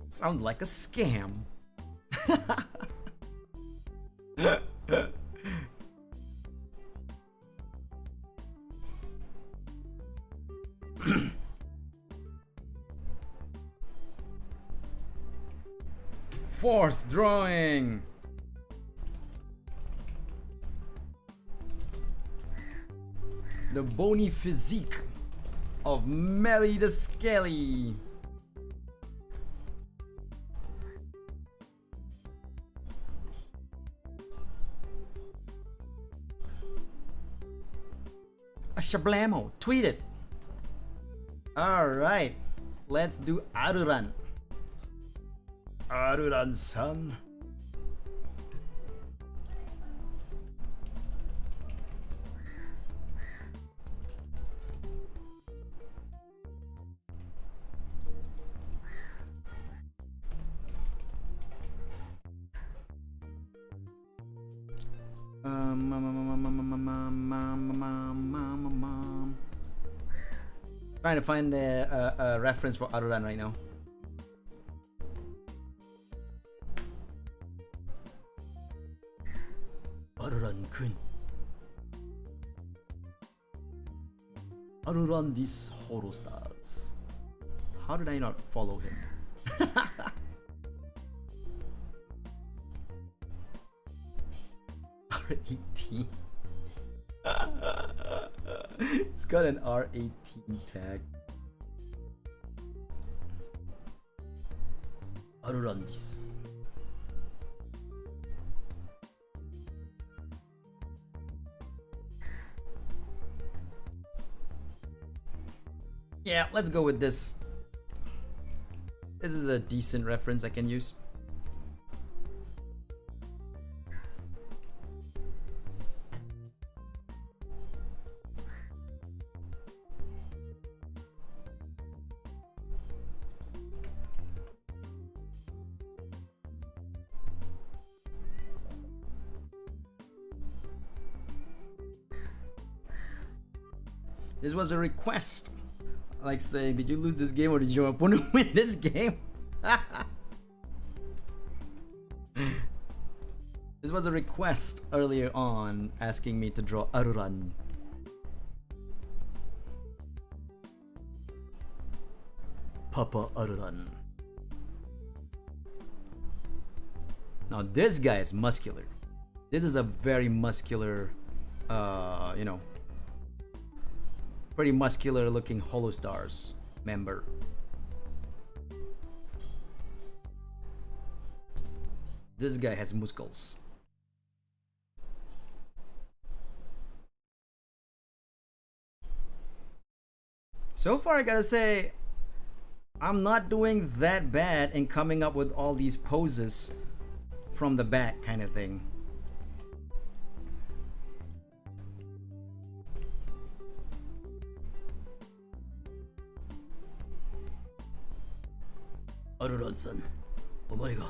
Sounds like a scam. Fourth drawing. The bony physique of Melly the Skelly. A shablamo, tweet it. Alright, let's do Aruran. Aruran-san. Trying to find a reference for Aruran right now. Aruran-kun. Aruran these horror stars. How did I not follow him? R18. It's got an R18 tag. Arurandis. Yeah, let's go with this. This is a decent reference I can use. This was a request. Like saying, did you lose this game or did your opponent win this game? This was a request earlier on asking me to draw Aruran. Papa Aruran. Now this guy is muscular. This is a very muscular, you know, pretty muscular looking Hollow Stars member. This guy has muscles. So far I gotta say, I'm not doing that bad in coming up with all these poses from the back kind of thing. Aruran-san, omae ga.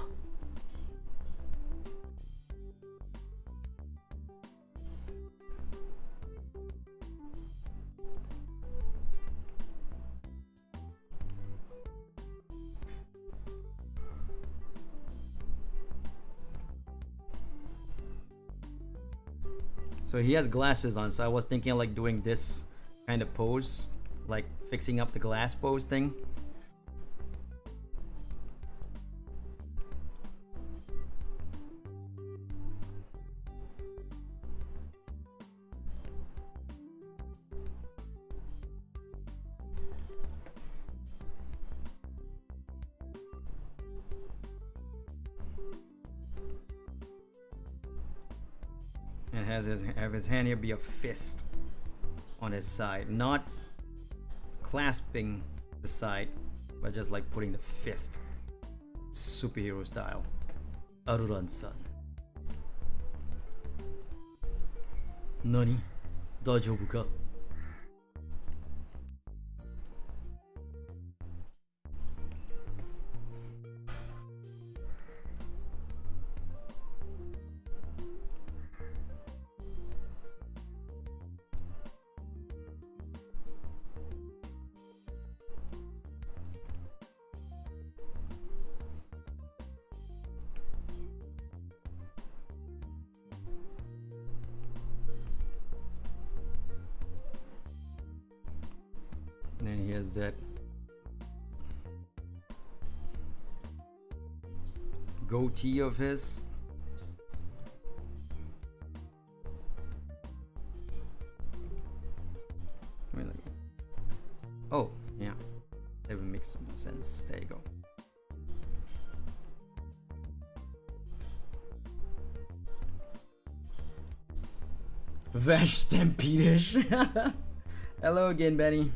So he has glasses on, so I was thinking of like doing this kind of pose, like fixing up the glass pose thing. And have his hand here be a fist on his side, not clasping the side, but just like putting the fist, superhero style. Aruran-san. Nani? Daijoubu ka? And he has that goatee of his. Oh, yeah. That would make some sense. There you go. Vash Stampede-ish. Hello again, Benny.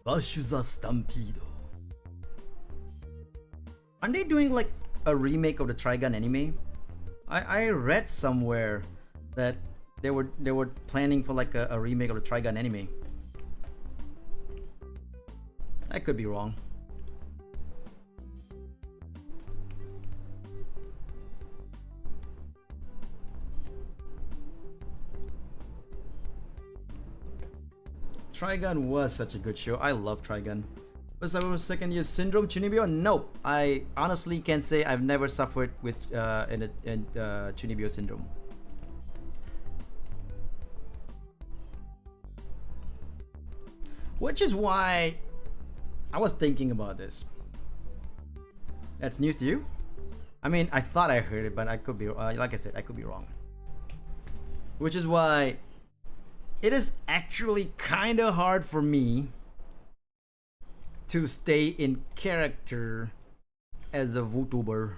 Vashuza Stampedo. Aren't they doing like a remake of the Trigun anime? I read somewhere that they were planning for like a remake of the Trigun anime. I could be wrong. Trigun was such a good show. I love Trigun. Was I was second year syndrome Chunibyo? Nope. I honestly can say I've never suffered with Chunibyo syndrome. Which is why I was thinking about this. That's news to you? I mean, I thought I heard it, but I could be, like I said, I could be wrong. Which is why it is actually kind of hard for me to stay in character as a vtuber,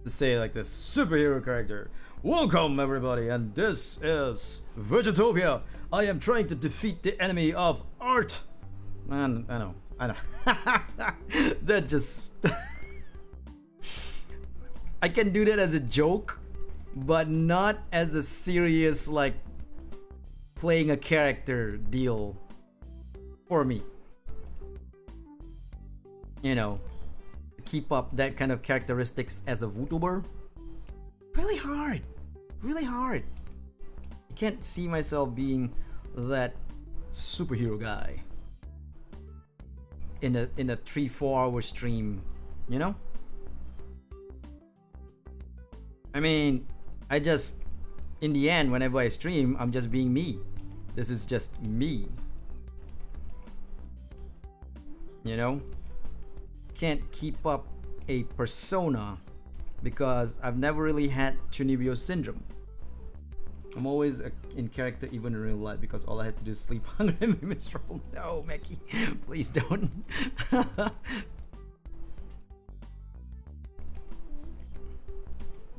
to say like this superhero character. Welcome everybody, and this is Virtuitopia. I am trying to defeat the enemy of art. Man, I know. That just I can do that as a joke, but not as a serious like playing a character deal for me. You know, keep up that kind of characteristics as a vtuber. Really hard. Really hard. I can't see myself being that superhero guy in a 3-4 hour stream, you know? I mean, I just, in the end, whenever I stream, I'm just being me. This is just me. You know? Can't keep up a persona because I've never really had Chunibyo syndrome. I'm always in character even in real life because all I had to do is sleep, hungry, and be miserable. No, Mackie, please don't.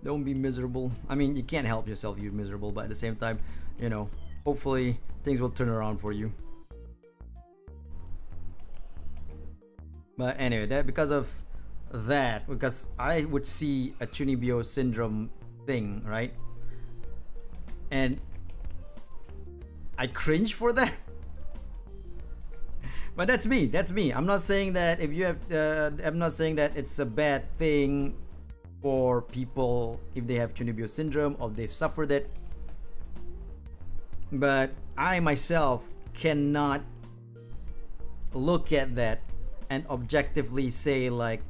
Don't be miserable. I mean, you can't help yourself you're miserable, but at the same time, you know, hopefully things will turn around for you. But anyway, that because I would see a Chunibyo syndrome thing, right? And I cringe for that. But that's me. That's me. I'm not saying that if you have. I'm not saying that it's a bad thing for people if they have Chunibyo syndrome or they've suffered it. But I myself cannot look at that and objectively say like,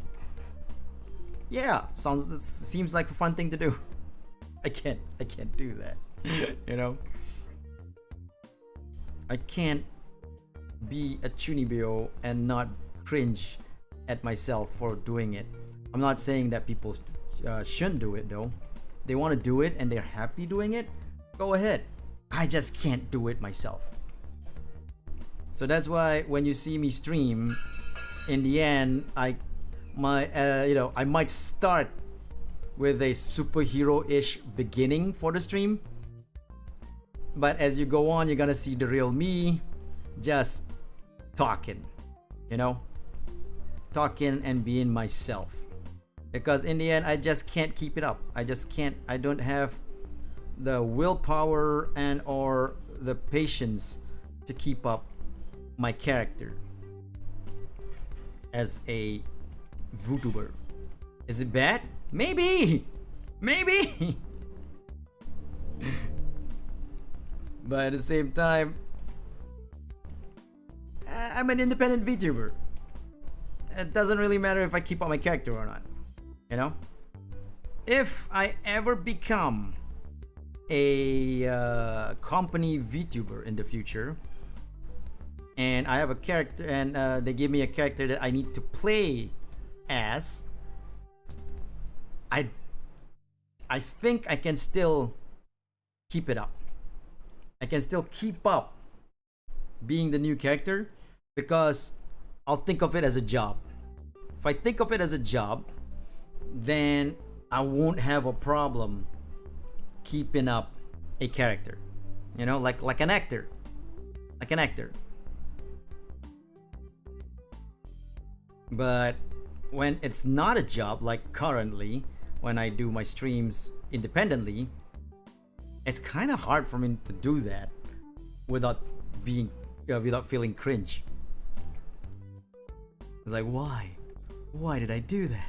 yeah, seems like a fun thing to do. I can't do that. You know, I can't be a Chunibyo and not cringe at myself for doing it. I'm not saying that people shouldn't do it though. They want to do it and they're happy doing it, go ahead. I just can't do it myself. So that's why when you see me stream, in the end, I might start with a superhero-ish beginning for the stream, but as you go on, you're gonna see the real me, just talking, you know, talking and being myself. Because in the end, I just can't keep it up. I just can't. I don't have the willpower and or the patience to keep up my character as a vtuber. Is it bad? Maybe. But at the same time, I'm an independent VTuber. It doesn't really matter if I keep up my character or not. You know? If I ever become a company VTuber in the future, and I have a character, and they give me a character that I need to play as, I think I can still keep it up. I can still keep up being the new character because I'll think of it as a job. If I think of it as a job, then I won't have a problem keeping up a character. You know, like an actor. Like an actor. But when it's not a job, like currently, when I do my streams independently, it's kind of hard for me to do that without being without feeling cringe. It's like, why did I do that?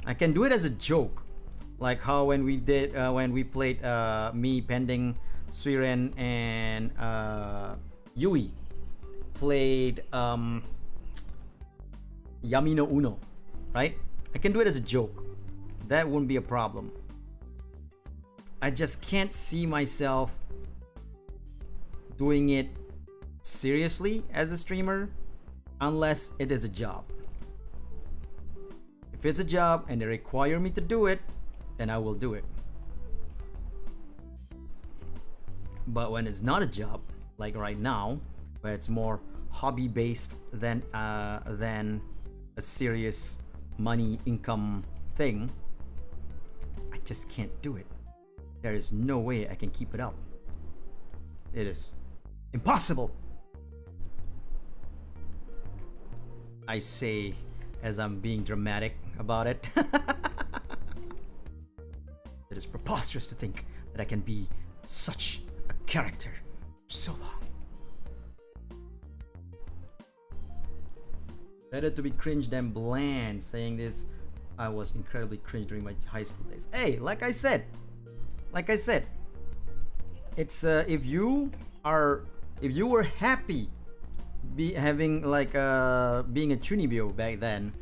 I can do it as a joke, like how when we did when we played me, Pending, Suiren, and Yui played Yami no Uno, right? I can do it as a joke. That wouldn't be a problem. I just can't see myself doing it seriously as a streamer unless it is a job. If it's a job and they require me to do it, then I will do it. But when it's not a job, like right now, where it's more hobby based than a serious money income thing, I just can't do it. There is no way I can keep it up. It is impossible. I say as I'm being dramatic about it. It is preposterous to think that I can be such a character for so long. Better to be cringe than bland. Saying this, I was incredibly cringe during my high school days. Hey, like I said, it's if you were happy having like being a chunibyo back then,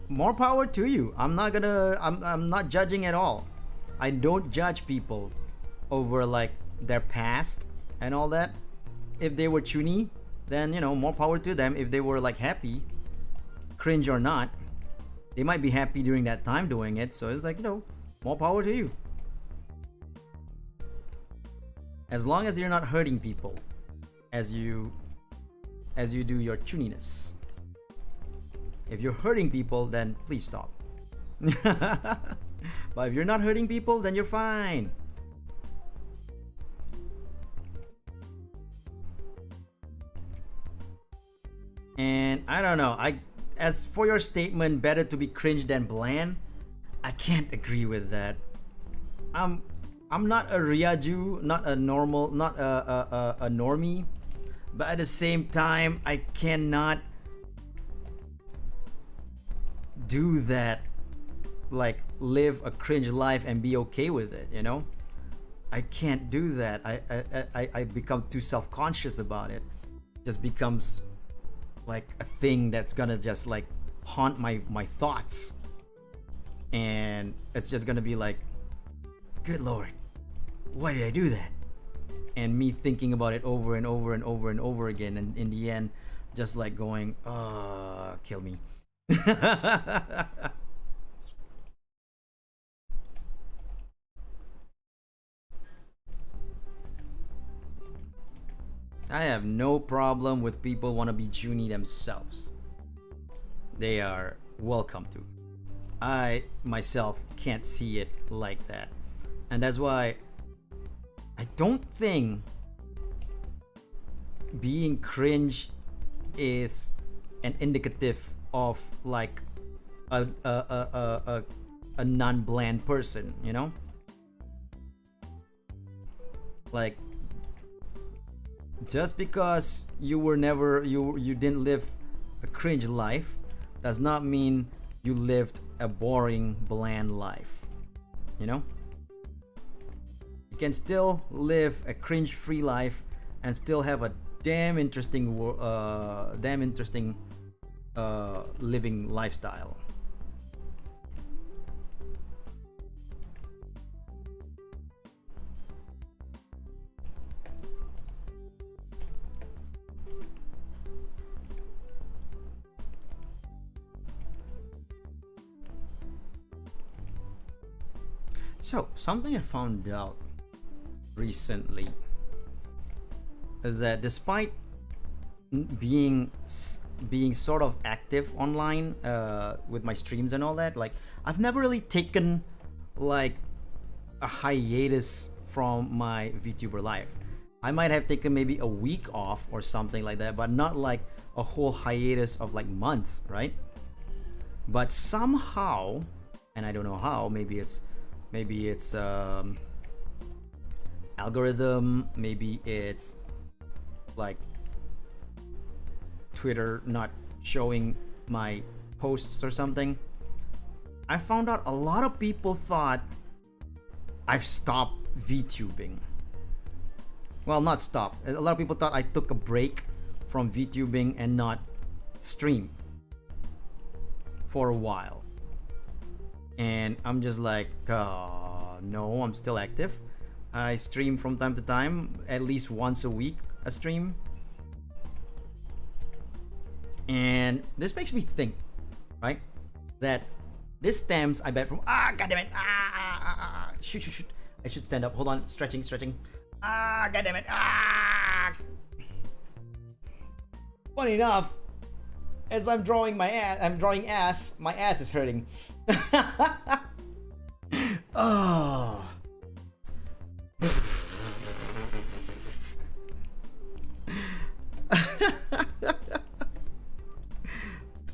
more power to you. I'm not judging at all. I don't judge people over like their past and all that. If they were chuny, then you know, more power to them. If they were like happy, cringe or not, they might be happy during that time doing it. So it's like, you know, more power to you. As long as you're not hurting people as you do your chuniness. If you're hurting people, then please stop. But if you're not hurting people, then you're fine. And I don't know, as for your statement, better to be cringe than bland, I can't agree with that. I'm not a Ryaju, not a normal, not a normie, but at the same time, I cannot do that, like live a cringe life and be okay with it, you know? I can't do that. I become too self-conscious about it. Just becomes like a thing that's gonna just like haunt my thoughts, and it's just gonna be like, good lord, why did I do that? And me thinking about it over and over and over and over again, and in the end just like going, kill me. I have no problem with people want to be Junie themselves. They are welcome to. I myself can't see it like that. And that's why I don't think being cringe is an indicative of like a non-bland person, you know? Like, just because you didn't live a cringe life does not mean you lived a boring, bland life, you know? You can still live a cringe-free life and still have a damn interesting living lifestyle. So something I found out recently is that despite being sort of active online with my streams and all that, like I've never really taken like a hiatus from my VTuber life. I might have taken maybe a week off or something like that, but not like a whole hiatus of like months, right? But somehow, and I don't know how, maybe it's algorithm, maybe it's like Twitter not showing my posts or something. I found out a lot of people thought I've stopped VTubing. Well, not stopped. A lot of people thought I took a break from VTubing and not stream for a while. And I'm just like, no, I'm still active. I stream from time to time, at least once a week, a stream. And this makes me think, right, that this stems, I bet, from goddammit, shoot, I should stand up. Hold on, stretching. Goddammit, Funny enough, as I'm drawing my ass, my ass is hurting. Oh.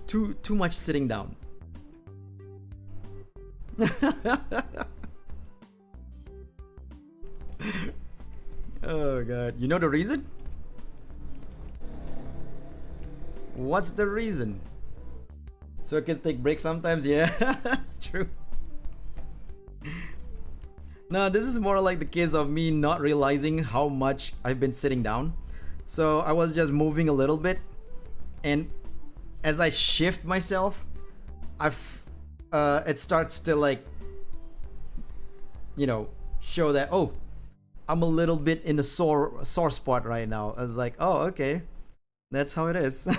Too much sitting down. Oh god. You know the reason? What's the reason? So I can take breaks sometimes? Yeah, that's true. No, this is more like the case of me not realizing how much I've been sitting down. So I was just moving a little bit, and as I shift myself, it starts to like, you know, show that, oh, I'm a little bit in the sore spot right now. I was like, oh, okay, that's how it is.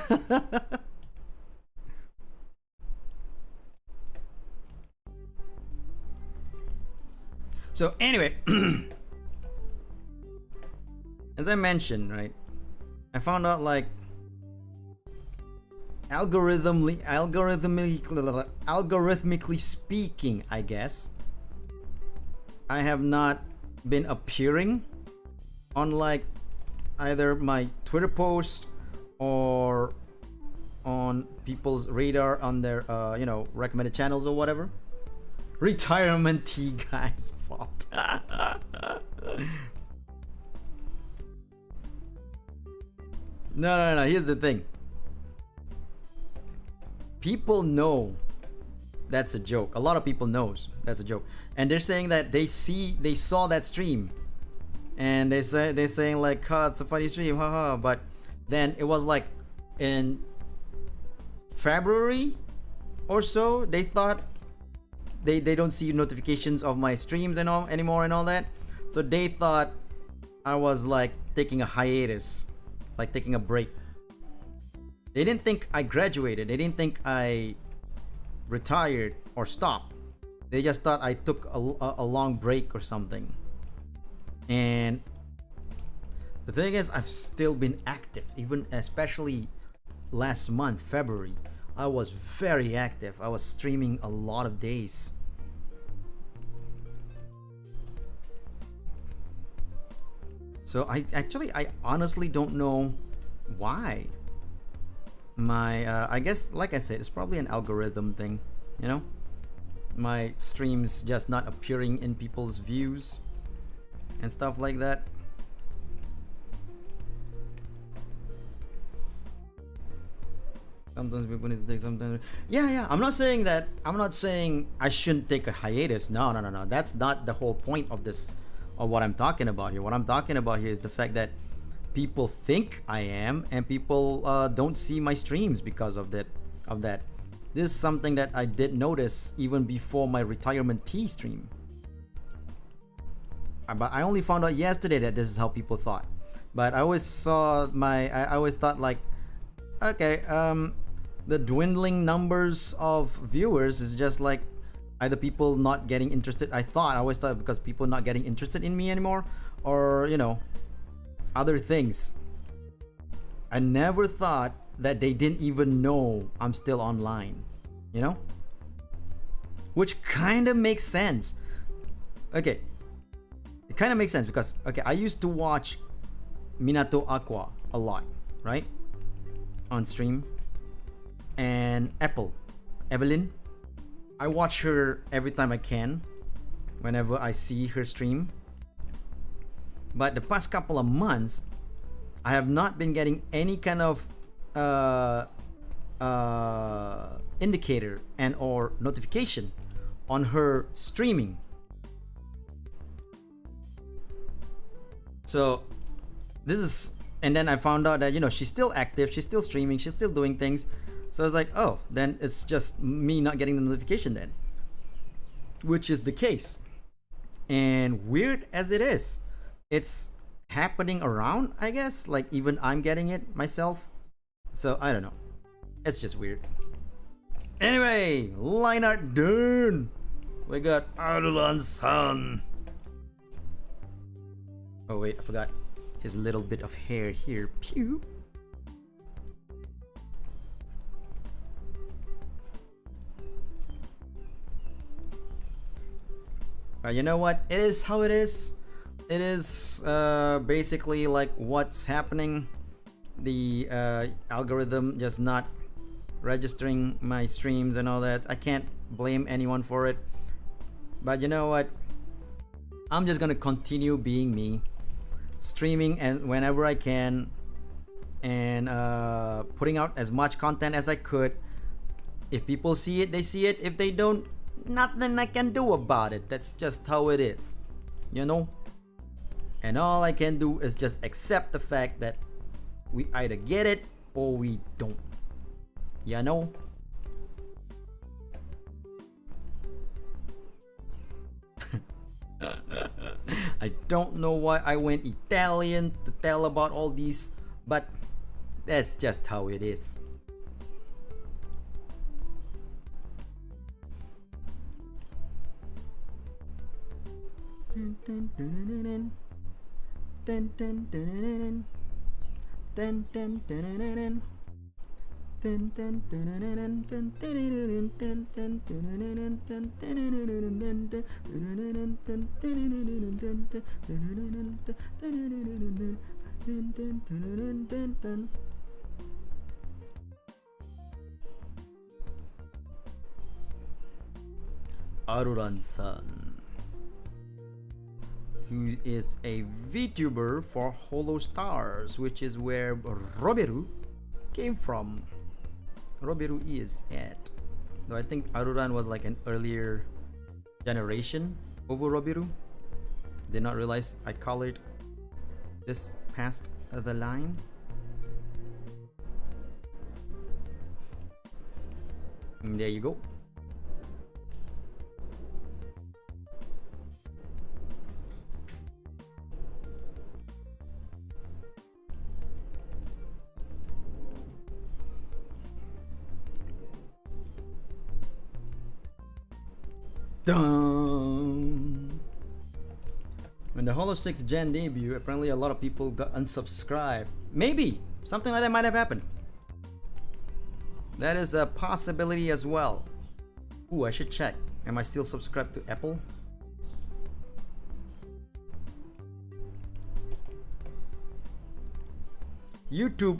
So anyway, as I mentioned, right, I found out like algorithmically speaking, I guess, I have not been appearing on like either my Twitter post or on people's radar on their you know, recommended channels or whatever. Retirement tea guy's fault. No. Here's the thing. People know that's a joke. A lot of people knows that's a joke, and they're saying that they saw that stream, and they're saying like, "Oh, it's a funny stream, haha." But then it was like in February or so, they thought they don't see notifications of my streams and all anymore and all that, so they thought I was like taking a hiatus, like taking a break. They didn't think I graduated. They didn't think I retired or stopped. They just thought I took a long break or something. And the thing is, I've still been active, even especially last month, February. I was very active. I was streaming a lot of days. So I honestly don't know why. My I guess, like I said, it's probably an algorithm thing, you know, my streams just not appearing in people's views and stuff like that. Sometimes people need to take sometimes. Yeah, I'm not saying I shouldn't take a hiatus. No. That's not the whole point of this, of what I'm talking about here. What I'm talking about here is the fact that people think I am, and people don't see my streams because of that. This is something that I did notice even before my retirement tea stream. But I only found out yesterday that this is how people thought. But I always thought like, okay, the dwindling numbers of viewers is just like Either people not getting interested. I always thought because people not getting interested in me anymore, or you know, other things. I never thought that they didn't even know I'm still online, you know? Which kind of makes sense. Okay, it kind of makes sense because, okay, I used to watch Minato Aqua a lot, right? On stream. And Evelyn, I watch her every time I can, whenever I see her stream. But the past couple of months, I have not been getting any kind of indicator and or notification on her streaming. So this is, and then I found out that, you know, she's still active, she's still streaming, she's still doing things. So I was like, oh, then it's just me not getting the notification then, which is the case. And weird as it is, it's happening around, I guess, like even I'm getting it myself. So I don't know, it's just weird. Anyway, line art done. We got Arulan-san. Oh wait, I forgot his little bit of hair here. Pew. You know what? It is how it is. It is basically like what's happening. The algorithm just not registering my streams and all that. I can't blame anyone for it. But you know what? I'm just gonna continue being me, streaming and whenever I can, and putting out as much content as I could. If people see it, they see it. If they don't, nothing I can do about it. That's just how it is, you know? And all I can do is just accept the fact that we either get it or we don't, you know? I don't know why I went Italian to tell about all these, but that's just how it is. Aruran-san, who is a VTuber for Hollow Stars, which is where Roberu came from. Roberu is at. Though I think Aruran was like an earlier generation over Roberu. Did not realize I colored this past the line. And there you go. Dun. When the Hollow 6th Gen debut, apparently a lot of people got unsubscribed. Maybe something like that might have happened. That is a possibility as well. Ooh, I should check. Am I still subscribed to Apple? YouTube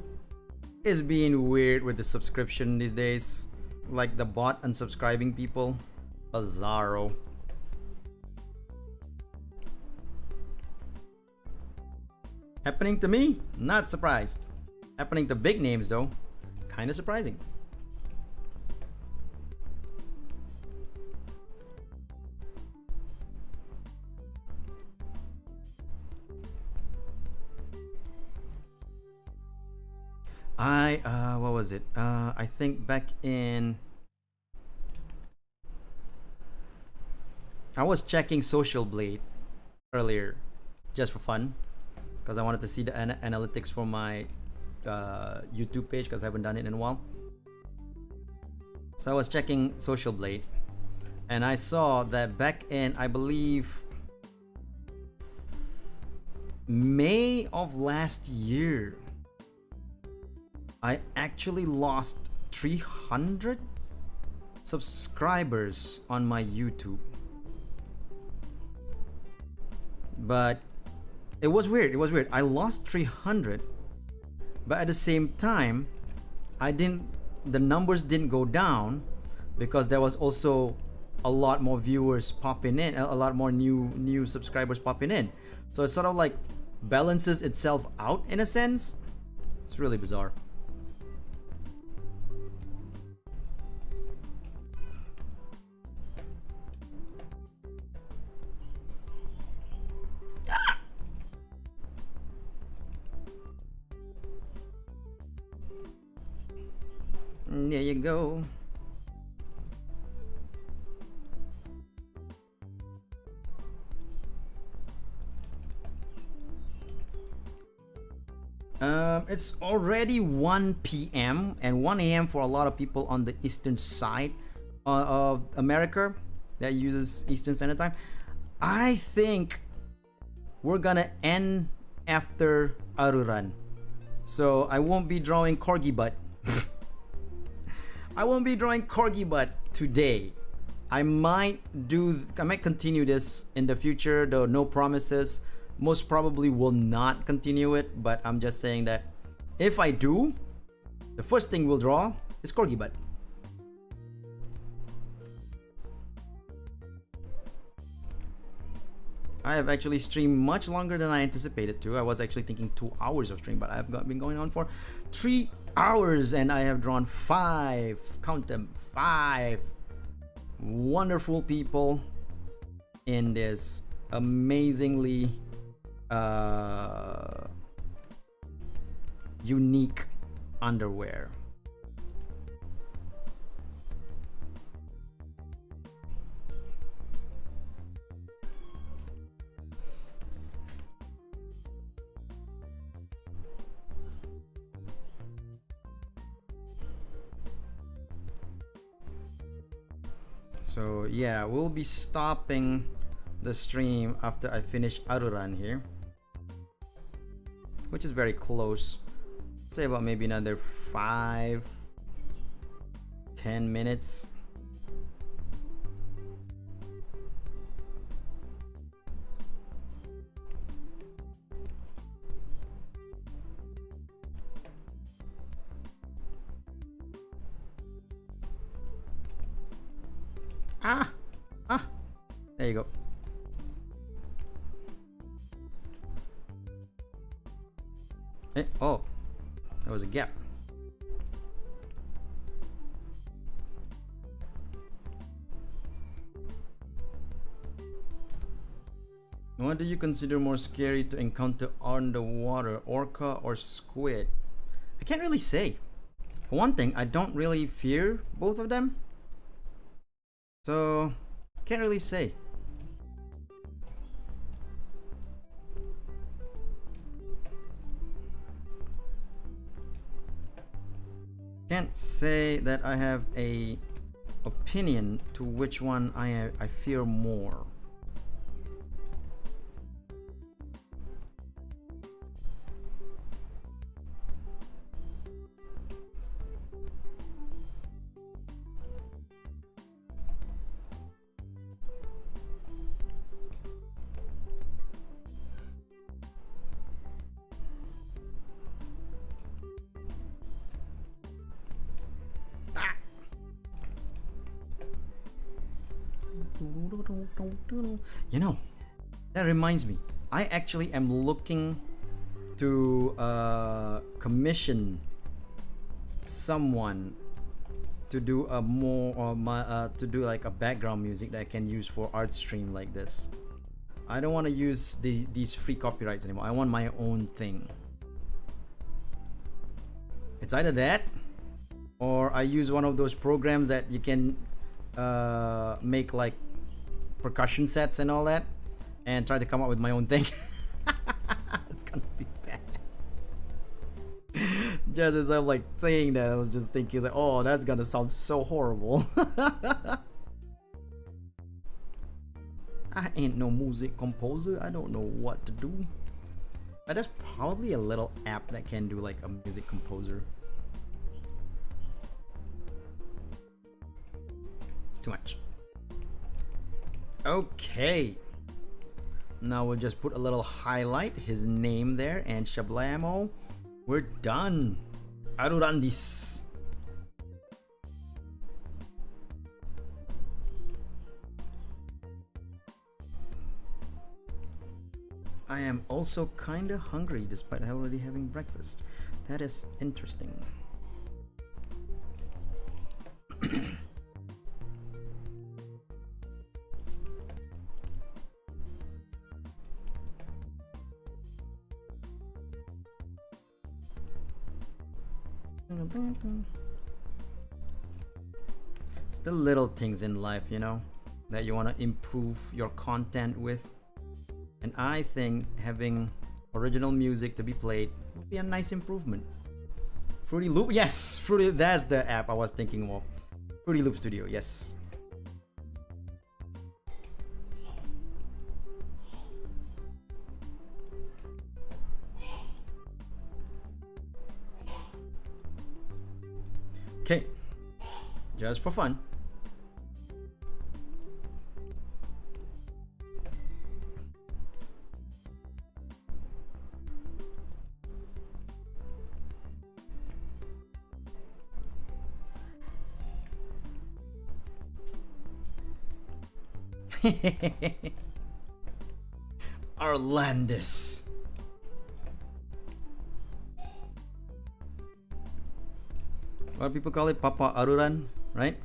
is being weird with the subscription these days. Like the bot unsubscribing people. Bizarro. Happening to me? Not surprised. Happening to big names though. Kinda surprising. What was it? I think back in, I was checking Social Blade earlier just for fun because I wanted to see the analytics for my YouTube page because I haven't done it in a while. So I was checking Social Blade And I saw that back in, I believe, May of last year, I actually lost 300 subscribers on my YouTube. But it was weird. It was weird. I lost 300, but at the same time, the numbers didn't go down because there was also a lot more viewers popping in, a lot more new subscribers popping in. So it sort of like balances itself out in a sense. It's really bizarre. There you go. It's already 1 p.m. and 1 a.m. for a lot of people on the eastern side of America that uses Eastern Standard Time. I think we're gonna end after Aruran, so I won't be drawing corgi butt. I won't be drawing corgi butt today. I might continue this in the future, though no promises. Most probably will not continue it, but I'm just saying that if I do, the first thing we'll draw is corgi butt. I have actually streamed much longer than I anticipated to. I was actually thinking 2 hours of stream, but I've been going on for 3 hours and I have drawn 5, count them, 5 wonderful people in this amazingly unique underwear. So yeah, we'll be stopping the stream after I finish Aruran here, which is very close. I'd say about maybe another 5-10 minutes. There you go. Oh, there was a gap. What do you consider more scary to encounter underwater, orca or squid? I can't really say. For one thing, I don't really fear both of them, so can't really say. Can't say that I have a opinion to which one I fear more. You know, that reminds me, I actually am looking to commission someone to do a to do like a background music that I can use for art stream like this. I don't want to use these free copyrights anymore. I want my own thing. It's either that or I use one of those programs that you can make like percussion sets and all that and try to come up with my own thing. It's gonna be bad. Just as I'm like saying that, I was just thinking like, oh, that's gonna sound so horrible. I ain't no music composer. I don't know what to do. But there's probably a little app that can do like a music composer. Too much. Okay. Now we'll just put a little highlight, his name there, and shablamo. We're done. Arurandis. I am also kinda hungry despite already having breakfast. That is interesting. It's the little things in life, you know, that you want to improve your content with. And I think having original music to be played would be a nice improvement. Fruity Loop, yes, Fruity, that's the app I was thinking of. Fruity Loop Studio, yes. Okay, just for fun. Arlandis. What people call it, Papa Aruran, right?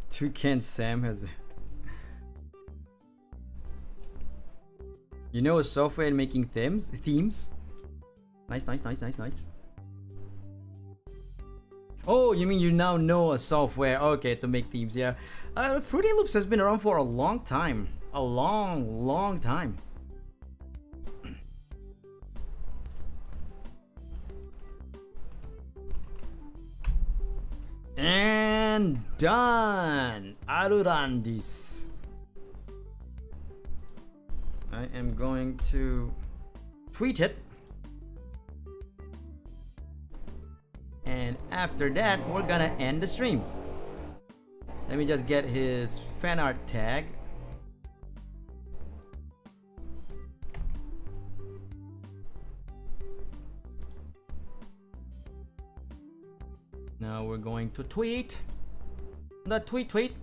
Toucan Sam has a... You know a software in making themes? Nice. Oh, you mean you now know a software, okay, to make themes, yeah. Fruity Loops has been around for a long time. A long time. And done! Arurandis. I am going to tweet it. And after that, we're gonna end the stream. Let me just get his fan art tag. Now we're going to tweet. The tweet.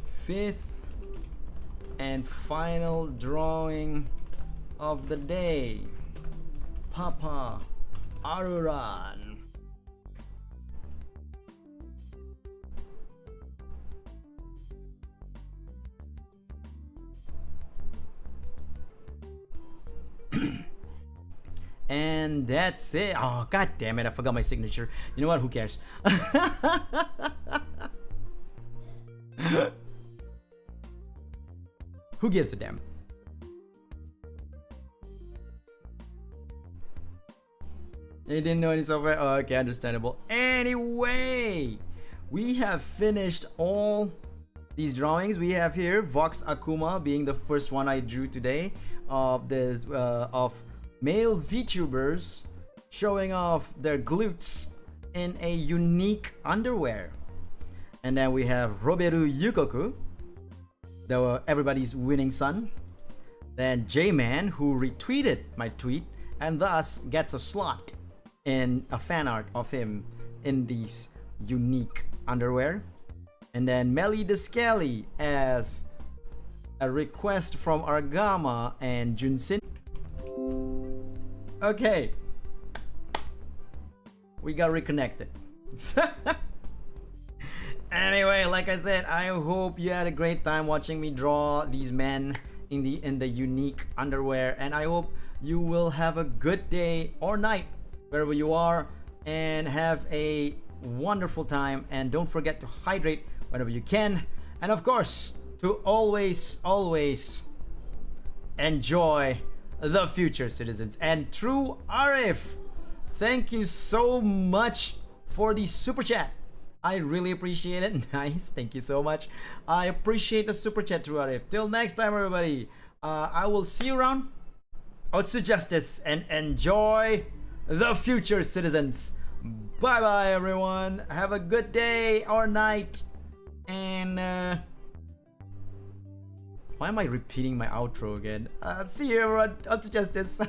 Fifth and final drawing of the day. Papa Aruran. And that's it. Oh, god damn it, I forgot my signature. You know what? Who cares? Who gives a damn? You didn't know any software? Oh, okay, understandable. Anyway, we have finished all these drawings. We have here Vox Akuma being the first one I drew today of this of male VTubers showing off their glutes in a unique underwear. And then we have Roberu Yukoku, everybody's winning son. Then J-Man, who retweeted my tweet and thus gets a slot in a fan art of him in these unique underwear. And then Melly the Skelly as a request from Argama and Junsin. Okay, we got reconnected. Anyway, like I said, I hope you had a great time watching me draw these men in the unique underwear, and I hope you will have a good day or night wherever you are and have a wonderful time. And don't forget to hydrate whenever you can, and of course to always enjoy the future, citizens. And True RF, thank you so much for the super chat. I really appreciate it. Nice, thank you so much. I appreciate the super chat, True RF. Till next time, everybody. I will see you around. Out to justice and enjoy the future, citizens. Bye bye, everyone. Have a good day or night. And why am I repeating my outro again? See you, everyone. Out to justice.